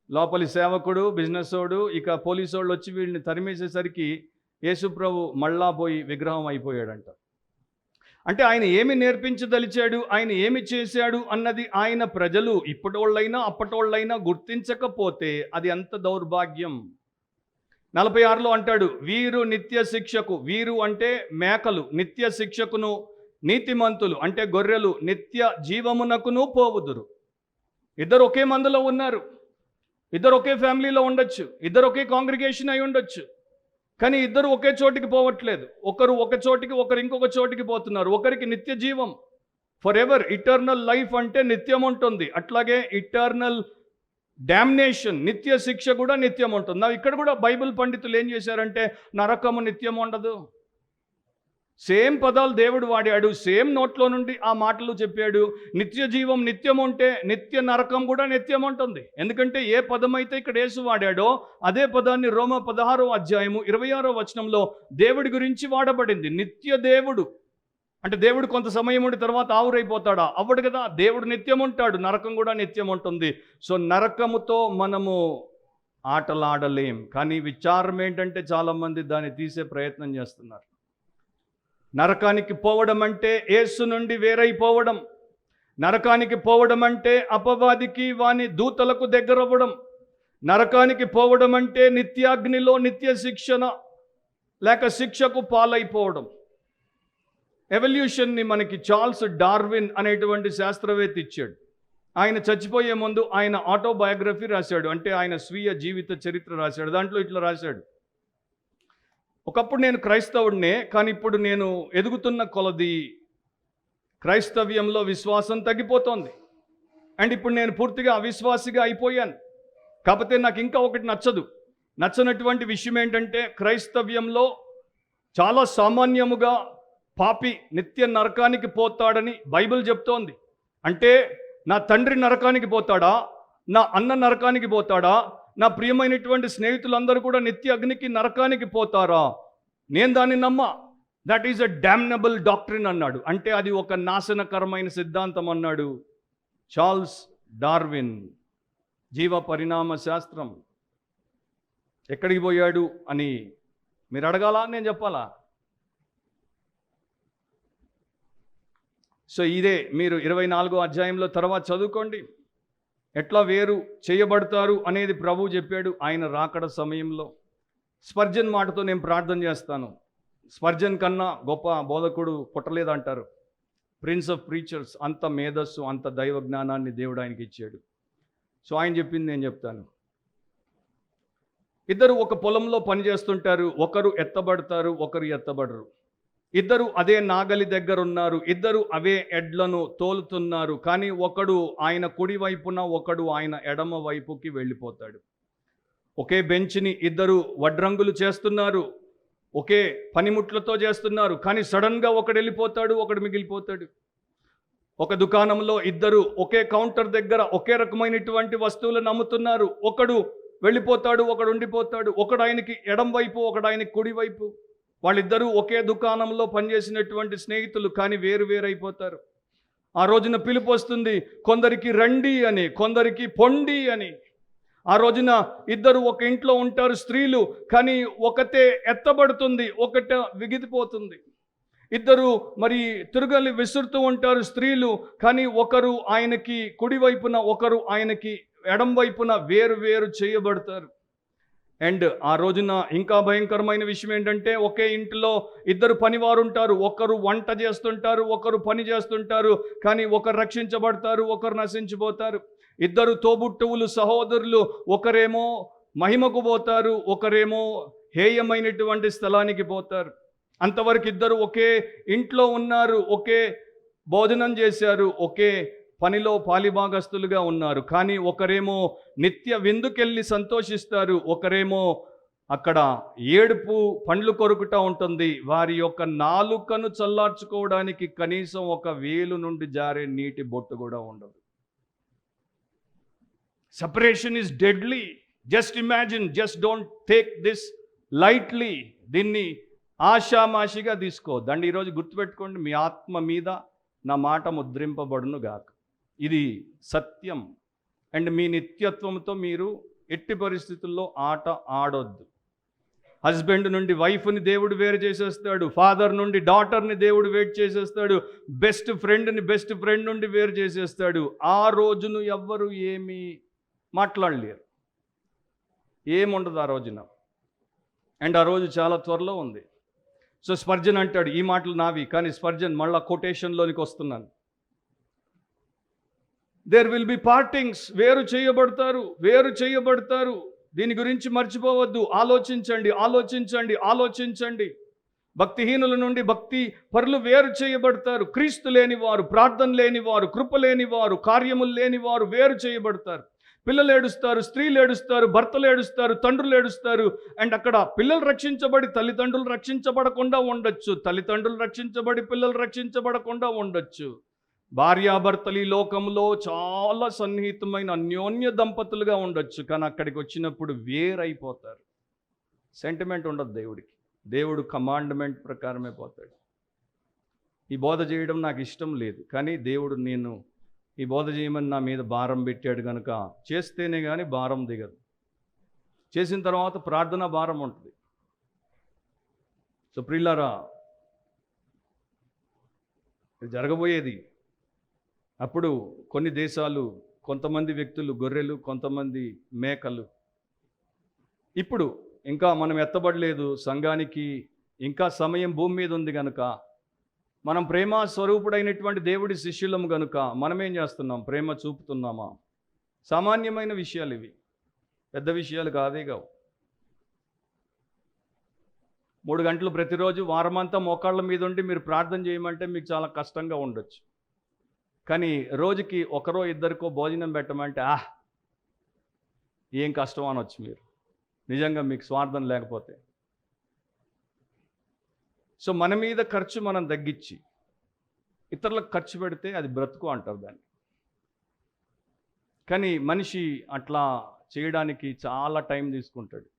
లోపలి సేవకుడు, బిజినెస్ వాడు, ఇక పోలీసు వాళ్ళు వచ్చి వీళ్ళని తరిమేసేసరికి యేసుప్రభు మళ్ళా పోయి విగ్రహం అయిపోయాడంట. అంటే ఆయన ఏమి నేర్పించదలిచాడు, ఆయన ఏమి చేశాడు అన్నది ఆయన ప్రజలు ఇప్పటోళ్ళైనా అప్పటోళ్ళైనా గుర్తించకపోతే అది ఎంత దౌర్భాగ్యం. 46లో అంటాడు, వీరు నిత్య శిక్షకు, వీరు అంటే మేకలు, నిత్య శిక్షకును, నీతిమంతులు అంటే గొర్రెలు నిత్య జీవమునకును పోవుదురు. ఇద్దరు ఒకే మందులో ఉన్నారు, ఇద్దరు ఒకే ఫ్యామిలీలో ఉండొచ్చు, ఇద్దరు ఒకే కాంగ్రిగేషన్ అయి ఉండొచ్చు, కానీ ఇద్దరు ఒకే చోటికి పోవట్లేదు. ఒకరు ఒక చోటికి, ఒకరు ఇంకొక చోటికి పోతున్నారు. ఒకరికి నిత్య జీవం, ఫర్ ఎవర్, ఇటర్నల్ లైఫ్ అంటే నిత్యం ఉంటుంది. అట్లాగే ఇటర్నల్ డామినేషన్, నిత్య శిక్ష కూడా నిత్యం ఉంటుంది. ఇక్కడ కూడా బైబిల్ పండితులు ఏం చేశారంటే, నరకము నిత్యం ఉండదు. సేమ్ పదాలు దేవుడు వాడాడు, సేమ్ నోట్లో నుండి ఆ మాటలు చెప్పాడు. నిత్య జీవం నిత్యం ఉంటే నిత్య నరకం కూడా నిత్యం ఉంటుంది. ఎందుకంటే ఏ పదమైతే ఇక్కడ యేసు వాడాడో అదే పదాన్ని రోమా 16వ అధ్యాయము 26వ వచనంలో దేవుడి గురించి వాడబడింది. నిత్య దేవుడు అంటే దేవుడు కొంత సమయం ఉండి తర్వాత ఆవురైపోతాడా? అవ్వడు కదా. దేవుడు నిత్యం ఉంటాడు, నరకం కూడా నిత్యం ఉంటుంది. సో నరకముతో మనము ఆటలాడలేం. కానీ విచారం ఏంటంటే చాలామంది దాన్ని తీసే ప్రయత్నం చేస్తున్నారు. నరకానికి పోవడం అంటే యేసు నుండి వేరైపోవడం. నరకానికి పోవడం అంటే అపవాదికి వాని దూతలకు దగ్గరవ్వడం. నరకానికి పోవడం అంటే నిత్యాగ్నిలో నిత్య శిక్షణ లేక శిక్షకు పాలైపోవడం. ఎవల్యూషన్ని మనకి చార్ల్స్ డార్విన్ అనేటువంటి శాస్త్రవేత్త ఇచ్చాడు. ఆయన చచ్చిపోయే ముందు ఆయన ఆటోబయోగ్రఫీ రాశాడు, అంటే ఆయన స్వీయ జీవిత చరిత్ర రాశాడు. దాంట్లో ఇట్లా రాశాడు, ఒకప్పుడు నేను క్రైస్తవుడినే, కానీ ఇప్పుడు నేను ఎదుగుతున్న కొలది క్రైస్తవ్యంలో విశ్వాసం తగ్గిపోతోంది. అండ్ ఇప్పుడు నేను పూర్తిగా అవిశ్వాసిగా అయిపోయాను. కాకపోతే నాకు ఇంకా ఒకటి నచ్చనటువంటి విషయం ఏంటంటే, క్రైస్తవ్యంలో చాలా సామాన్యముగా పాపి నిత్య నరకానికి పోతాడని బైబిల్ చెప్తోంది. అంటే నా తండ్రి నరకానికి పోతాడా, నా అన్న నరకానికి పోతాడా, నా ప్రియమైనటువంటి స్నేహితులందరూ కూడా నిత్య అగ్నికి నరకానికి పోతారా? నేను దాన్ని నమ్మా. దట్ ఈజ్ అ డామ్నబుల్ డాక్ట్రిన్ అన్నాడు. అంటే అది ఒక నాశనకరమైన సిద్ధాంతం అన్నాడు చార్ల్స్ డార్విన్. జీవ పరిణామ శాస్త్రం ఎక్కడికి పోయాడు అని మీరు అడగాలా, నేను చెప్పాలా? సో ఇదే మీరు 24వ అధ్యాయంలో తర్వాత చదువుకోండి. ఎట్లా వేరు చేయబడతారు అనేది ప్రభువు చెప్పాడు ఆయన రాకడ సమయంలో. స్పర్జన్ మాటతో నేను ప్రార్థన చేస్తాను. స్పర్జన్ కన్నా గొప్ప బోధకుడు పుట్టలేదంటారు. ప్రిన్స్ ఆఫ్ ప్రీచర్స్, అంత మేధస్సు, అంత దైవ జ్ఞానాన్ని దేవుడు ఆయనకి ఇచ్చాడు. సో ఆయన చెప్పింది నేను చెప్తాను. ఇద్దరు ఒక పొలంలో పని చేస్తుంటారు. ఒకరు ఎత్తబడతారు, ఒకరు ఎత్తబడరు. ఇద్దరు అదే నాగలి దగ్గర ఉన్నారు. ఇద్దరు అవే ఎడ్లను తోలుతున్నారు. కానీ ఒకడు ఆయన కుడి వైపున, ఒకడు ఆయన ఎడమ వైపుకి వెళ్ళిపోతాడు. ఒకే బెంచ్ని ఇద్దరు వడ్రంగులు చేస్తున్నారు. ఒకే పనిముట్లతో చేస్తున్నారు. కానీ సడన్గా ఒకడు వెళ్ళిపోతాడు, ఒకడు మిగిలిపోతాడు. ఒక దుకాణంలో ఇద్దరు ఒకే కౌంటర్ దగ్గర ఒకే రకమైనటువంటి వస్తువులను అమ్ముతున్నారు. ఒకడు వెళ్ళిపోతాడు, ఒకడు ఉండిపోతాడు. ఒకడు ఆయనకి ఎడం వైపు, ఒకడు ఆయనకి కుడి వైపు. వాళ్ళిద్దరూ ఒకే దుకాణంలో పనిచేసినటువంటి స్నేహితులు, కానీ వేరు వేరైపోతారు. ఆ రోజున పిలుపు వస్తుంది, కొందరికి రండి అని, కొందరికి పొండి అని. ఆ రోజున ఇద్దరు ఒక ఇంట్లో ఉంటారు స్త్రీలు, కానీ ఒకతే ఎత్తబడుతుంది, ఒకట విగిదిపోతుంది. ఇద్దరు మరి తిరుగలి విసురుతూ ఉంటారు స్త్రీలు, కానీ ఒకరు ఆయనకి కుడివైపున, ఒకరు ఆయనకి ఎడం వైపున వేరు వేరు చేయబడతారు. అండ్ ఆ రోజున ఇంకా భయంకరమైన విషయం ఏంటంటే, ఒకే ఇంటిలో ఇద్దరు పనివారు ఉంటారు. ఒకరు వంట చేస్తుంటారు, ఒకరు పని చేస్తుంటారు, కానీ ఒకరు రక్షించబడతారు, ఒకరు నశించిపోతారు. ఇద్దరు తోబుట్టువులు, సహోదరులు, ఒకరేమో మహిమకు పోతారు, ఒకరేమో హేయమైనటువంటి స్థలానికి పోతారు. అంతవరకు ఇద్దరు ఒకే ఇంట్లో ఉన్నారు, ఒకే భోజనం చేశారు, ఒకే పనిలో పాలిభాగస్తులుగా ఉన్నారు. కానీ ఒకరేమో నిత్య విందుకెళ్ళి సంతోషిస్తారు, ఒకరేమో అక్కడ ఏడుపు పండ్లు కొరుకుట ఉంటుంది. వారి యొక్క నాలుకను చల్లార్చుకోవడానికి కనీసం ఒక వేలు నుండి జారే నీటి బొట్టు కూడా ఉండదు. Separation is deadly. Just imagine, just don't take this lightly. దీన్ని ఆషామాషిగా తీసుకోవద్దండి. ఈరోజు గుర్తుపెట్టుకోండి, మీ ఆత్మ మీద నా మాట ముద్రింపబడును గాక. ఇది సత్యం. అండ్ మీ నిత్యత్వంతో మీరు ఎట్టి పరిస్థితుల్లో ఆట ఆడొద్దు. హస్బెండ్ నుండి వైఫ్ని దేవుడు వేరు చేసేస్తాడు. ఫాదర్ నుండి డాటర్ని దేవుడు వేరు చేసేస్తాడు. బెస్ట్ ఫ్రెండ్ నుండి వేరు చేసేస్తాడు. ఆ రోజును ఎవ్వరు ఏమీ మాట్లాడలేరు, ఏముండదు ఆ రోజున. అండ్ ఆ రోజు చాలా త్వరలో ఉంది. సో స్పర్జన్ అంటాడు, ఈ మాటలు నావి, కానీ స్పర్జన్ మళ్ళా కొటేషన్లోనికి వస్తున్నాను. There will be partings. వేరు చేయబడతారు. దీని గురించి మర్చిపోవద్దు. ఆలోచించండి. భక్తిహీనుల నుండి భక్తి పరులు వేరు చేయబడతారు. క్రీస్తు లేనివారు, ప్రార్థన లేనివారు, కృప లేనివారు, కార్యములు లేనివారు వేరు చేయబడతారు. పిల్లలు ఏడుస్తారు, స్త్రీలు ఏడుస్తారు, భర్తలు ఏడుస్తారు, తండ్రులు ఏడుస్తారు. అండ్ అక్కడ పిల్లలు రక్షించబడి తల్లిదండ్రులు రక్షించబడకుండా ఉండొచ్చు, తల్లిదండ్రులు రక్షించబడి పిల్లలు రక్షించబడకుండా ఉండొచ్చు. భార్యాభర్తలు ఈ లోకంలో చాలా సన్నిహితమైన అన్యోన్య దంపతులుగా ఉండొచ్చు, కానీ అక్కడికి వచ్చినప్పుడు వేరైపోతారు. సెంటిమెంట్ ఉండదు దేవుడికి. దేవుడు కమాండ్మెంట్ ప్రకారమే పోతాడు. ఈ బోధ చేయడం నాకు ఇష్టం లేదు, కానీ దేవుడు నేను ఈ బోధ చేయమని నా మీద భారం పెట్టాడు కనుక చేస్తేనే కానీ భారం దిగదు. చేసిన తర్వాత ప్రార్థన భారం ఉంటుంది. సో ప్రియులారా, ఇది జరగబోయేది. అప్పుడు కొన్ని దేశాలు, కొంతమంది వ్యక్తులు గొర్రెలు, కొంతమంది మేకలు. ఇప్పుడు ఇంకా మనం ఎత్తబడలేదు, సంఘానికి ఇంకా సమయం భూమి మీద ఉంది కనుక, మనం ప్రేమ స్వరూపుడైనటువంటి దేవుడి శిష్యులము కనుక మనం ఏం చేస్తున్నాం? ప్రేమ చూపుతున్నామా? సామాన్యమైన విషయాలు ఇవి, పెద్ద విషయాలు కాదే కావు. 3 గంటలు ప్రతిరోజు వారమంతా మోకాళ్ళ మీద ఉండి మీరు ప్రార్థన చేయమంటే మీకు చాలా కష్టంగా ఉండొచ్చు. కానీ రోజుకి ఒకరో ఇద్దరికో భోజనం పెట్టమంటే ఏం కష్టం అనొచ్చు మీరు, నిజంగా మీకు స్వార్థం లేకపోతే. సో మన మీద ఖర్చు మనం తగ్గించి ఇతరులకు ఖర్చు పెడితే అది బ్రతుకు అంటారు దాన్ని. కానీ మనిషి అట్లా చేయడానికి చాలా టైం తీసుకుంటాడు.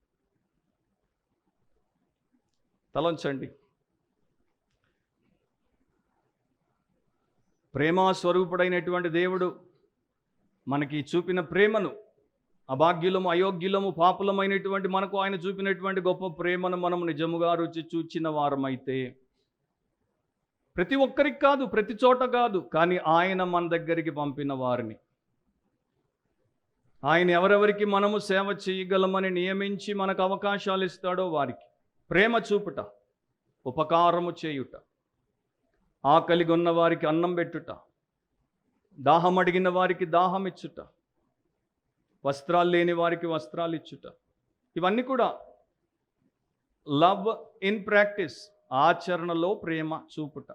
తలంచండి. ప్రేమ స్వరూపుడైనటువంటి దేవుడు మనకి చూపిన ప్రేమను, అభాగ్యులము, అయోగ్యులము, పాపులమైనటువంటి మనకు ఆయన చూపినటువంటి గొప్ప ప్రేమను మనం నిజముగా రుచి చూచిన వారమైతే, ప్రతి ఒక్కరికి కాదు, ప్రతి చోట కాదు, కానీ ఆయన మన దగ్గరికి పంపిన వారిని ఆయన ఎవరెవరికి మనము సేవ చేయగలమని నియమించి మనకు అవకాశాలు ఇస్తాడో వారికి ప్రేమ చూపుట, ఉపకారము చేయుట, ఆకలిగొన్న వారికి అన్నం పెట్టుట, దాహం అడిగిన వారికి దాహం ఇచ్చుట, వస్త్రాలు లేని వారికి వస్త్రాలు ఇచ్చుట, ఇవన్నీ కూడా లవ్ ఇన్ ప్రాక్టీస్, ఆచరణలో ప్రేమ చూపుట,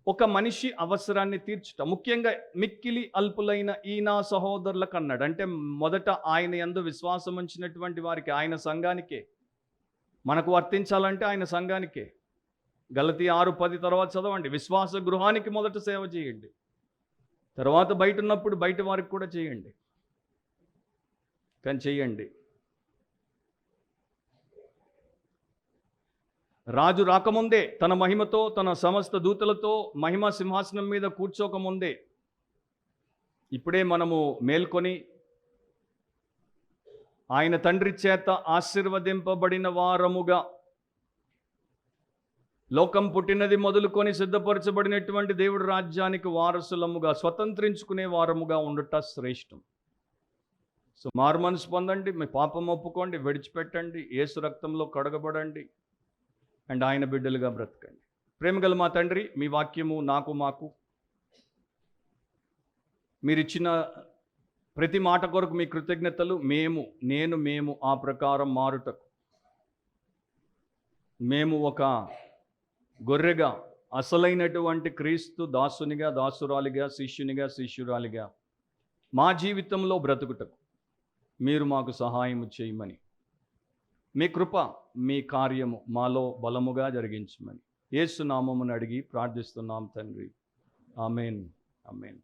ఒక మనిషి అవసరాన్ని తీర్చుట. ముఖ్యంగా మిక్కిలి అల్పులైన ఈ నా సహోదరులకు అన్నాడు. అంటే మొదట ఆయన యందు విశ్వాసం ఉంచినటువంటి వారికి, ఆయన సంఘానికే, మనకు వర్తించాలంటే ఆయన సంఘానికే. గలతీ 6:10 తర్వాత చదవండి. విశ్వాస గృహానికి మొదట సేవ చేయండి, తర్వాత బయట ఉన్నప్పుడు బయట వారికి కూడా చేయండి. కానీ చెయ్యండి. రాజు రాకముందే, తన మహిమతో, తన సమస్త దూతలతో మహిమ సింహాసనం మీద కూర్చోకముందే, ఇప్పుడే మనము మేల్కొని ఆయన తండ్రి చేత ఆశీర్వదింపబడిన వారముగా, లోకం పుట్టినది మొదలుకొని సిద్ధపరచబడినటువంటి దేవుడి రాజ్యానికి వారసులముగా, స్వతంత్రించుకునే వారముగా ఉండుట శ్రేష్టం. సో మారుమనసు పొందండి, మీ పాపం ఒప్పుకోండి, విడిచిపెట్టండి, యేసు రక్తంలో కడగబడండి అండ్ ఆయన బిడ్డలుగా బ్రతకండి. ప్రేమగల మా తండ్రి, మీ వాక్యము మాకు మీరిచ్చిన ప్రతి మాట కొరకు మీ కృతజ్ఞతలు. మేము ఆ ప్రకారం మారుటకు, మేము ఒక గొర్రెగా, అసలైనటువంటి క్రీస్తు దాసునిగా, దాసురాలిగా, శిష్యునిగా, శిష్యురాలిగా మా జీవితంలో బ్రతుకుటకు మీరు మాకు సహాయం చేయమని, మీ కృప, మీ కార్యము మాలో బలముగా జరిగించమని యేసు నామమును అడిగి ప్రార్థిస్తున్నాం తండ్రి. ఆమేన్. ఆమేన్.